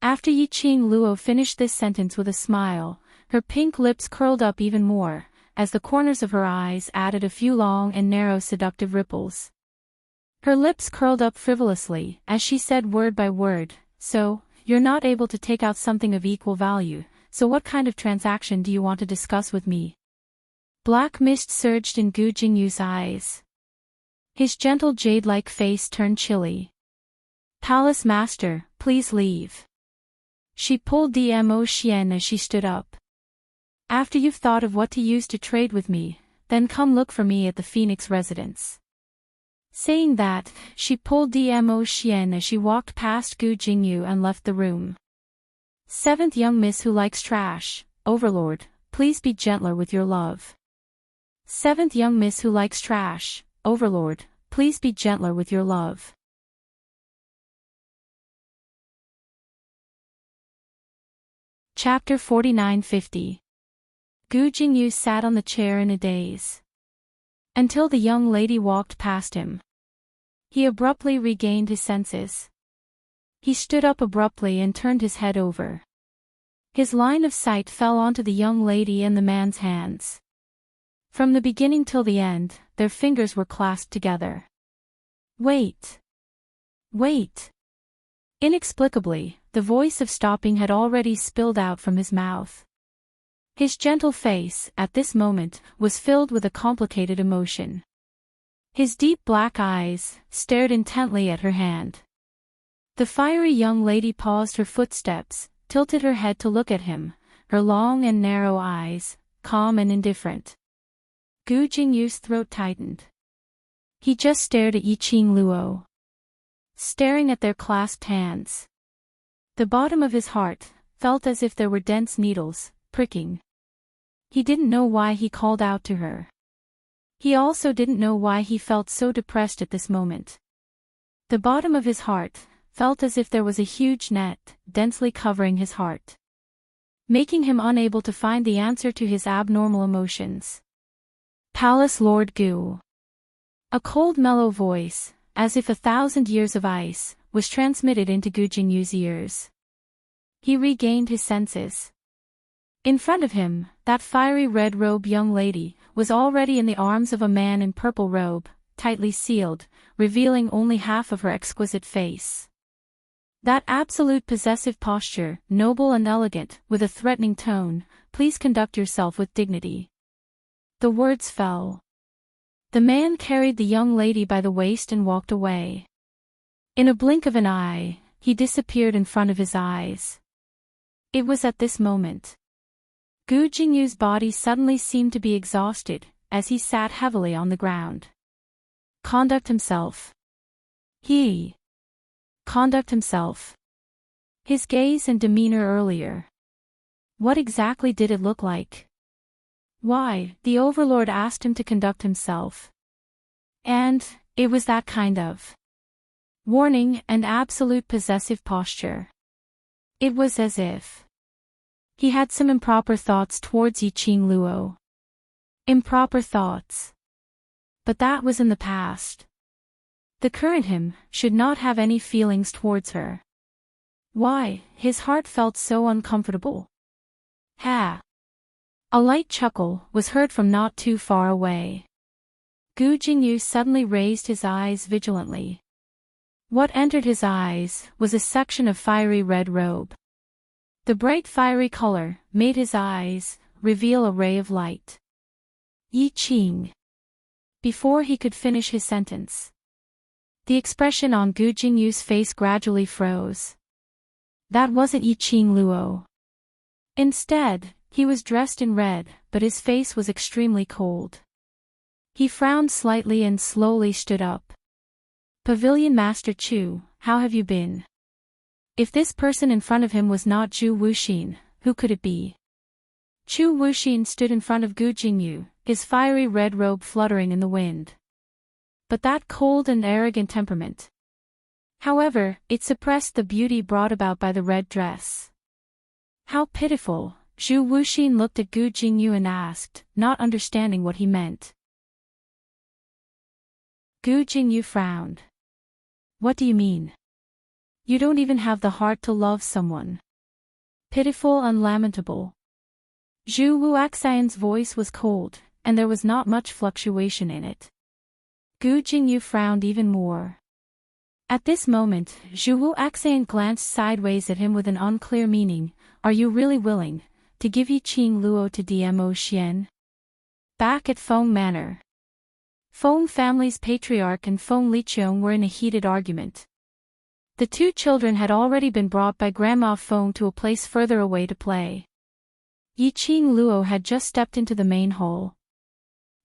After Yiqing Luo finished this sentence with a smile, her pink lips curled up even more. as the corners of her eyes added a few long and narrow seductive ripples. Her lips curled up frivolously as she said word by word, "So, you're not able to take out something of equal value, so what kind of transaction do you want to discuss with me?" Black mist surged in Gu Jingyu's eyes. His gentle jade-like face turned chilly. "Palace Master, please leave." She pulled Dmo Xian as she stood up. "After you've thought of what to use to trade with me, then come look for me at the Phoenix residence." Saying that, she pulled Dmo Xian as she walked past Gu Jingyu and left the room. "Seventh young miss who likes trash, Overlord, please be gentler with your love." "Seventh young miss who likes trash, Overlord, please be gentler with your love." Chapter 49-50. Gu Jingyu sat on the chair in a daze. Until the young lady walked past him. He abruptly regained his senses. He stood up abruptly and turned his head over. His line of sight fell onto the young lady and the man's hands. From the beginning till the end, their fingers were clasped together. "Wait! Wait!" Inexplicably, the voice of stopping had already spilled out from his mouth. His gentle face, at this moment, was filled with a complicated emotion. His deep black eyes stared intently at her hand. The fiery young lady paused her footsteps, tilted her head to look at him, her long and narrow eyes, calm and indifferent. Gu Jingyu's throat tightened. He just stared at Yiqing Luo. Staring at their clasped hands. The bottom of his heart felt as if there were dense needles, pricking. He didn't know why he called out to her. He also didn't know why he felt so depressed at this moment. The bottom of his heart felt as if there was a huge net densely covering his heart, making him unable to find the answer to his abnormal emotions. "Palace Lord Gu." A cold mellow voice, as if 1,000 years of ice, was transmitted into Gu Jingyu's ears. He regained his senses. In front of him, that fiery red-robed young lady was already in the arms of a man in purple robe, tightly sealed, revealing only half of her exquisite face. That absolute possessive posture, noble and elegant, with a threatening tone, "Please conduct yourself with dignity." The words fell. The man carried the young lady by the waist and walked away. In a blink of an eye, he disappeared in front of his eyes. It was at this moment. Gu Jingyu's body suddenly seemed to be exhausted, as he sat heavily on the ground. Conduct himself. Conduct himself. His gaze and demeanor earlier. What exactly did it look like? Why, the Overlord asked him to conduct himself. And, it was that kind of warning and absolute possessive posture. It was as if he had some improper thoughts towards Yiqing Luo. Improper thoughts. But that was in the past. The current him should not have any feelings towards her. Why, his heart felt so uncomfortable. Ha! A light chuckle was heard from not too far away. Gu Jingyu suddenly raised his eyes vigilantly. What entered his eyes was a section of fiery red robe. The bright fiery color made his eyes reveal a ray of light. Yiqing. Before he could finish his sentence, the expression on Gu Jingyu's face gradually froze. That wasn't Yiqing Luo. Instead, he was dressed in red, but his face was extremely cold. He frowned slightly and slowly stood up. "Pavilion Master Chu, how have you been?" If this person in front of him was not Zhu Wuxin, who could it be? Zhu Wuxin stood in front of Gu Jingyu, his fiery red robe fluttering in the wind. But that cold and arrogant temperament. However, it suppressed the beauty brought about by the red dress. How pitiful, Zhu Wuxin looked at Gu Jingyu and asked, not understanding what he meant. Gu Jingyu frowned. "What do you mean? You don't even have the heart to love someone. Pitiful and lamentable." Zhu Wuxian's voice was cold, and there was not much fluctuation in it. Gu Jingyu frowned even more. At this moment, Zhuwu Axian glanced sideways at him with an unclear meaning. Are you really willing to give Yiqing Luo to Dmo Xian? Back at Feng Manor, Feng family's patriarch and Feng Liqiong were in a heated argument. The two children had already been brought by Grandma Feng to a place further away to play. Yiqing Luo had just stepped into the main hall.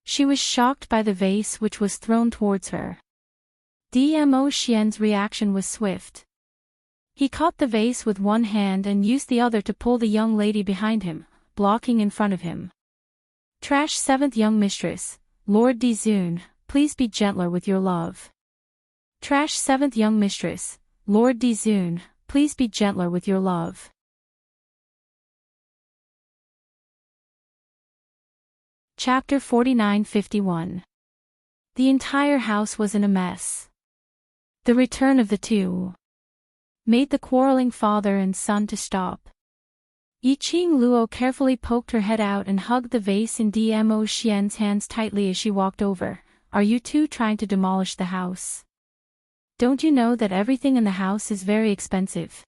She was shocked by the vase which was thrown towards her. Dmo Xian's reaction was swift. He caught the vase with one hand and used the other to pull the young lady behind him, blocking in front of him. Trash 7th young mistress, Lord Dizun, please be gentler with your love. Trash 7th young mistress, Lord Dizun, please be gentler with your love. Chapter 49-51. The entire house was in a mess. The return of the two made the quarreling father and son to stop. Yiqing Luo carefully poked her head out and hugged the vase in Dmo Xian's hands tightly as she walked over. Are you two trying to demolish the house? Don't you know that everything in the house is very expensive?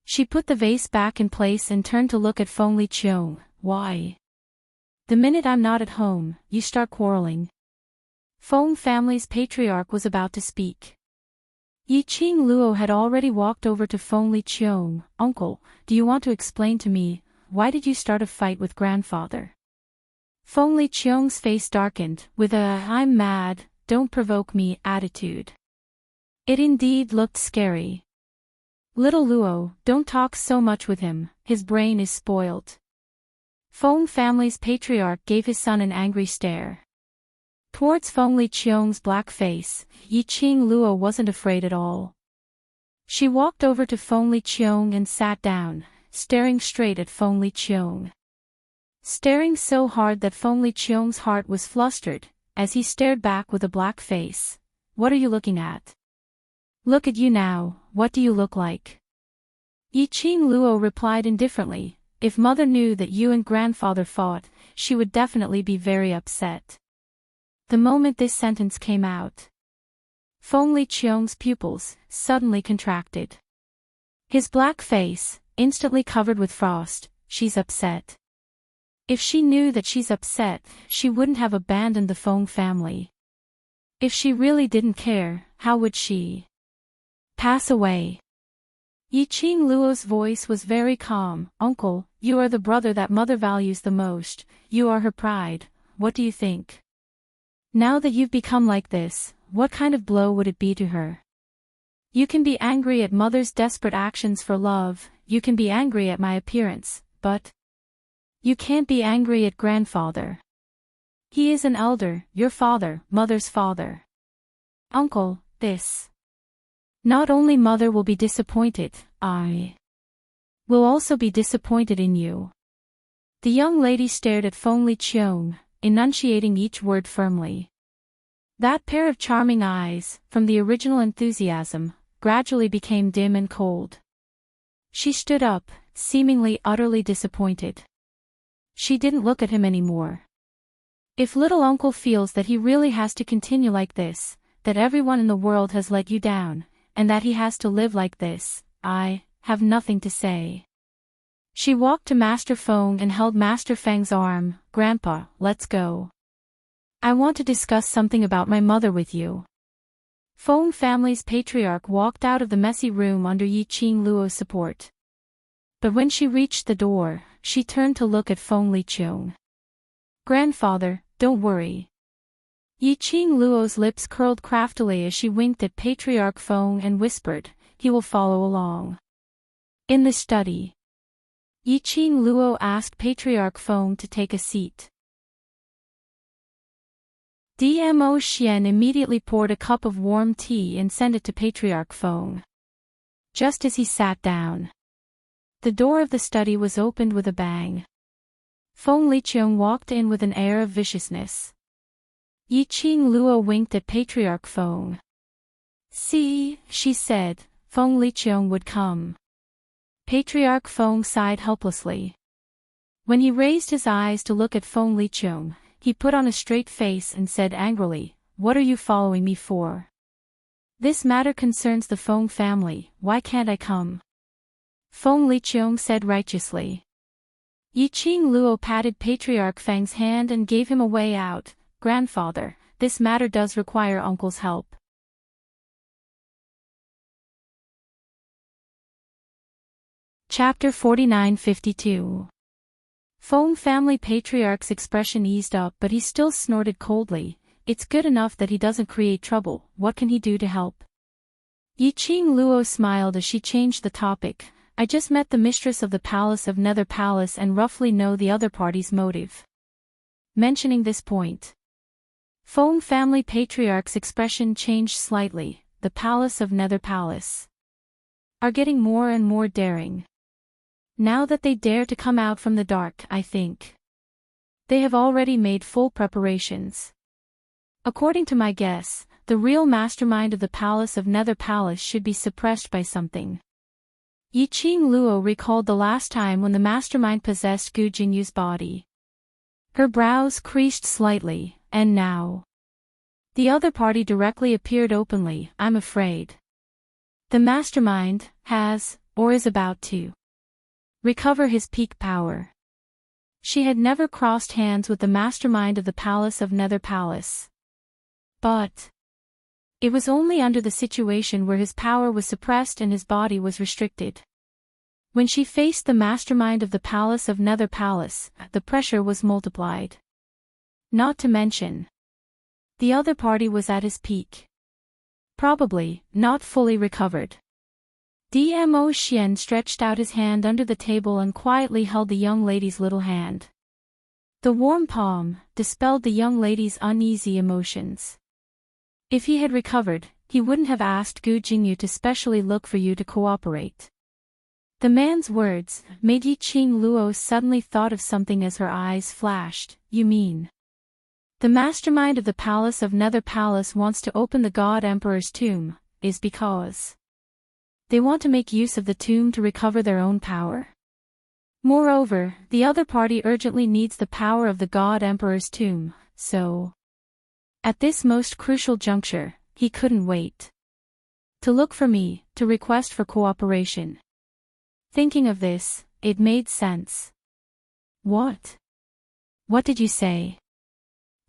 She put the vase back in place and turned to look at Feng Liqiong. Why? The minute I'm not at home, you start quarreling. Feng family's patriarch was about to speak. Yiqing Luo had already walked over to Feng Liqiong. Uncle, do you want to explain to me, why did you start a fight with grandfather? Feng Liqiong's face darkened, with a I'm mad, don't provoke me attitude. It indeed looked scary. Little Luo, don't talk so much with him, his brain is spoiled. Feng family's patriarch gave his son an angry stare. Towards Feng Liqiong's black face, Yiqing Luo wasn't afraid at all. She walked over to Feng Liqiong and sat down, staring straight at Feng Liqiong. Staring so hard that Feng Liqiong's heart was flustered, as he stared back with a black face. What are you looking at? Look at you now, what do you look like? Yiqing Luo replied indifferently, if mother knew that you and grandfather fought, she would definitely be very upset. The moment this sentence came out, Feng Liqiong's pupils suddenly contracted. His black face, instantly covered with frost, she's upset. If she knew that she's upset, she wouldn't have abandoned the Feng family. If she really didn't care, how would she pass away? Yiqing Luo's voice was very calm. Uncle, you are the brother that mother values the most, you are her pride, what do you think? Now that you've become like this, what kind of blow would it be to her? You can be angry at mother's desperate actions for love, you can be angry at my appearance, but you can't be angry at grandfather. He is an elder, your father, mother's father. Uncle, this. Not only mother will be disappointed, I will also be disappointed in you. The young lady stared at Feng Liqiong, enunciating each word firmly. That pair of charming eyes, from the original enthusiasm, gradually became dim and cold. She stood up, seemingly utterly disappointed. She didn't look at him anymore. If little uncle feels that he really has to continue like this, that everyone in the world has let you down, and that he has to live like this, I have nothing to say. She walked to Master Feng and held Master Feng's arm. Grandpa, let's go. I want to discuss something about my mother with you. Feng family's patriarch walked out of the messy room under Yiqing Luo's support. But when she reached the door, she turned to look at Feng Liqiong. Grandfather, don't worry. Yiqing Luo's lips curled craftily as she winked at Patriarch Feng and whispered, he will follow along. In the study, Yiqing Luo asked Patriarch Feng to take a seat. Dmo Xian immediately poured a cup of warm tea and sent it to Patriarch Feng. Just as he sat down, the door of the study was opened with a bang. Feng Liqiong walked in with an air of viciousness. Yiqing Luo winked at Patriarch Feng. See, she said, Feng Liqiong would come. Patriarch Feng sighed helplessly. When he raised his eyes to look at Feng Liqiong, He put on a straight face and said angrily, "What are you following me for? This matter concerns the Feng family, why can't I come?" Feng Liqiong said righteously. Yiqing Luo patted Patriarch Feng's hand and gave him a way out. "Grandfather, this matter does require uncle's help." Chapter 49-52. Feng family patriarch's expression eased up, but he still snorted coldly. "It's good enough that he doesn't create trouble, what can he do to help?" Yiqing Luo smiled as she changed the topic. "I just met the mistress of the Palace of Nether Palace and roughly know the other party's motive." Mentioning this point, Feng family patriarch's expression changed slightly. "The Palace of Nether Palace are getting more and more daring. Now that they dare to come out from the dark, I think they have already made full preparations. According to my guess, the real mastermind of the Palace of Nether Palace should be suppressed by something." Yiqing Luo recalled the last time when the mastermind possessed Gu Jingyu's body. Her brows creased slightly, "And now the other party directly appeared openly. I'm afraid the mastermind has, or is about to, recover his peak power." She had never crossed hands with the mastermind of the Palace of Nether Palace. But it was only under the situation where his power was suppressed and his body was restricted. When she faced the mastermind of the Palace of Nether Palace, the pressure was multiplied. Not to mention, the other party was at his peak. Probably not fully recovered. Dmo Xian stretched out his hand under the table and quietly held the young lady's little hand. The warm palm dispelled the young lady's uneasy emotions. If he had recovered, he wouldn't have asked Gu Jingyu to specially look for you to cooperate. The man's words made Yiqing Luo suddenly thought of something as her eyes flashed. "You mean the mastermind of the Palace of Nether Palace wants to open the God Emperor's tomb, is because they want to make use of the tomb to recover their own power? Moreover, the other party urgently needs the power of the God Emperor's tomb, so at this most crucial juncture, he couldn't wait to look for me, to request for cooperation." Thinking of this, it made sense. What did you say?"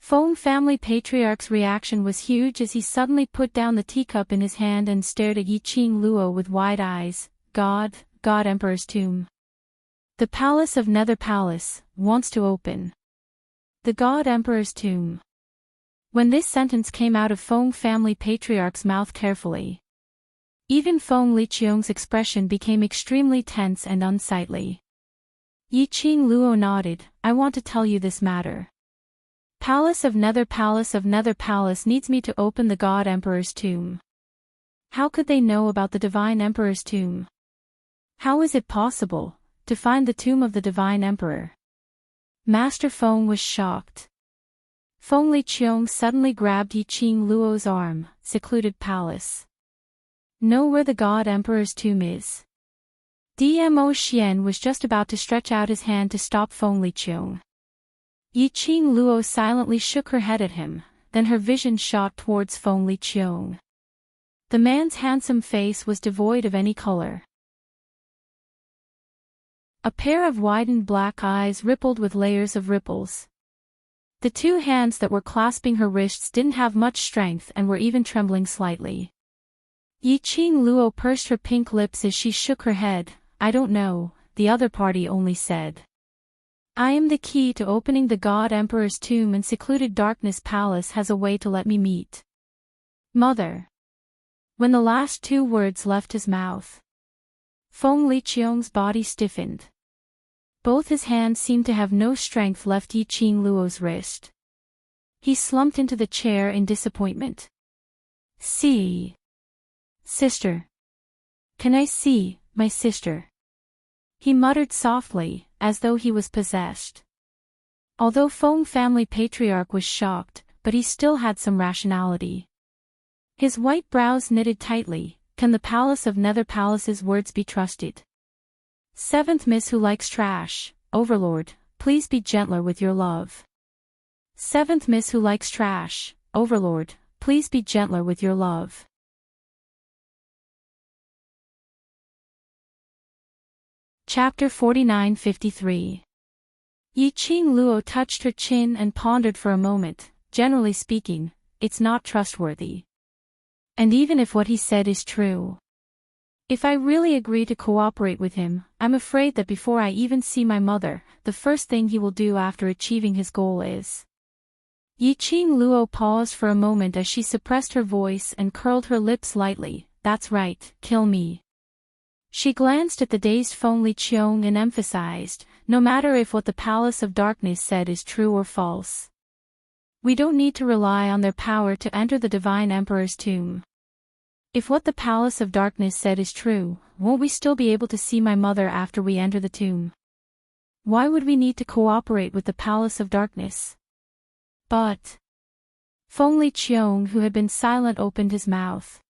Feng family patriarch's reaction was huge as he suddenly put down the teacup in his hand and stared at Yiqing Luo with wide eyes. God Emperor's tomb. The Palace of Nether Palace wants to open the God Emperor's tomb. When this sentence came out of Feng family patriarch's mouth carefully, even Feng Liqiong's expression became extremely tense and unsightly. Yiqing Luo nodded. "I want to tell you this matter. Palace of Nether Palace needs me to open the God Emperor's tomb." How could they know about the Divine Emperor's tomb? How is it possible to find the tomb of the Divine Emperor? Master Feng was shocked. Feng Liqiong suddenly grabbed Yiqing Luo's arm. "Secluded palace. Know where the God Emperor's tomb is?" Dmo Xian was just about to stretch out his hand to stop Feng Liqiong. Yiqing Luo silently shook her head at him, then her vision shot towards Feng Liqiong. The man's handsome face was devoid of any color. A pair of widened black eyes rippled with layers of ripples. The two hands that were clasping her wrists didn't have much strength and were even trembling slightly. Yiqing Luo pursed her pink lips as she shook her head. "I don't know," the other party only said. "I am the key to opening the God Emperor's tomb, and Secluded Darkness Palace has a way to let me meet Mother." When the last two words left his mouth, Feng Liqiong's body stiffened. Both his hands seemed to have no strength left. Yiqing Luo's wrist. He slumped into the chair in disappointment. "See, sister. Can I see my sister?" he muttered softly, as though he was possessed. Although Feng family patriarch was shocked, but he still had some rationality. His white brows knitted tightly. Can the Palace of Nether Palace's words be trusted? Seventh Miss who likes trash, Overlord, please be gentler with your love. Seventh Miss Who Likes Trash, Overlord, please be gentler with your love. Chapter 49-53. Yi Qing Luo touched her chin and pondered for a moment. Generally speaking, it's not trustworthy. And even if what he said is true, if I really agree to cooperate with him, I'm afraid that before I even see my mother, the first thing he will do after achieving his goal is. Yi Qing Luo paused for a moment as she suppressed her voice and curled her lips lightly. That's right, kill me. She glanced at the dazed Feng Liqiong and emphasized, no matter if what the Palace of Darkness said is true or false. We don't need to rely on their power to enter the Divine Emperor's tomb. If what the Palace of Darkness said is true, won't we still be able to see my mother after we enter the tomb? Why would we need to cooperate with the Palace of Darkness? But Feng Liqiong, who had been silent, opened his mouth.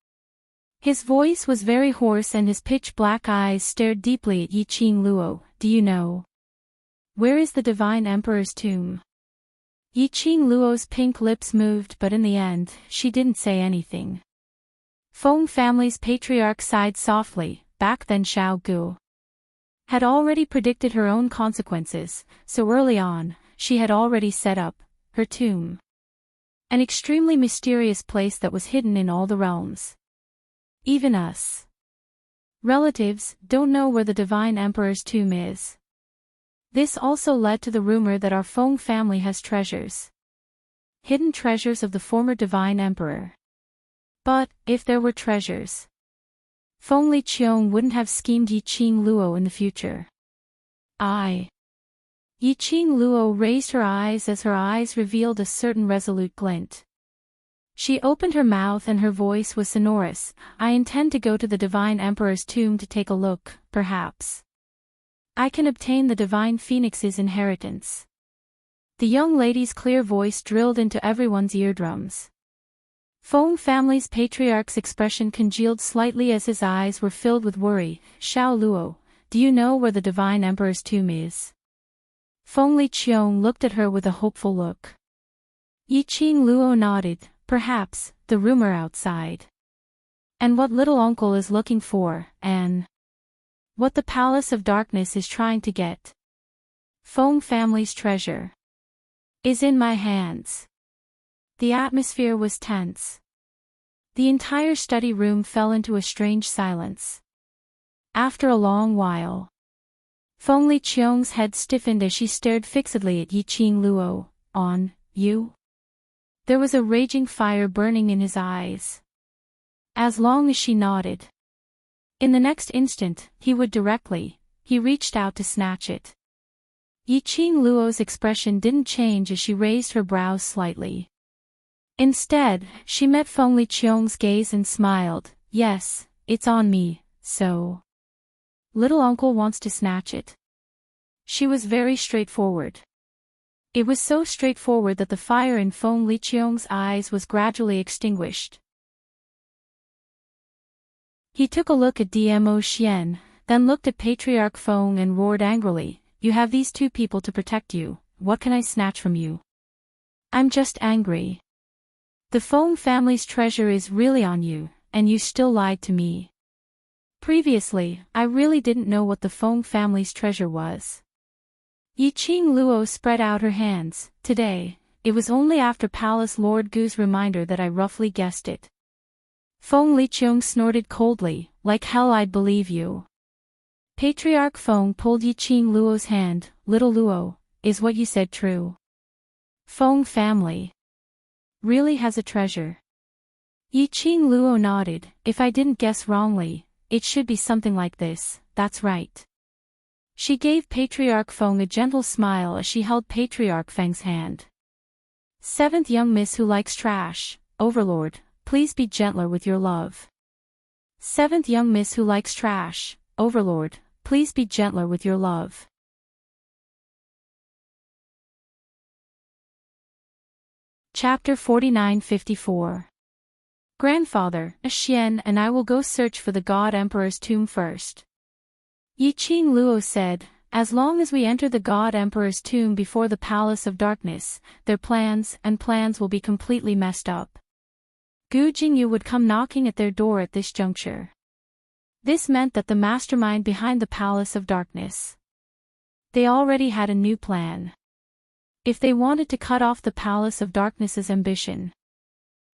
His voice was very hoarse and his pitch-black eyes stared deeply at Yi Qing Luo. Do you know? Where is the Divine Emperor's tomb? Yi Qing Luo's pink lips moved, but in the end, she didn't say anything. Feng family's patriarch sighed softly. Back then Xiao Gu had already predicted her own consequences, so early on, she had already set up her tomb. An extremely mysterious place that was hidden in all the realms. Even us relatives don't know where the Divine Emperor's tomb is. This also led to the rumor that our Feng family has treasures. Hidden treasures of the former Divine Emperor. But, if there were treasures, Feng Liqiong wouldn't have schemed Yi Qing Luo in the future. Yi Qing Luo raised her eyes as her eyes revealed a certain resolute glint. She opened her mouth and her voice was sonorous. I intend to go to the Divine Emperor's tomb to take a look, perhaps I can obtain the Divine Phoenix's inheritance. The young lady's clear voice drilled into everyone's eardrums. Feng family's patriarch's expression congealed slightly as his eyes were filled with worry. Xiao Luo, do you know where the Divine Emperor's tomb is? Feng Liqiong looked at her with a hopeful look. Yi Qing Luo nodded. Perhaps, the rumor outside. And what little uncle is looking for, and what the Palace of Darkness is trying to get. Feng family's treasure is in my hands. The atmosphere was tense. The entire study room fell into a strange silence. After a long while, Feng Liqiong's head stiffened as she stared fixedly at Yi Qing Luo. On you? There was a raging fire burning in his eyes. As long as she nodded. In the next instant, he reached out to snatch it. Yi Qing Luo's expression didn't change as she raised her brows slightly. Instead, she met Feng Liqiong's gaze and smiled. Yes, it's on me, so. Little uncle wants to snatch it. She was very straightforward. It was so straightforward that the fire in Feng Liqiong's eyes was gradually extinguished. He took a look at Dmo Xian, then looked at Patriarch Feng and roared angrily, You have these two people to protect you, what can I snatch from you? I'm just angry. The Feng family's treasure is really on you, and you still lied to me. Previously, I really didn't know what the Feng family's treasure was. Yi Qing Luo spread out her hands. Today, it was only after Palace Lord Gu's reminder that I roughly guessed it. Feng Liqiong snorted coldly, like hell I'd believe you. Patriarch Feng pulled Yi Qing Luo's hand. Little Luo, is what you said true? Feng family really has a treasure. Yi Qing Luo nodded. If I didn't guess wrongly, it should be something like this. That's right. She gave Patriarch Feng a gentle smile as she held Patriarch Feng's hand. Seventh young miss who likes trash, Overlord, please be gentler with your love. Seventh young miss who likes trash, Overlord, please be gentler with your love. Chapter 49-54. Grandfather, Xian and I will go search for the God Emperor's tomb first. Yi Qing Luo said, As long as we enter the God Emperor's tomb before the Palace of Darkness, their plans will be completely messed up. Gu Jingyu would come knocking at their door at this juncture. This meant that the mastermind behind the Palace of Darkness. They already had a new plan. If they wanted to cut off the Palace of Darkness's ambition,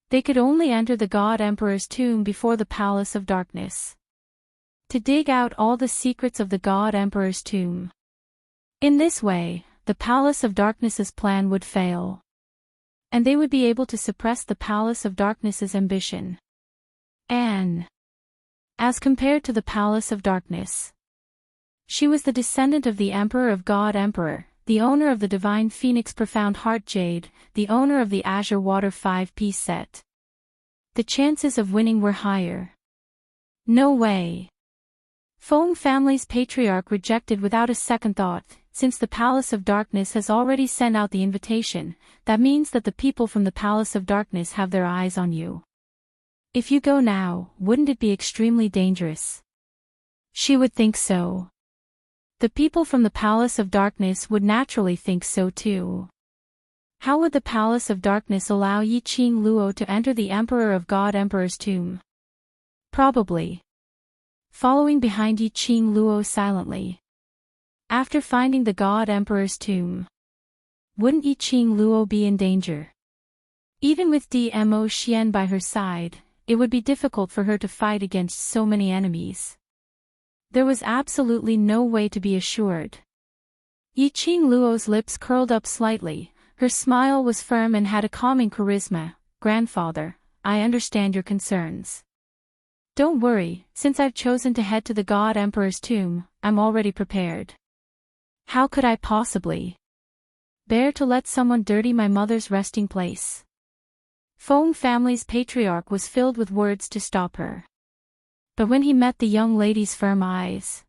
they could only enter the God Emperor's tomb before the Palace of Darkness to dig out all the secrets of the God Emperor's tomb. In this way, the Palace of Darkness's plan would fail, and they would be able to suppress the Palace of Darkness's ambition. Anne, as compared to the Palace of Darkness, she was the descendant of the Emperor of God Emperor, the owner of the Divine Phoenix Profound Heart Jade, the owner of the Azure Water 5-piece set. The chances of winning were higher. No way. Feng family's patriarch rejected without a second thought. Since the Palace of Darkness has already sent out the invitation, that means that the people from the Palace of Darkness have their eyes on you. If you go now, wouldn't it be extremely dangerous? She would think so. The people from the Palace of Darkness would naturally think so too. How would the Palace of Darkness allow Yi Qing Luo to enter the Emperor of God Emperor's tomb? Probably following behind Yi Qing Luo silently. After finding the God Emperor's tomb, wouldn't Yi Qing Luo be in danger? Even with Dmo Xian by her side, it would be difficult for her to fight against so many enemies. There was absolutely no way to be assured. Yi Qing Luo's lips curled up slightly, her smile was firm and had a calming charisma. Grandfather, I understand your concerns. Don't worry, since I've chosen to head to the God Emperor's tomb, I'm already prepared. How could I possibly bear to let someone dirty my mother's resting place? Feng family's patriarch was filled with words to stop her. But when he met the young lady's firm eyes,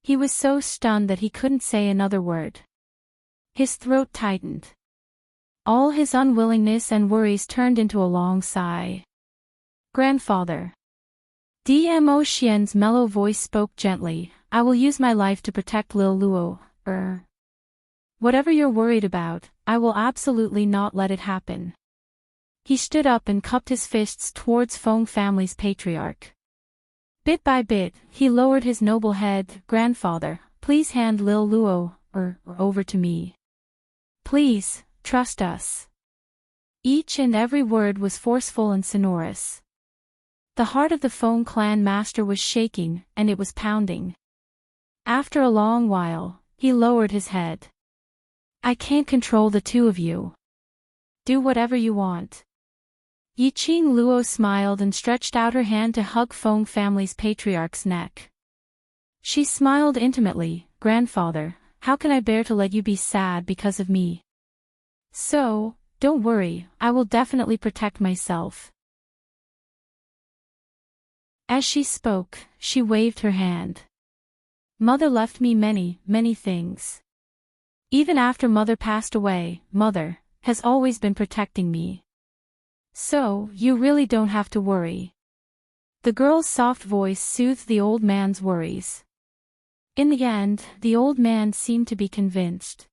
he was so stunned that he couldn't say another word. His throat tightened. All his unwillingness and worries turned into a long sigh. Grandfather. Dmo Xian's mellow voice spoke gently, I will use my life to protect Lil Luo, whatever you're worried about, I will absolutely not let it happen. He stood up and cupped his fists towards Feng family's patriarch. Bit by bit, he lowered his noble head. Grandfather, please hand Lil Luo, over to me. Please, trust us. Each and every word was forceful and sonorous. The heart of the Feng clan master was shaking, and it was pounding. After a long while, he lowered his head. I can't control the two of you. Do whatever you want. Yi Qing Luo smiled and stretched out her hand to hug Feng family's patriarch's neck. She smiled intimately. Grandfather, how can I bear to let you be sad because of me? So, don't worry, I will definitely protect myself. As she spoke, she waved her hand. Mother left me many, many things. Even after Mother passed away, Mother has always been protecting me. So, you really don't have to worry. The girl's soft voice soothed the old man's worries. In the end, the old man seemed to be convinced.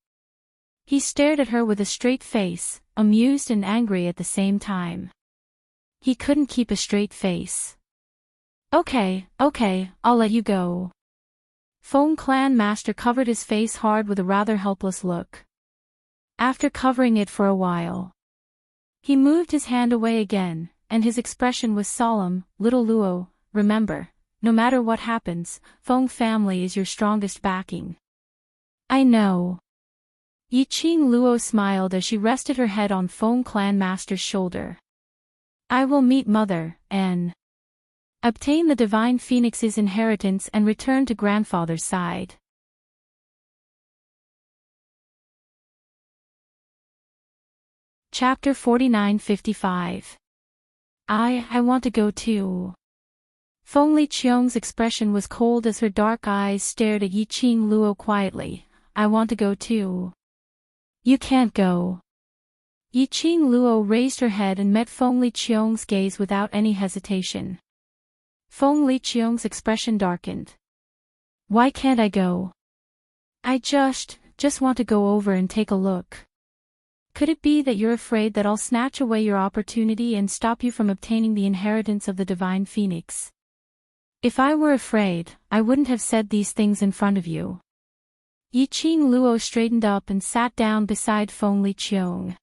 He stared at her with a straight face, amused and angry at the same time. He couldn't keep a straight face. Okay, I'll let you go. Feng clan master covered his face hard with a rather helpless look. After covering it for a while, he moved his hand away again, and his expression was solemn. Little Luo, remember, no matter what happens, Feng family is your strongest backing. I know. Yi Qing Luo smiled as she rested her head on Feng clan master's shoulder. I will meet Mother, and obtain the Divine Phoenix's inheritance and return to grandfather's side. Chapter 49-55. I want to go too. Feng Liqiong's expression was cold as her dark eyes stared at Yi Qing Luo quietly. I want to go too. You can't go. Yi Qing Luo raised her head and met Feng Liqiong's gaze without any hesitation. Feng Liqiong's expression darkened. Why can't I go? I just want to go over and take a look. Could it be that you're afraid that I'll snatch away your opportunity and stop you from obtaining the inheritance of the divine phoenix? If I were afraid, I wouldn't have said these things in front of you. Yiqing Luo straightened up and sat down beside Feng Liqiong.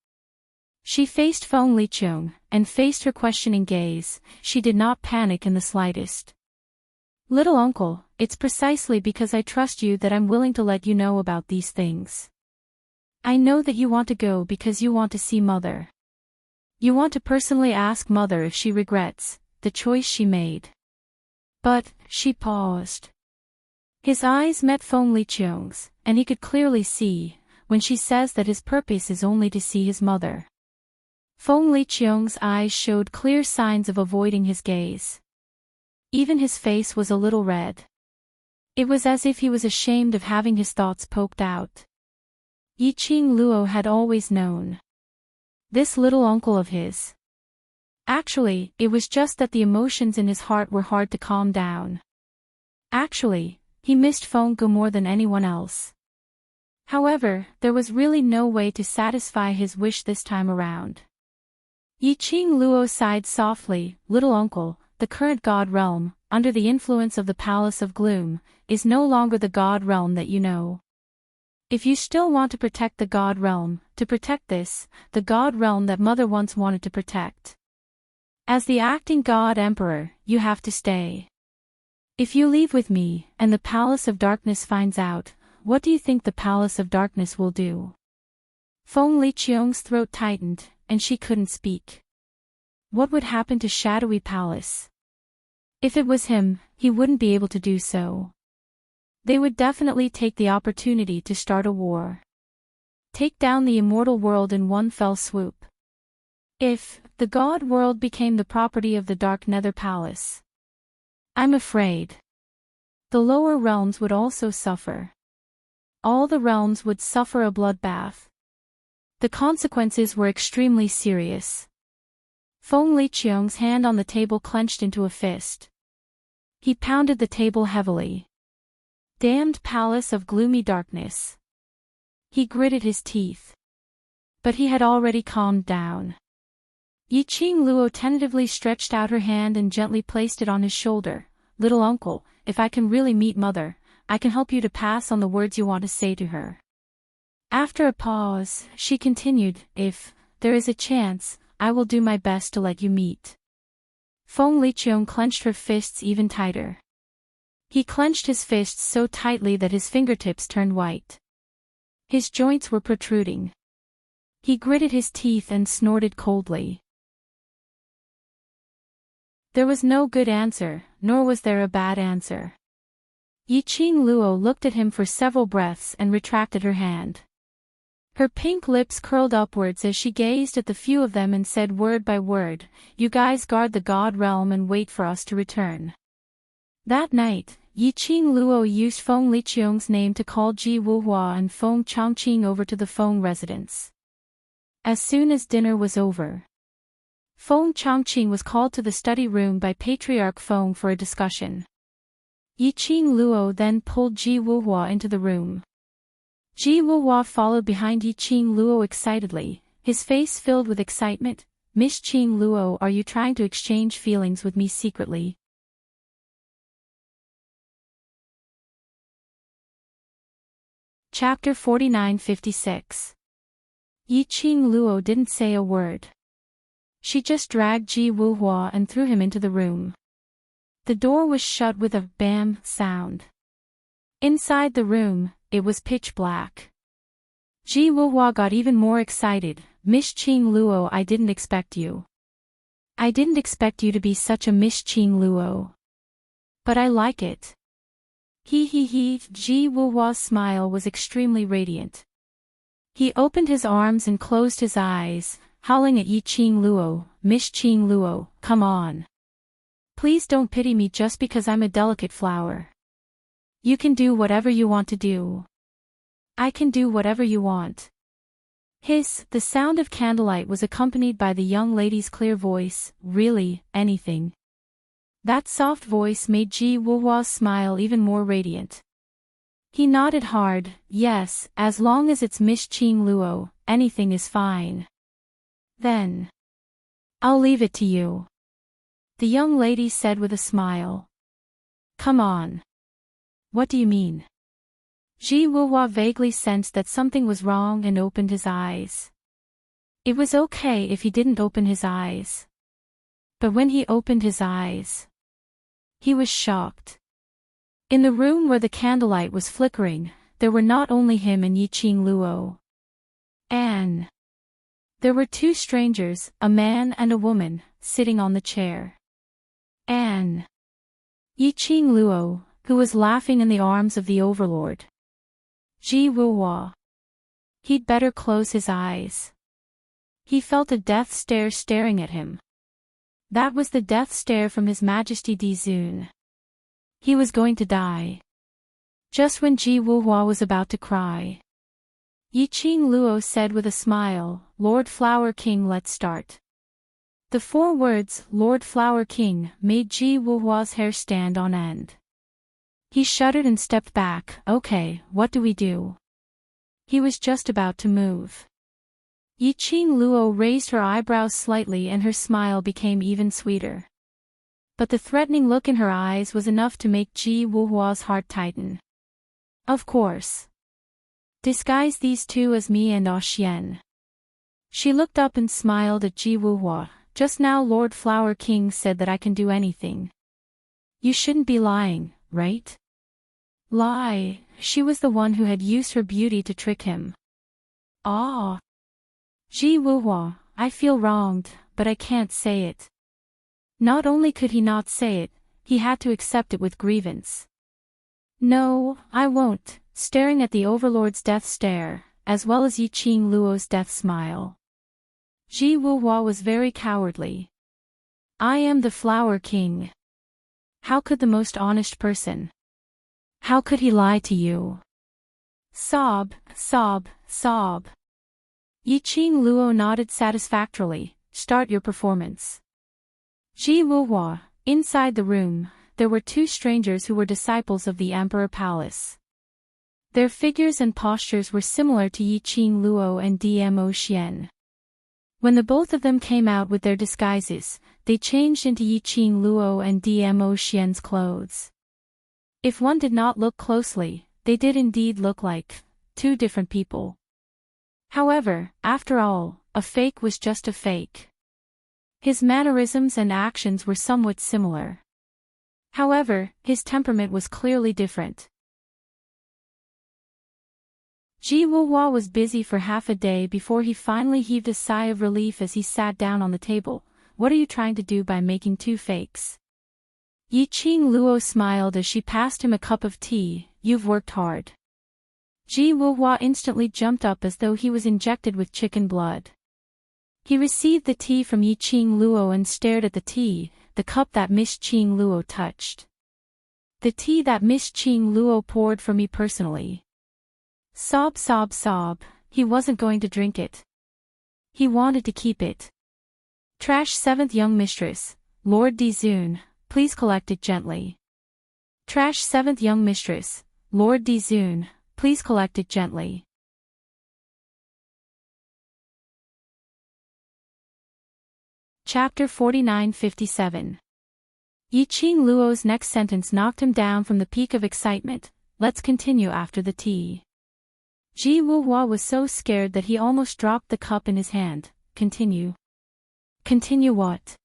She faced Feng Liqiong, and faced her questioning gaze. She did not panic in the slightest. Little uncle, it's precisely because I trust you that I'm willing to let you know about these things. I know that you want to go because you want to see Mother. You want to personally ask Mother if she regrets the choice she made. But, she paused. His eyes met Feng Liqiong's, and he could clearly see, when she says that his purpose is only to see his mother. Feng Liqiong's eyes showed clear signs of avoiding his gaze. Even his face was a little red. It was as if he was ashamed of having his thoughts poked out. Yiqing Luo had always known. This little uncle of his. Actually, it was just that the emotions in his heart were hard to calm down. Actually, he missed Feng Gu more than anyone else. However, there was really no way to satisfy his wish this time around. Yiqing Luo sighed softly. Little uncle, the current God realm, under the influence of the Palace of Gloom, is no longer the God realm that you know. If you still want to protect the God realm, to protect this, the God realm that Mother once wanted to protect. As the acting God Emperor, you have to stay. If you leave with me, and the Palace of Darkness finds out, what do you think the Palace of Darkness will do? Feng Liqiong's throat tightened, and she couldn't speak. What would happen to Shadowy Palace? If it was him, he wouldn't be able to do so. They would definitely take the opportunity to start a war. Take down the immortal world in one fell swoop. If the God world became the property of the Dark Nether Palace, I'm afraid the lower realms would also suffer. All the realms would suffer a bloodbath. The consequences were extremely serious. Feng Liqiong's hand on the table clenched into a fist. He pounded the table heavily. Damned palace of gloomy darkness. He gritted his teeth. But he had already calmed down. Yiqing Luo tentatively stretched out her hand and gently placed it on his shoulder. Little uncle, if I can really meet Mother, I can help you to pass on the words you want to say to her. After a pause, she continued, if there is a chance, I will do my best to let you meet. Feng Liqiong clenched her fists even tighter. He clenched his fists so tightly that his fingertips turned white. His joints were protruding. He gritted his teeth and snorted coldly. There was no good answer, nor was there a bad answer. Yiqing Luo looked at him for several breaths and retracted her hand. Her pink lips curled upwards as she gazed at the few of them and said word by word, you guys guard the God realm and wait for us to return. That night, Yiqing Luo used Feng Liqiong's name to call Ji Wuhua and Feng Chongqing over to the Feng residence. As soon as dinner was over, Feng Chongqing was called to the study room by Patriarch Feng for a discussion. Yiqing Luo then pulled Ji Wuhua into the room. Ji Wuhua followed behind Yiqing Luo excitedly, his face filled with excitement. Miss Qing Luo, are you trying to exchange feelings with me secretly? Chapter 49-56. Yiqing Luo didn't say a word. She just dragged Ji Wuhua and threw him into the room. The door was shut with a bam sound. Inside the room, it was pitch black. Ji Wuhua got even more excited. Miss Qing Luo, I didn't expect you. I didn't expect you to be such a Miss Qing Luo. But I like it. He. Ji Wuhua's smile was extremely radiant. He opened his arms and closed his eyes, howling at Yiqing Luo. Miss Qing Luo, come on. Please don't pity me just because I'm a delicate flower. You can do whatever you want to do. I can do whatever you want. Hiss, the sound of candlelight was accompanied by the young lady's clear voice, really, anything. That soft voice made Ji Wuhua's smile even more radiant. He nodded hard. Yes, as long as it's Miss Qing Luo, anything is fine. Then, I'll leave it to you, the young lady said with a smile. Come on. What do you mean? Ji Wuhua vaguely sensed that something was wrong and opened his eyes. It was okay if he didn't open his eyes. But when he opened his eyes, he was shocked. In the room where the candlelight was flickering, there were not only him and Yi Qing Luo. There were two strangers, a man and a woman, sitting on the chair. Yi Qing Luo, who was laughing in the arms of the overlord. Ji Wuhua. He'd better close his eyes. He felt a death stare staring at him. That was the death stare from His Majesty Di Zun. He was going to die. Just when Ji Wuhua was about to cry, Yi Qing Luo said with a smile, Lord Flower King, let's start. The 4 words, Lord Flower King, made Ji Wuhua's hair stand on end. He shuddered and stepped back. Okay, what do we do? He was just about to move. Yi Qing Luo raised her eyebrows slightly and her smile became even sweeter. But the threatening look in her eyes was enough to make Ji Wuhua's heart tighten. Of course. Disguise these two as me and Xian. She looked up and smiled at Ji Wuhua. Just now Lord Flower King said that I can do anything. You shouldn't be lying, right? Lie, she was the one who had used her beauty to trick him. Ah. Ji Wuhua, I feel wronged, but I can't say it. Not only could he not say it, he had to accept it with grievance. No, I won't, staring at the overlord's death stare, as well as Yi Qing Luo's death smile. Ji Wuhua was very cowardly. I am the Flower King. How could the most honest person? How could he lie to you? Sob, sob, sob. Yi Qing Luo nodded satisfactorily. Start your performance. Ji Wuhua. Inside the room, there were 2 strangers who were disciples of the Emperor Palace. Their figures and postures were similar to Yi Qing Luo and Dmo Xian. When the both of them came out with their disguises, they changed into Yi Qing Luo and Dmo Xian's clothes. If one did not look closely, they did indeed look like 2 different people. However, after all, a fake was just a fake. His mannerisms and actions were somewhat similar. However, his temperament was clearly different. Ji Wuhua was busy for half a day before he finally heaved a sigh of relief as he sat down on the table. What are you trying to do by making 2 fakes? Yi Qing Luo smiled as she passed him a cup of tea. You've worked hard. Ji Wuhua instantly jumped up as though he was injected with chicken blood. He received the tea from Yi Qing Luo and stared at the tea, the cup that Miss Qing Luo touched. The tea that Miss Qing Luo poured for me personally. Sob, sob, sob, he wasn't going to drink it. He wanted to keep it. Trash 7th young mistress, Lord Di Zun, please collect it gently. Trash 7th young mistress, Lord Di Zun, please collect it gently. Chapter 49-57. Yi Qing Luo's next sentence knocked him down from the peak of excitement. Let's continue after the tea. Ji Wuhua was so scared that he almost dropped the cup in his hand. Continue. Continue what?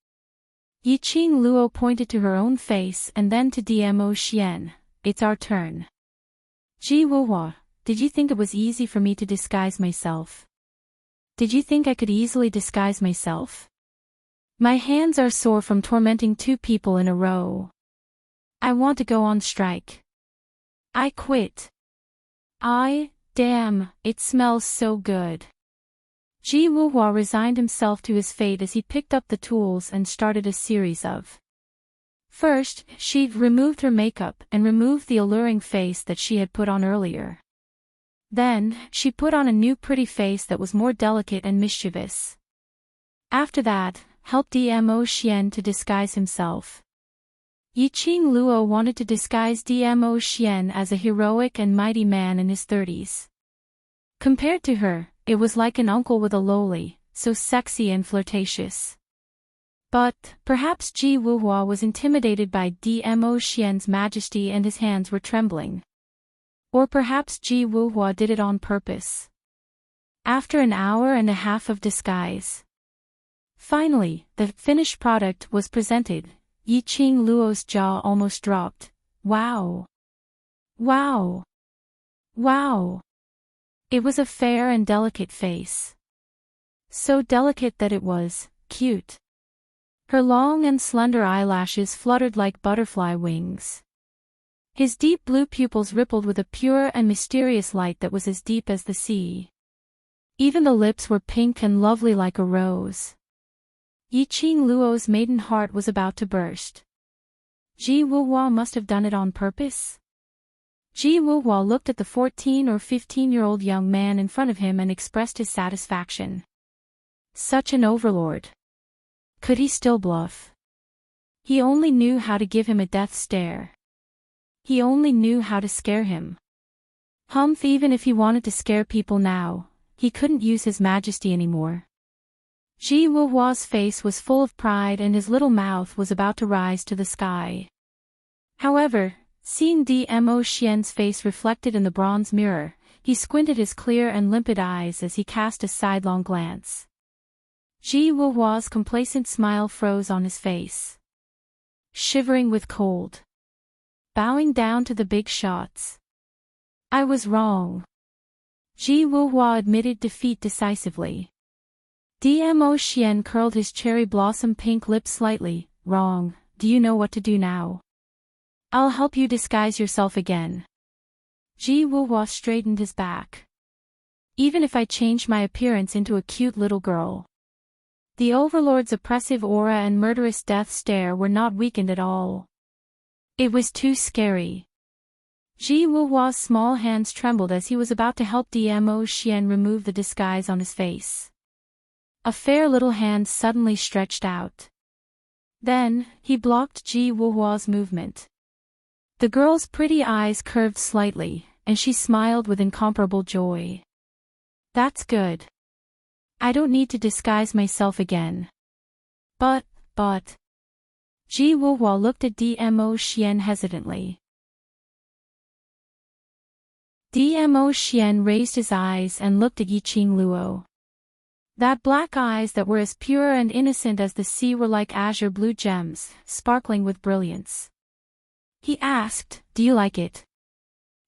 Yi Qing Luo pointed to her own face and then to Dmo Xian. It's our turn. Ji Wuhua, did you think it was easy for me to disguise myself? Did you think I could easily disguise myself? My hands are sore from tormenting 2 people in a row. I want to go on strike. I quit. Damn, it smells so good. Ji Wuhua resigned himself to his fate as he picked up the tools and started a series of. First, she removed her makeup and removed the alluring face that she had put on earlier. Then, she put on a new pretty face that was more delicate and mischievous. After that, helped Dmo Xian to disguise himself. Yiqing Luo wanted to disguise Dmo Xian as a heroic and mighty man in his 30s. Compared to her, it was like an uncle with a loli, so sexy and flirtatious. But, perhaps Ji Wuhua was intimidated by Dmo Xian's majesty and his hands were trembling. Or perhaps Ji Wuhua did it on purpose. After an hour and a half of disguise. Finally, the finished product was presented. Yiqing Luo's jaw almost dropped. Wow! Wow! Wow! It was a fair and delicate face. So delicate that it was cute. Her long and slender eyelashes fluttered like butterfly wings. His deep blue pupils rippled with a pure and mysterious light that was as deep as the sea. Even the lips were pink and lovely like a rose. Yiqing Luo's maiden heart was about to burst. Ji Wuhua must have done it on purpose? Ji Wuhua looked at the 14 or 15-year-old young man in front of him and expressed his satisfaction. Such an overlord. Could he still bluff? He only knew how to give him a death stare. He only knew how to scare him. Humph, even if he wanted to scare people now, he couldn't use his majesty anymore. Ji Wuhua's face was full of pride and his little mouth was about to rise to the sky. However, seeing Dmo Xian's face reflected in the bronze mirror, he squinted his clear and limpid eyes as he cast a sidelong glance. Ji Wuhua's complacent smile froze on his face. Shivering with cold. Bowing down to the big shots. I was wrong. Ji Wuhua admitted defeat decisively. Dmo Xian curled his cherry blossom pink lips slightly. Wrong, do you know what to do now? I'll help you disguise yourself again. Ji Wuhua straightened his back. Even if I changed my appearance into a cute little girl. The overlord's oppressive aura and murderous death stare were not weakened at all. It was too scary. Ji Wuhua's small hands trembled as he was about to help Dmo Xian remove the disguise on his face. A fair little hand suddenly stretched out. Then, he blocked Ji Wuhua's movement. The girl's pretty eyes curved slightly, and she smiled with incomparable joy. That's good. I don't need to disguise myself again. But. Ji Wuhua looked at Dmo Xian hesitantly. Dmo Xian raised his eyes and looked at Yiqing Luo. That black eyes that were as pure and innocent as the sea were like azure blue gems, sparkling with brilliance. He asked, do you like it?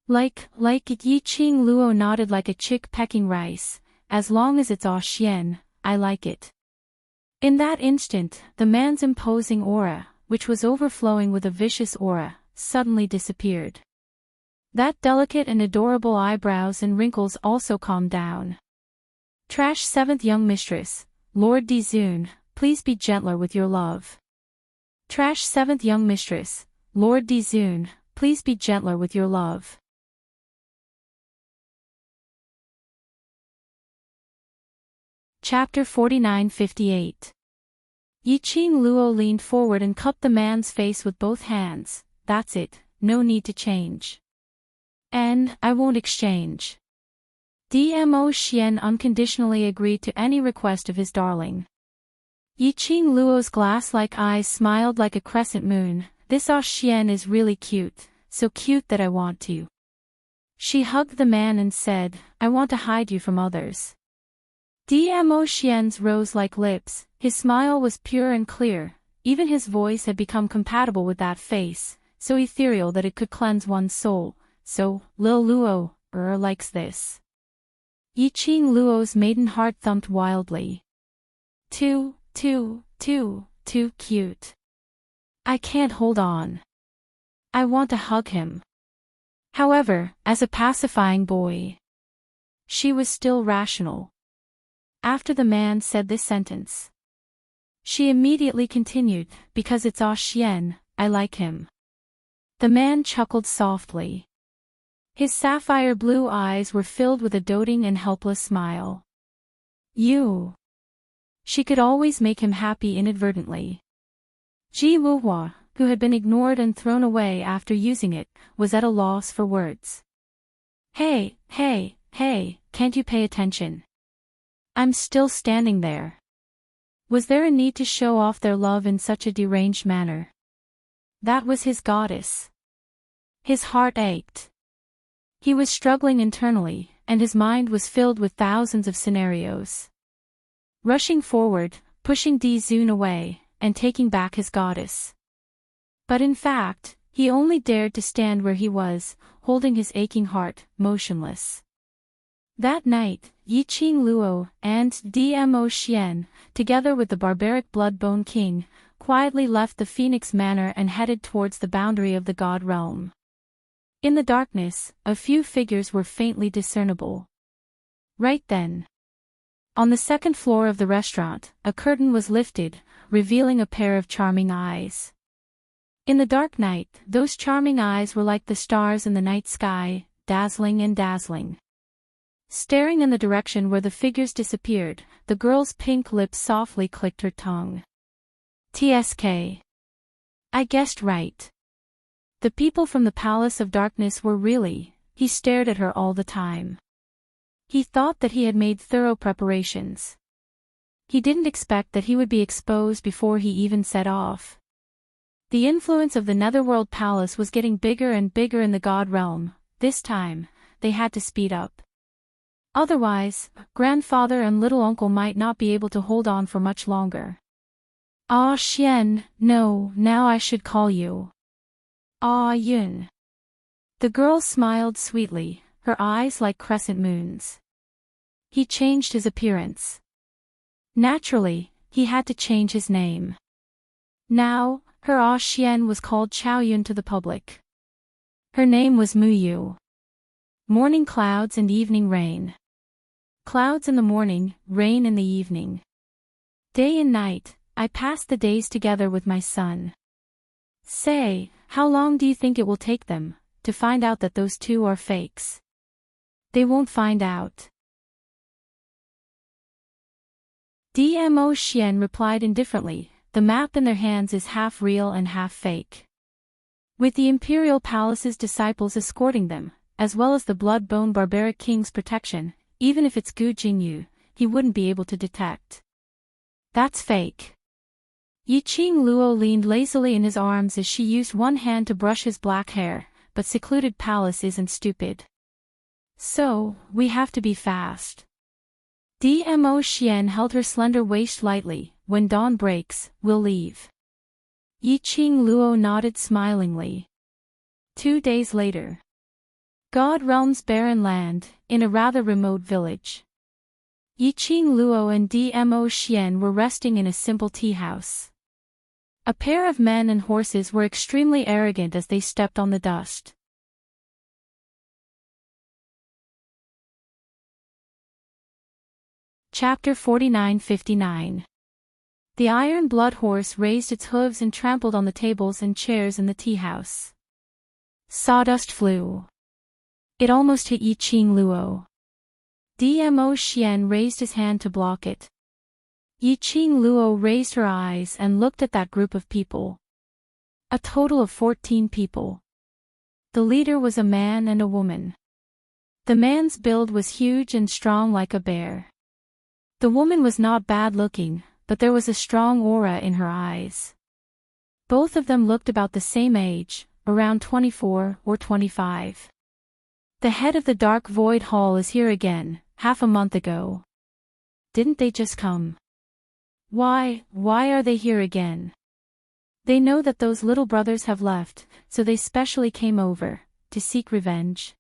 Like it. Yiqing Luo nodded like a chick pecking rice. As long as it's all Xian, I like it. In that instant, the man's imposing aura, which was overflowing with a vicious aura, suddenly disappeared. That delicate and adorable eyebrows and wrinkles also calmed down. Trash 7th young mistress, Lord Dizun, please be gentler with your love. Trash 7th young mistress, Lord Dizun, please be gentler with your love. Chapter 49-58. Yiqing Luo leaned forward and cupped the man's face with both hands. That's it, no need to change. And, I won't exchange. Dmo Xian unconditionally agreed to any request of his darling. Yiqing Luo's glass-like eyes smiled like a crescent moon. This Xian is really cute, so cute that I want to. She hugged the man and said, I want to hide you from others. Dmo Xian's rose-like lips, his smile was pure and clear, even his voice had become compatible with that face, so ethereal that it could cleanse one's soul. So, Lil Luo, likes this. Yiqing Luo's maiden heart thumped wildly. Too cute. I can't hold on. I want to hug him. However, as a pacifying boy, she was still rational. After the man said this sentence, she immediately continued, because it's Xian, I like him. The man chuckled softly. His sapphire blue eyes were filled with a doting and helpless smile. She could always make him happy inadvertently. Ji Wuhua, who had been ignored and thrown away after using it, was at a loss for words. Hey, hey, hey, can't you pay attention? I'm still standing there. Was there a need to show off their love in such a deranged manner? That was his goddess. His heart ached. He was struggling internally, and his mind was filled with thousands of scenarios. Rushing forward, pushing Di-Zun away, and taking back his goddess. But in fact, he only dared to stand where he was, holding his aching heart, motionless. That night, Yiqing Luo and Dmo Xian, together with the barbaric Bloodbone King, quietly left the Phoenix Manor and headed towards the boundary of the God Realm. In the darkness, a few figures were faintly discernible. Right then. On the second floor of the restaurant, a curtain was lifted, revealing a pair of charming eyes. In the dark night, those charming eyes were like the stars in the night sky, dazzling and dazzling. Staring in the direction where the figures disappeared, the girl's pink lips softly clicked her tongue. TSK. I guessed right. The people from the Palace of Darkness were really. He stared at her all the time. He thought that he had made thorough preparations. He didn't expect that he would be exposed before he even set off. The influence of the Netherworld Palace was getting bigger and bigger in the God Realm. This time, they had to speed up. Otherwise, grandfather and little uncle might not be able to hold on for much longer. Ah Xian, no, now I should call you. Ah Yun. The girl smiled sweetly, her eyes like crescent moons. He changed his appearance. Naturally, he had to change his name. Now, her Ah Xian was called Chao Yun to the public. Her name was Mu Yu. Morning clouds and evening rain. Clouds in the morning, rain in the evening. Day and night, I pass the days together with my son. Say, how long do you think it will take them to find out that those two are fakes? They won't find out. Dmo Xian replied indifferently, the map in their hands is half real and half fake. With the Imperial Palace's disciples escorting them, as well as the Bloodbone Barbaric King's protection, even if it's Gu Jingyu, he wouldn't be able to detect. That's fake. Yiqing Luo leaned lazily in his arms as she used one hand to brush his black hair, but secluded palace isn't stupid. So, we have to be fast. Dmo Xian held her slender waist lightly, when dawn breaks, we'll leave. Yiqing Luo nodded smilingly. 2 days later. God Realm's barren land, in a rather remote village. Yiqing Luo and Dmo Xian were resting in a simple tea house. A pair of men and horses were extremely arrogant as they stepped on the dust. Chapter 49-59. The iron blood horse raised its hooves and trampled on the tables and chairs in the tea house. Sawdust flew. It almost hit Yiqing Luo. Dmo Xian raised his hand to block it. Yiqing Luo raised her eyes and looked at that group of people. A total of 14 people. The leader was a man and a woman. The man's build was huge and strong like a bear. The woman was not bad looking, but there was a strong aura in her eyes. Both of them looked about the same age, around 24 or 25. The head of the Dark Void Hall is here again, half a month ago. Didn't they just come? Why are they here again? They know that those little brothers have left, so they specially came over, to seek revenge.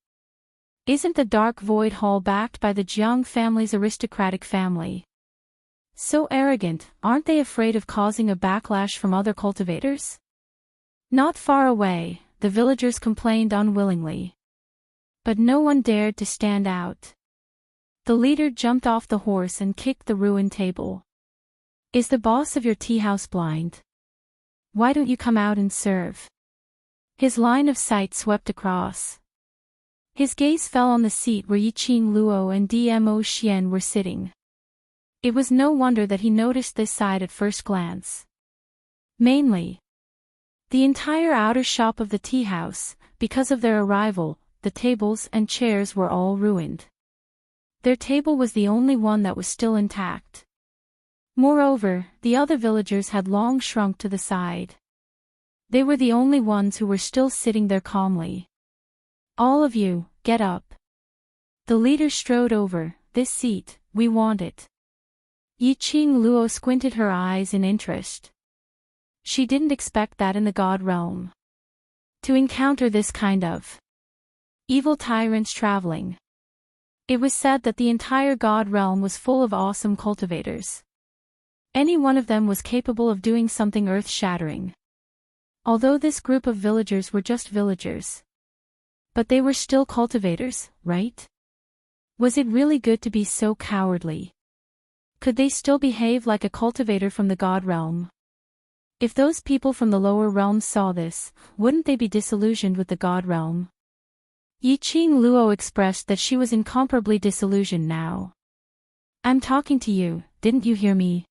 Isn't the Dark Void Hall backed by the Jiang family's aristocratic family? So arrogant, aren't they afraid of causing a backlash from other cultivators? Not far away, the villagers complained unwillingly. But no one dared to stand out. The leader jumped off the horse and kicked the ruined table. Is the boss of your tea house blind? Why don't you come out and serve? His line of sight swept across. His gaze fell on the seat where Yiqing Luo and Dmo Xian were sitting. It was no wonder that he noticed this side at first glance. Mainly, The entire outer shop of the tea house, because of their arrival, the tables and chairs were all ruined. Their table was the only one that was still intact. Moreover, the other villagers had long shrunk to the side. They were the only ones who were still sitting there calmly. All of you, get up. The leader strode over. This seat, we want it. Yiqing Luo squinted her eyes in interest. She didn't expect that in the god realm. To encounter this kind of evil tyrants traveling. It was said that the entire god realm was full of awesome cultivators. Any one of them was capable of doing something earth-shattering. Although this group of villagers were just villagers. But they were still cultivators, right? Was it really good to be so cowardly? Could they still behave like a cultivator from the god realm? If those people from the lower realms saw this, wouldn't they be disillusioned with the god realm? Yiqing Luo expressed that she was incomparably disillusioned now. I'm talking to you, didn't you hear me?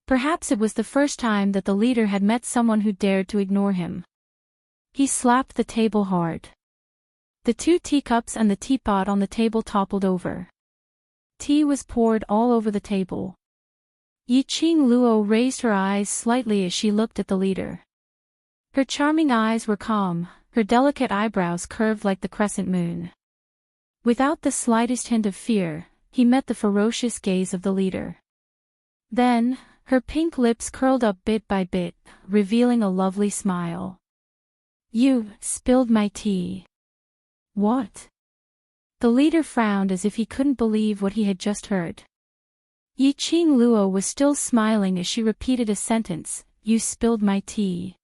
Perhaps it was the first time that the leader had met someone who dared to ignore him. He slapped the table hard. The 2 teacups and the teapot on the table toppled over. Tea was poured all over the table. Yiqing Luo raised her eyes slightly as she looked at the leader. Her charming eyes were calm, her delicate eyebrows curved like the crescent moon. Without the slightest hint of fear, he met the ferocious gaze of the leader. Then, her pink lips curled up bit by bit, revealing a lovely smile. You spilled my tea. What? The leader frowned as if he couldn't believe what he had just heard. Yiqing Luo was still smiling as she repeated a sentence, you spilled my tea.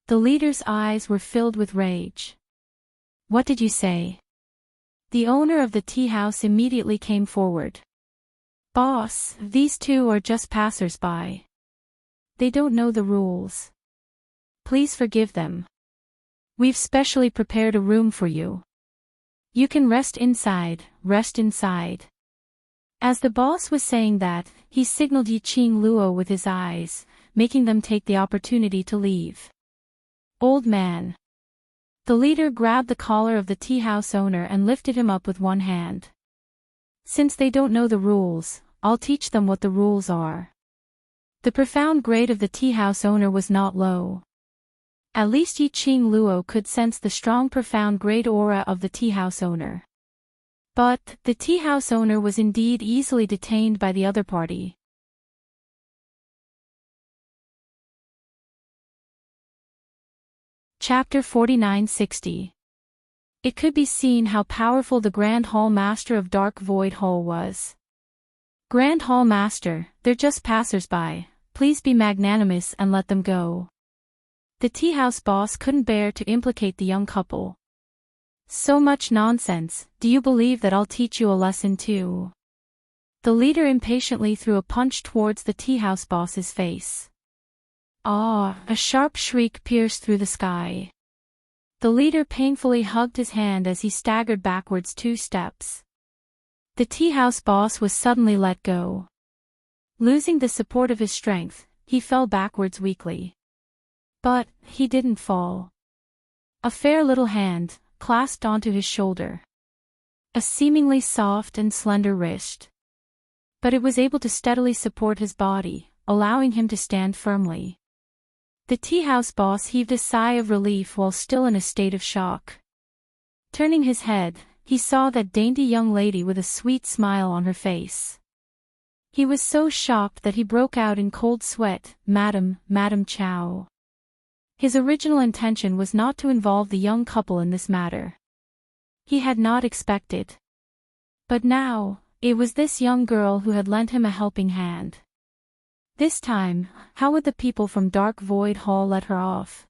The leader's eyes were filled with rage. What did you say? The owner of the tea house immediately came forward. Boss, these 2 are just passers-by. They don't know the rules. Please forgive them. We've specially prepared a room for you. You can rest inside, rest inside. As the boss was saying that, he signaled Yiqing Luo with his eyes, making them take the opportunity to leave. Old man. The leader grabbed the collar of the tea house owner and lifted him up with one hand. Since they don't know the rules, I'll teach them what the rules are. The profound grade of the tea house owner was not low. At least Yiqing Luo could sense the strong profound grade aura of the tea house owner. But, the tea house owner was indeed easily detained by the other party. Chapter 4960. It could be seen how powerful the Grand Hall Master of Dark Void Hall was. Grand Hall Master, they're just passers-by, please be magnanimous and let them go. The tea house boss couldn't bear to implicate the young couple. So much nonsense, do you believe that I'll teach you a lesson too? The leader impatiently threw a punch towards the tea house boss's face. Ah, a sharp shriek pierced through the sky. The leader painfully hugged his hand as he staggered backwards 2 steps. The tea house boss was suddenly let go. Losing the support of his strength, he fell backwards weakly. But, he didn't fall. A fair little hand, clasped onto his shoulder. A seemingly soft and slender wrist. But it was able to steadily support his body, allowing him to stand firmly. The tea house boss heaved a sigh of relief while still in a state of shock. Turning his head, he saw that dainty young lady with a sweet smile on her face. He was so shocked that he broke out in cold sweat, Madam Chow. His original intention was not to involve the young couple in this matter. He had not expected. But now, it was this young girl who had lent him a helping hand. This time, how would the people from Dark Void Hall let her off?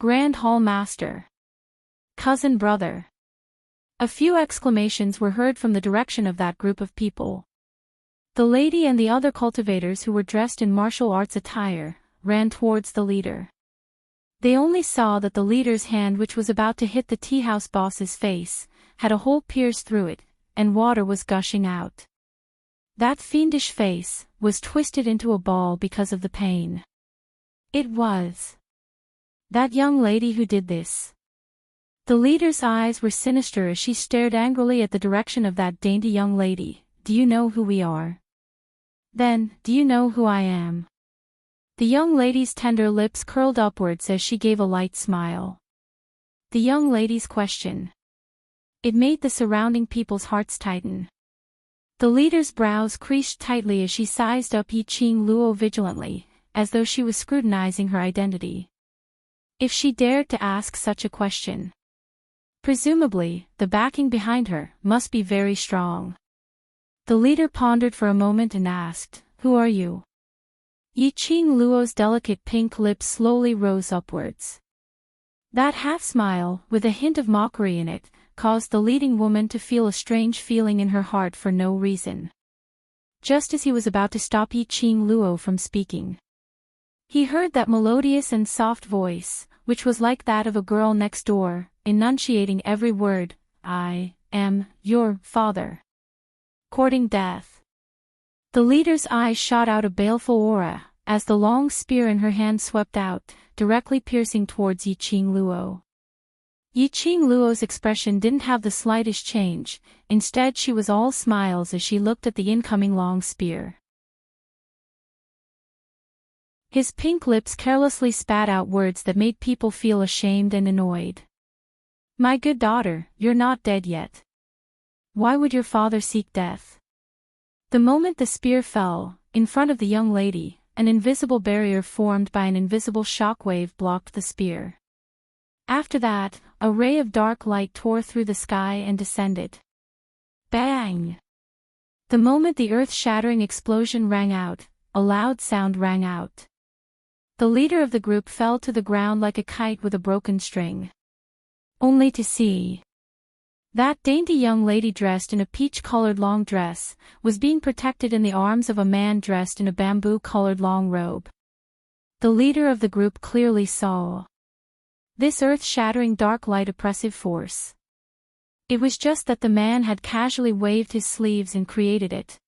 Grand Hall Master. Cousin brother. A few exclamations were heard from the direction of that group of people. The lady and the other cultivators who were dressed in martial arts attire, ran towards the leader. They only saw that the leader's hand, which was about to hit the tea house boss's face, had a hole pierced through it, and water was gushing out. That fiendish face was twisted into a ball because of the pain. It was that young lady who did this. The leader's eyes were sinister as she stared angrily at the direction of that dainty young lady. Do you know who we are? Then, do you know who I am? The young lady's tender lips curled upwards as she gave a light smile. The young lady's question. It made the surrounding people's hearts tighten. The leader's brows creased tightly as she sized up Yi-Ching Luo vigilantly, as though she was scrutinizing her identity. If she dared to ask such a question, presumably, the backing behind her must be very strong. The leader pondered for a moment and asked, "Who are you?" Yi-Ching Luo's delicate pink lips slowly rose upwards. That half-smile, with a hint of mockery in it, caused the leading woman to feel a strange feeling in her heart for no reason. Just as he was about to stop Yi-Ching Luo from speaking, he heard that melodious and soft voice, which was like that of a girl next door, enunciating every word, "I am your father." Courting death. The leader's eyes shot out a baleful aura, as the long spear in her hand swept out, directly piercing towards Yi-Ching Luo. Yi-Ching Luo's expression didn't have the slightest change, instead she was all smiles as she looked at the incoming long spear. His pink lips carelessly spat out words that made people feel ashamed and annoyed. "My good daughter, you're not dead yet. Why would your father seek death?" The moment the spear fell, in front of the young lady, an invisible barrier formed by an invisible shockwave blocked the spear. After that, a ray of dark light tore through the sky and descended. Bang! The moment the earth-shattering explosion rang out, a loud sound rang out. The leader of the group fell to the ground like a kite with a broken string. Only to see that dainty young lady dressed in a peach-colored long dress was being protected in the arms of a man dressed in a bamboo-colored long robe. The leader of the group clearly saw this earth-shattering dark light oppressive force. It was just that the man had casually waved his sleeves and created it.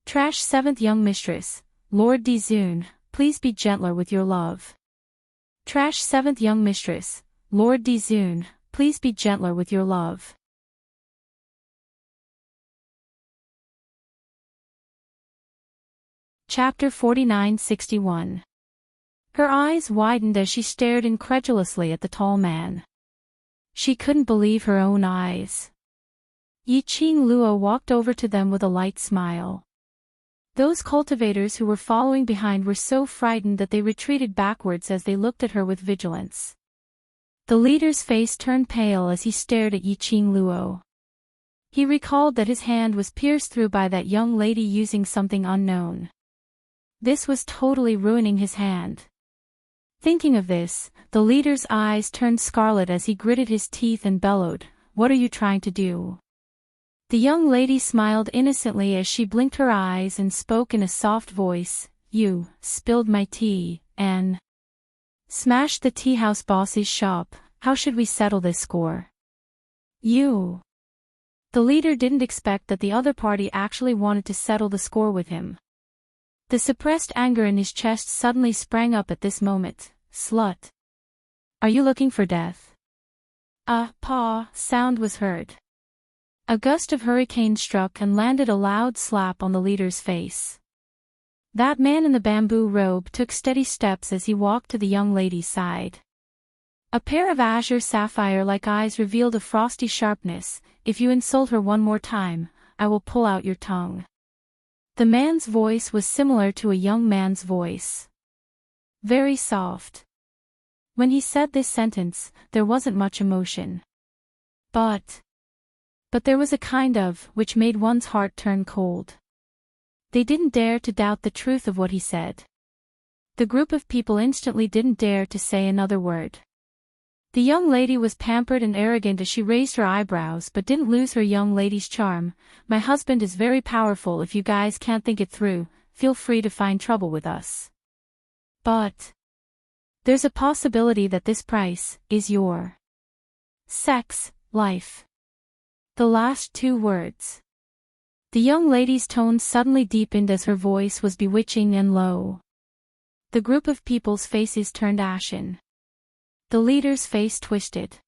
Trash 7th Young Mistress, Lord Dizun, please be gentler with your love. Trash 7th Young Mistress, Lord Dizun, please be gentler with your love. Chapter 49-61. Her eyes widened as she stared incredulously at the tall man. She couldn't believe her own eyes. Yi-Ching Luo walked over to them with a light smile. Those cultivators who were following behind were so frightened that they retreated backwards as they looked at her with vigilance. The leader's face turned pale as he stared at Yi-Ching Luo. He recalled that his hand was pierced through by that young lady using something unknown. This was totally ruining his hand. Thinking of this, the leader's eyes turned scarlet as he gritted his teeth and bellowed, "What are you trying to do?" The young lady smiled innocently as she blinked her eyes and spoke in a soft voice, "You spilled my tea, and smashed the tea house boss's shop. How should we settle this score?" "You." The leader didn't expect that the other party actually wanted to settle the score with him. The suppressed anger in his chest suddenly sprang up at this moment. "Slut. Are you looking for death?" A paw sound was heard. A gust of hurricane struck and landed a loud slap on the leader's face. That man in the bamboo robe took steady steps as he walked to the young lady's side. A pair of azure sapphire-like eyes revealed a frosty sharpness. "If you insult her one more time, I will pull out your tongue." The man's voice was similar to a young man's voice. Very soft. When he said this sentence, there wasn't much emotion. But there was a kind of, which made one's heart turn cold. They didn't dare to doubt the truth of what he said. The group of people instantly didn't dare to say another word. The young lady was pampered and arrogant as she raised her eyebrows but didn't lose her young lady's charm. "My husband is very powerful. If you guys can't think it through, feel free to find trouble with us. But there's a possibility that this price is your sex life." The last two words. The young lady's tone suddenly deepened as her voice was bewitching and low. The group of people's faces turned ashen. The leader's face twisted.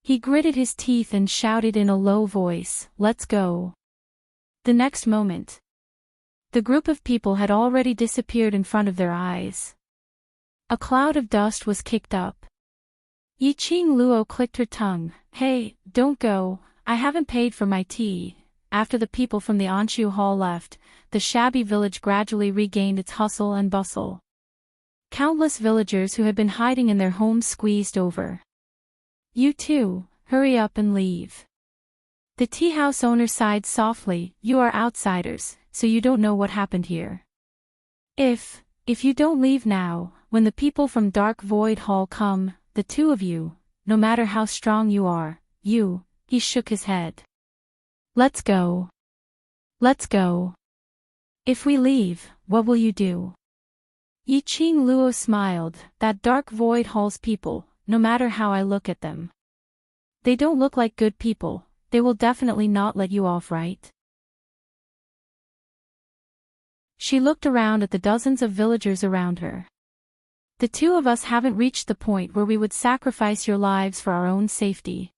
He gritted his teeth and shouted in a low voice, "Let's go." The next moment, the group of people had already disappeared in front of their eyes. A cloud of dust was kicked up. Yiqing Luo clicked her tongue. "Hey, don't go, I haven't paid for my tea." After the people from the Anshu Hall left, the shabby village gradually regained its hustle and bustle. Countless villagers who had been hiding in their homes squeezed over. "You too, hurry up and leave." The tea house owner sighed softly. "You are outsiders, so you don't know what happened here. If you don't leave now, when the people from Dark Void Hall come, the two of you, no matter how strong you are, he shook his head. "Let's go. Let's go. If we leave, what will you do?" Yiqing Luo smiled. "That Dark Void Hall's people, no matter how I look at them. They don't look like good people, they will definitely not let you off, right?" She looked around at the dozens of villagers around her. "The two of us haven't reached the point where we would sacrifice your lives for our own safety."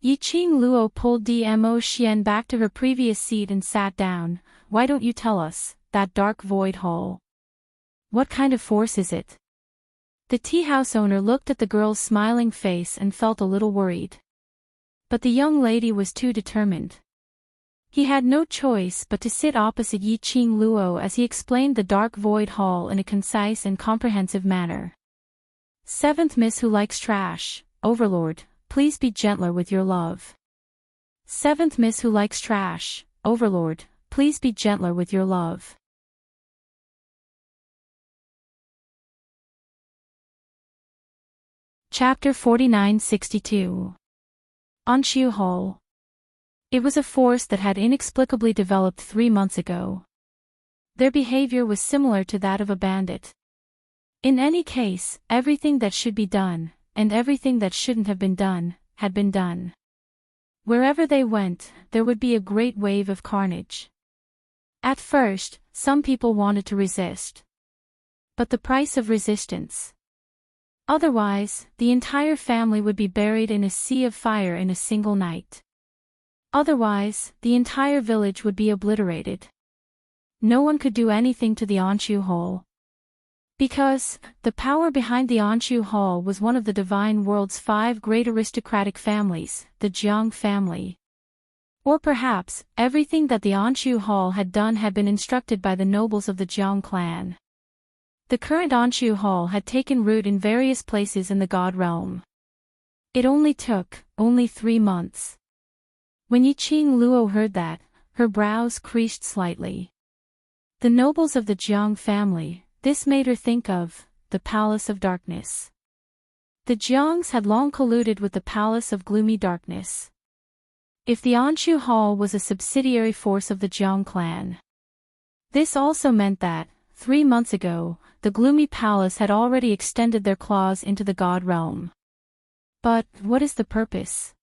Yiqing Luo pulled Dmo Xian back to her previous seat and sat down. "Why don't you tell us, that Dark Void Hall? What kind of force is it?" The tea house owner looked at the girl's smiling face and felt a little worried. But the young lady was too determined. He had no choice but to sit opposite Yiqing Luo as he explained the Dark Void Hall in a concise and comprehensive manner. "Seventh Miss who likes trash, Overlord, please be gentler with your love. Seventh Miss who likes trash, Overlord, please be gentler with your love." Chapter 4962. Anshu Hall. It was a force that had inexplicably developed 3 months ago. Their behavior was similar to that of a bandit. In any case, everything that should be done, and everything that shouldn't have been done, had been done. Wherever they went, there would be a great wave of carnage. At first, some people wanted to resist. But the price of resistance. Otherwise, the entire family would be buried in a sea of fire in a single night. Otherwise, the entire village would be obliterated. No one could do anything to the Anshu Hall. Because, the power behind the Anshu Hall was one of the divine world's 5 great aristocratic families, the Jiang family. Or perhaps, everything that the Anshu Hall had done had been instructed by the nobles of the Jiang clan. The current Anshu Hall had taken root in various places in the God realm. It took 3 months. When Yiqing Luo heard that, her brows creased slightly. The nobles of the Jiang family, this made her think of the Palace of Darkness. The Jiangs had long colluded with the Palace of Gloomy Darkness. If the Anshu Hall was a subsidiary force of the Jiang clan, this also meant that, 3 months ago, the Gloomy Palace had already extended their claws into the God realm. But, what is the purpose?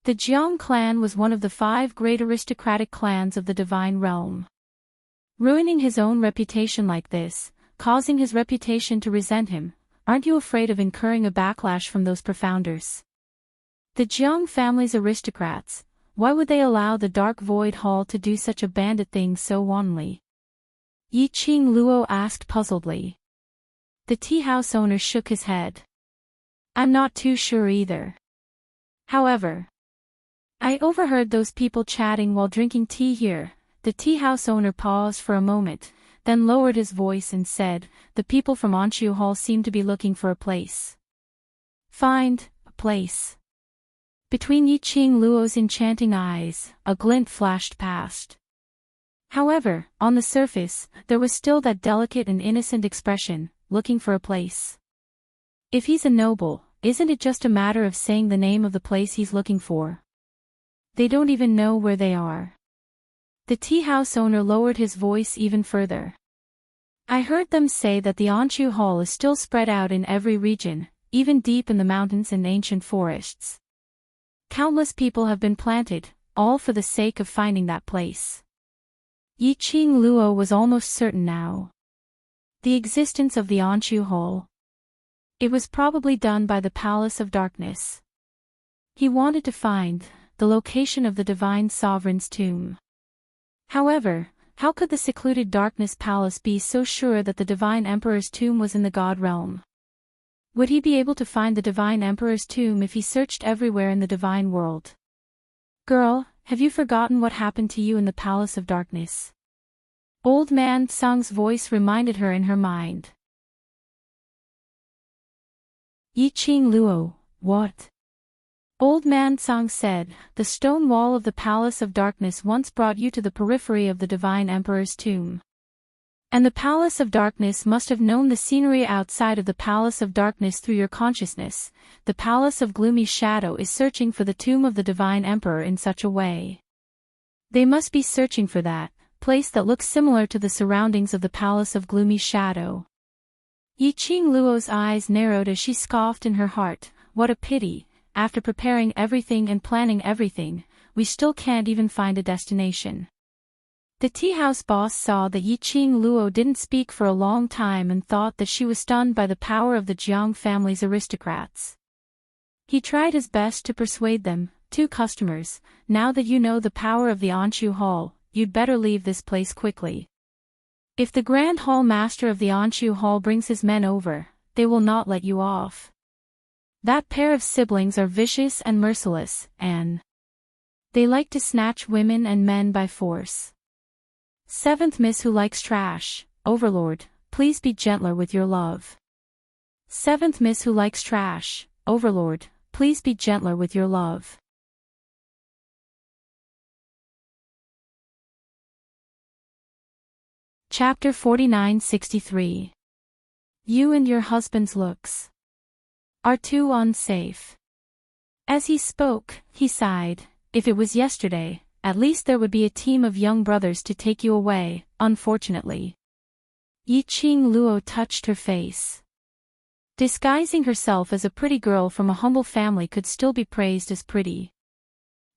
The Jiang clan was one of the 5 great aristocratic clans of the divine realm. Ruining his own reputation like this, causing his reputation to resent him, aren't you afraid of incurring a backlash from those profounders? The Jiang family's aristocrats, why would they allow the Dark Void Hall to do such a bandit thing so wantonly? Yiqing Luo asked puzzledly. The tea house owner shook his head. "I'm not too sure either. However, I overheard those people chatting while drinking tea here." The tea house owner paused for a moment, then lowered his voice and said, "The people from Anshu Hall seem to be looking for a place." "Find a place." Between Yiqing Luo's enchanting eyes, a glint flashed past. However, on the surface, there was still that delicate and innocent expression, looking for a place. If he's a noble, isn't it just a matter of saying the name of the place he's looking for? They don't even know where they are. The tea house owner lowered his voice even further. "I heard them say that the Anshu Hall is still spread out in every region, even deep in the mountains and ancient forests. Countless people have been planted, all for the sake of finding that place." Yiqing Luo was almost certain now. The existence of the Anshu Hall. It was probably done by the Palace of Darkness. He wanted to find the location of the Divine Sovereign's tomb. However, how could the secluded Darkness Palace be so sure that the Divine Emperor's tomb was in the God realm? Would he be able to find the Divine Emperor's tomb if he searched everywhere in the Divine world? Girl, have you forgotten what happened to you in the Palace of Darkness? Old Man Tsang's voice reminded her in her mind. Yi Qing Luo, what? Old Man Tsang said, the stone wall of the Palace of Darkness once brought you to the periphery of the Divine Emperor's tomb. And the Palace of Darkness must have known the scenery outside of the Palace of Darkness through your consciousness. The Palace of Gloomy Shadow is searching for the tomb of the Divine Emperor in such a way. They must be searching for that place that looks similar to the surroundings of the Palace of Gloomy Shadow. Yi Qing Luo's eyes narrowed as she scoffed in her heart. What a pity, after preparing everything and planning everything, we still can't even find a destination. The tea house boss saw that Yi Qing Luo didn't speak for a long time and thought that she was stunned by the power of the Jiang family's aristocrats. He tried his best to persuade them, two customers, now that you know the power of the Anshu Hall, you'd better leave this place quickly. If the Grand Hall Master of the Anshu Hall brings his men over, they will not let you off. That pair of siblings are vicious and merciless, and they like to snatch women and men by force. Seventh Miss who likes trash, Overlord, please be gentler with your love. Seventh Miss who likes trash, Overlord, please be gentler with your love. Chapter 4963. You and your husband's looks are too unsafe. As he spoke, he sighed. If it was yesterday, at least there would be a team of young brothers to take you away, unfortunately. Yi Qing Luo touched her face. Disguising herself as a pretty girl from a humble family could still be praised as pretty.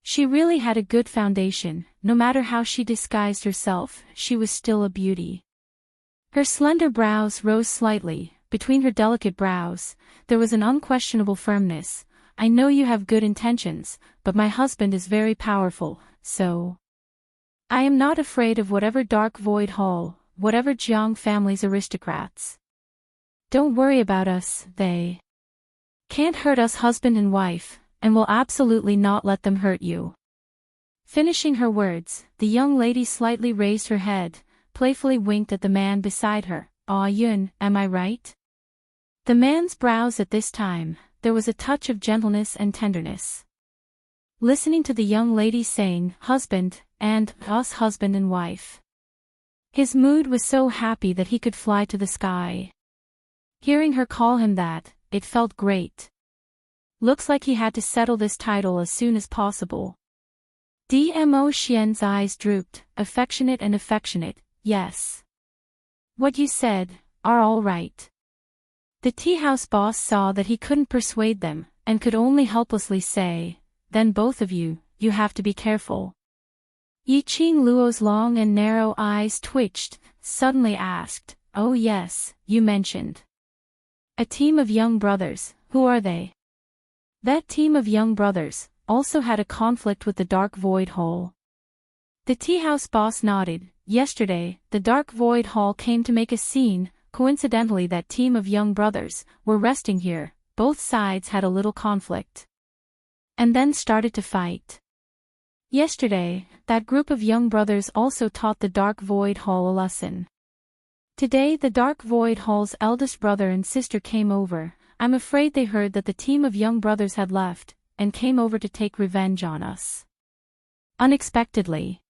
She really had a good foundation. No matter how she disguised herself, she was still a beauty. Her slender brows rose slightly. Between her delicate brows, there was an unquestionable firmness. I know you have good intentions, but my husband is very powerful, so I am not afraid of whatever dark void hall, whatever Jiang family's aristocrats. Don't worry about us, they can't hurt us husband and wife, and will absolutely not let them hurt you. Finishing her words, the young lady slightly raised her head, playfully winked at the man beside her. Ah Yun, am I right? The man's brows at this time, there was a touch of gentleness and tenderness. Listening to the young lady saying, husband, and us husband and wife. His mood was so happy that he could fly to the sky. Hearing her call him that, it felt great. Looks like he had to settle this title as soon as possible. Dmo Xian's eyes drooped, affectionate and affectionate, yes. What you said, are all right. The tea house boss saw that he couldn't persuade them, and could only helplessly say, then both of you, you have to be careful. Yi Qing Luo's long and narrow eyes twitched, suddenly asked, oh yes, you mentioned a team of young brothers, who are they? That team of young brothers also had a conflict with the Dark Void Hall. The tea house boss nodded. Yesterday, the Dark Void Hall came to make a scene. Coincidentally, that team of young brothers were resting here. Both sides had a little conflict, and then started to fight. Yesterday, that group of young brothers also taught the Dark Void Hall a lesson. Today the Dark Void Hall's eldest brother and sister came over. I'm afraid they heard that the team of young brothers had left, and came over to take revenge on us. Unexpectedly.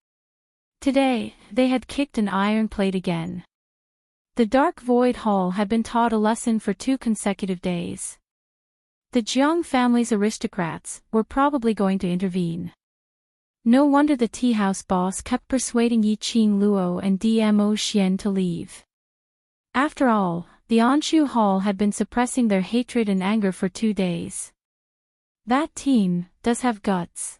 Today, they had kicked an iron plate again. The Dark Void Hall had been taught a lesson for 2 consecutive days. The Jiang family's aristocrats were probably going to intervene. No wonder the tea house boss kept persuading Yi Qing Luo and Dmo Xian to leave. After all, the Anshu Hall had been suppressing their hatred and anger for 2 days. That team does have guts.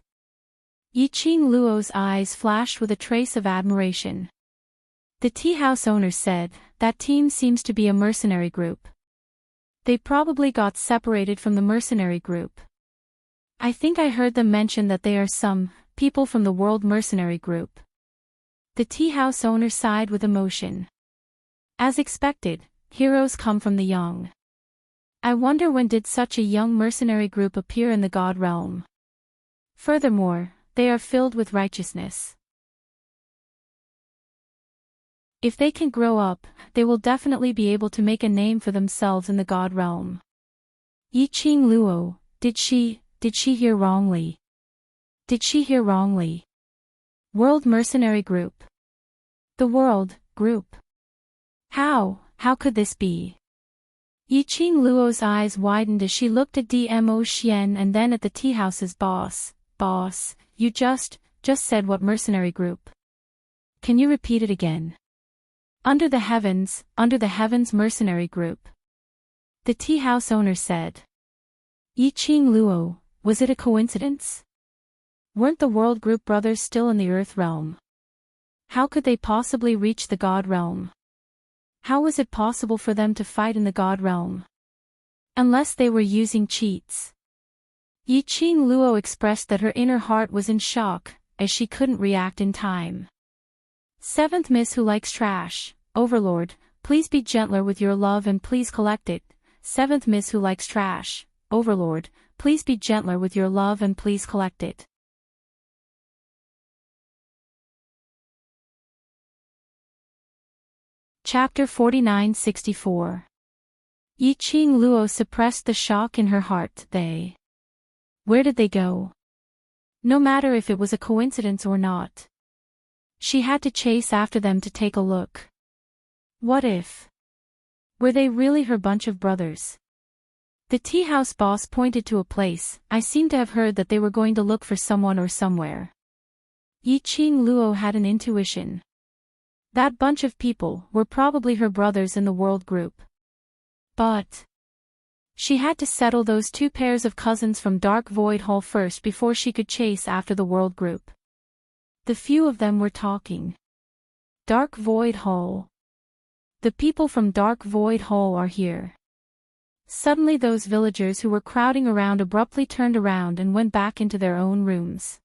Yi Qing Luo's eyes flashed with a trace of admiration. The tea house owner said, "That team seems to be a mercenary group. They probably got separated from the mercenary group. I think I heard them mention that they are some people from the World Mercenary Group." The tea house owner sighed with emotion. As expected, heroes come from the young. I wonder when did such a young mercenary group appear in the God realm. Furthermore, they are filled with righteousness. If they can grow up, they will definitely be able to make a name for themselves in the God realm. Yi Qing Luo, did she hear wrongly? Did she hear wrongly? World Mercenary Group. The World Group. How could this be? Yi Qing Luo's eyes widened as she looked at DMO Xian and then at the tea house's boss. "Boss, you just said what mercenary group? Can you repeat it again?" Under the heavens mercenary group. The tea house owner said. Yi Qing Luo, was it a coincidence? Weren't the World Group brothers still in the Earth realm? How could they possibly reach the God realm? How was it possible for them to fight in the God realm? Unless they were using cheats. Yi Qing Luo expressed that her inner heart was in shock, as she couldn't react in time. Seventh Miss Who Likes Trash, Overlord, please be gentler with your love and please collect it. Seventh Miss Who Likes Trash, Overlord, please be gentler with your love and please collect it. Chapter 49-64. Yi Qing Luo suppressed the shock in her heart. Where did they go? No matter if it was a coincidence or not. She had to chase after them to take a look. What if? Were they really her bunch of brothers? The tea house boss pointed to a place. I seem to have heard that they were going to look for someone or somewhere. Yi Qing Luo had an intuition. That bunch of people were probably her brothers in the World Group. But she had to settle those two pairs of cousins from Dark Void Hall first before she could chase after the World Group. The few of them were talking. Dark Void Hall. The people from Dark Void Hall are here. Suddenly those villagers who were crowding around abruptly turned around and went back into their own rooms.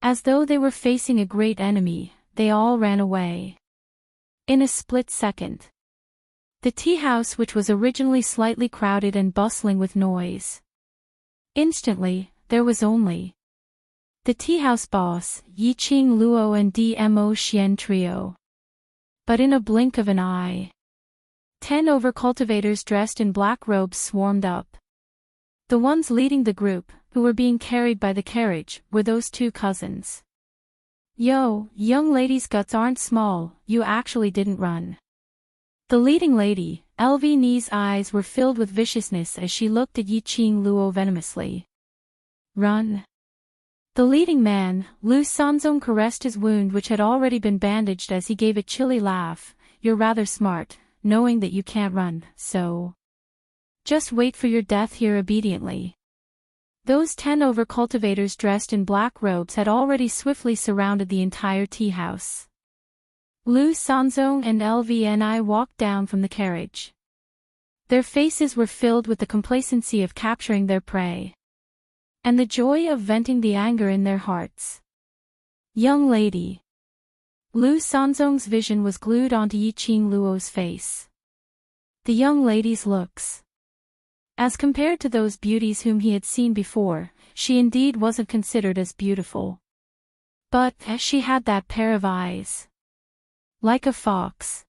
As though they were facing a great enemy, they all ran away. In a split second. The tea house, which was originally slightly crowded and bustling with noise. Instantly, there was only the tea house boss, Yi Qing Luo and DMO Xian trio. But in a blink of an eye, 10 overcultivators dressed in black robes swarmed up. The ones leading the group, who were being carried by the carriage, were those two cousins. Yo, young lady's guts aren't small, you actually didn't run. The leading lady, LV Ni's eyes were filled with viciousness as she looked at Yi Qing Luo venomously. Run. The leading man, Lu Sanzong, caressed his wound which had already been bandaged as he gave a chilly laugh. You're rather smart, knowing that you can't run, so just wait for your death here obediently. Those 10 overcultivators dressed in black robes had already swiftly surrounded the entire tea house. Lu Sanzong and LVNI walked down from the carriage. Their faces were filled with the complacency of capturing their prey, and the joy of venting the anger in their hearts. Young lady. Lu Sanzong's vision was glued onto Yi Qing Luo's face. The young lady's looks. As compared to those beauties whom he had seen before, she indeed wasn't considered as beautiful. But she had that pair of eyes. Like a fox.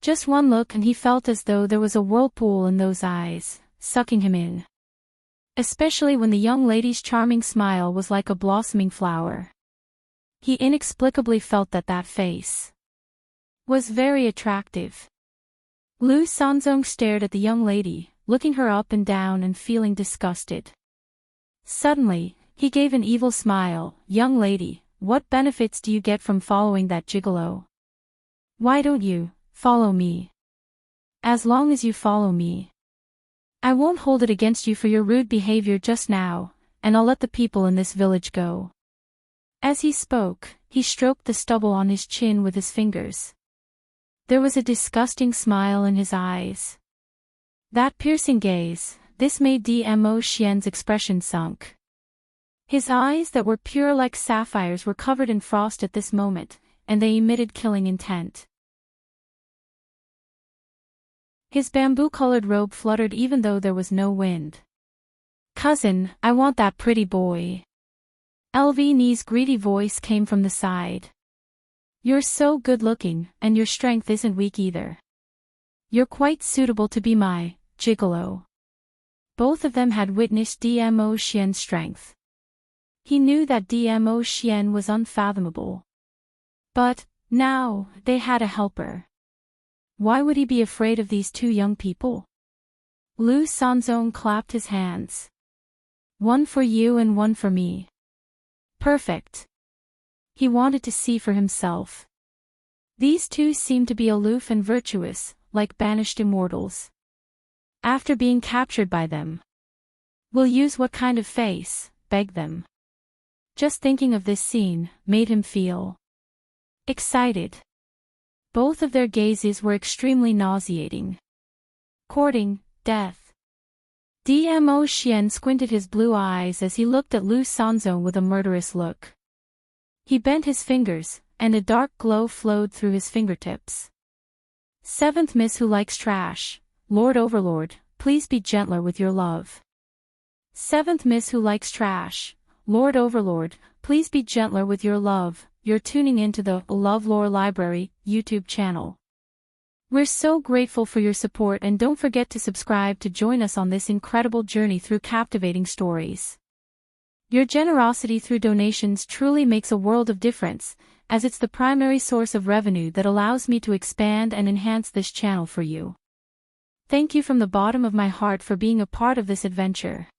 Just one look and he felt as though there was a whirlpool in those eyes, sucking him in. Especially when the young lady's charming smile was like a blossoming flower. He inexplicably felt that that face was very attractive. Lu Sanzong stared at the young lady, looking her up and down and feeling disgusted. Suddenly, he gave an evil smile. Young lady, what benefits do you get from following that gigolo? Why don't you follow me? As long as you follow me, I won't hold it against you for your rude behavior just now, and I'll let the people in this village go. As he spoke, he stroked the stubble on his chin with his fingers. There was a disgusting smile in his eyes. That piercing gaze, this made Dmo Xian's expression sunk. His eyes that were pure like sapphires were covered in frost at this moment, and they emitted killing intent. His bamboo-colored robe fluttered even though there was no wind. "Cousin, I want that pretty boy." LV's greedy voice came from the side. "You're so good-looking, and your strength isn't weak either. You're quite suitable to be my gigolo." Both of them had witnessed Dmo Xian's strength. He knew that Dmo Xian was unfathomable. But, now, they had a helper. Why would he be afraid of these two young people? Lu Sanzong clapped his hands. "One for you and one for me." Perfect. He wanted to see for himself. These two seemed to be aloof and virtuous, like banished immortals. After being captured by them. "We'll use what kind of face," begged them. Just thinking of this scene made him feel excited. Both of their gazes were extremely nauseating. Courting, death. Dmo Xian squinted his blue eyes as he looked at Lu Sanzong with a murderous look. He bent his fingers, and a dark glow flowed through his fingertips. "Seventh Miss who likes trash, Lord Overlord, please be gentler with your love." Seventh Miss who likes trash, Lord Overlord, please be gentler with your love. You're tuning into the LoveLore Library YouTube channel. We're so grateful for your support, and don't forget to subscribe to join us on this incredible journey through captivating stories. Your generosity through donations truly makes a world of difference, as it's the primary source of revenue that allows me to expand and enhance this channel for you. Thank you from the bottom of my heart for being a part of this adventure.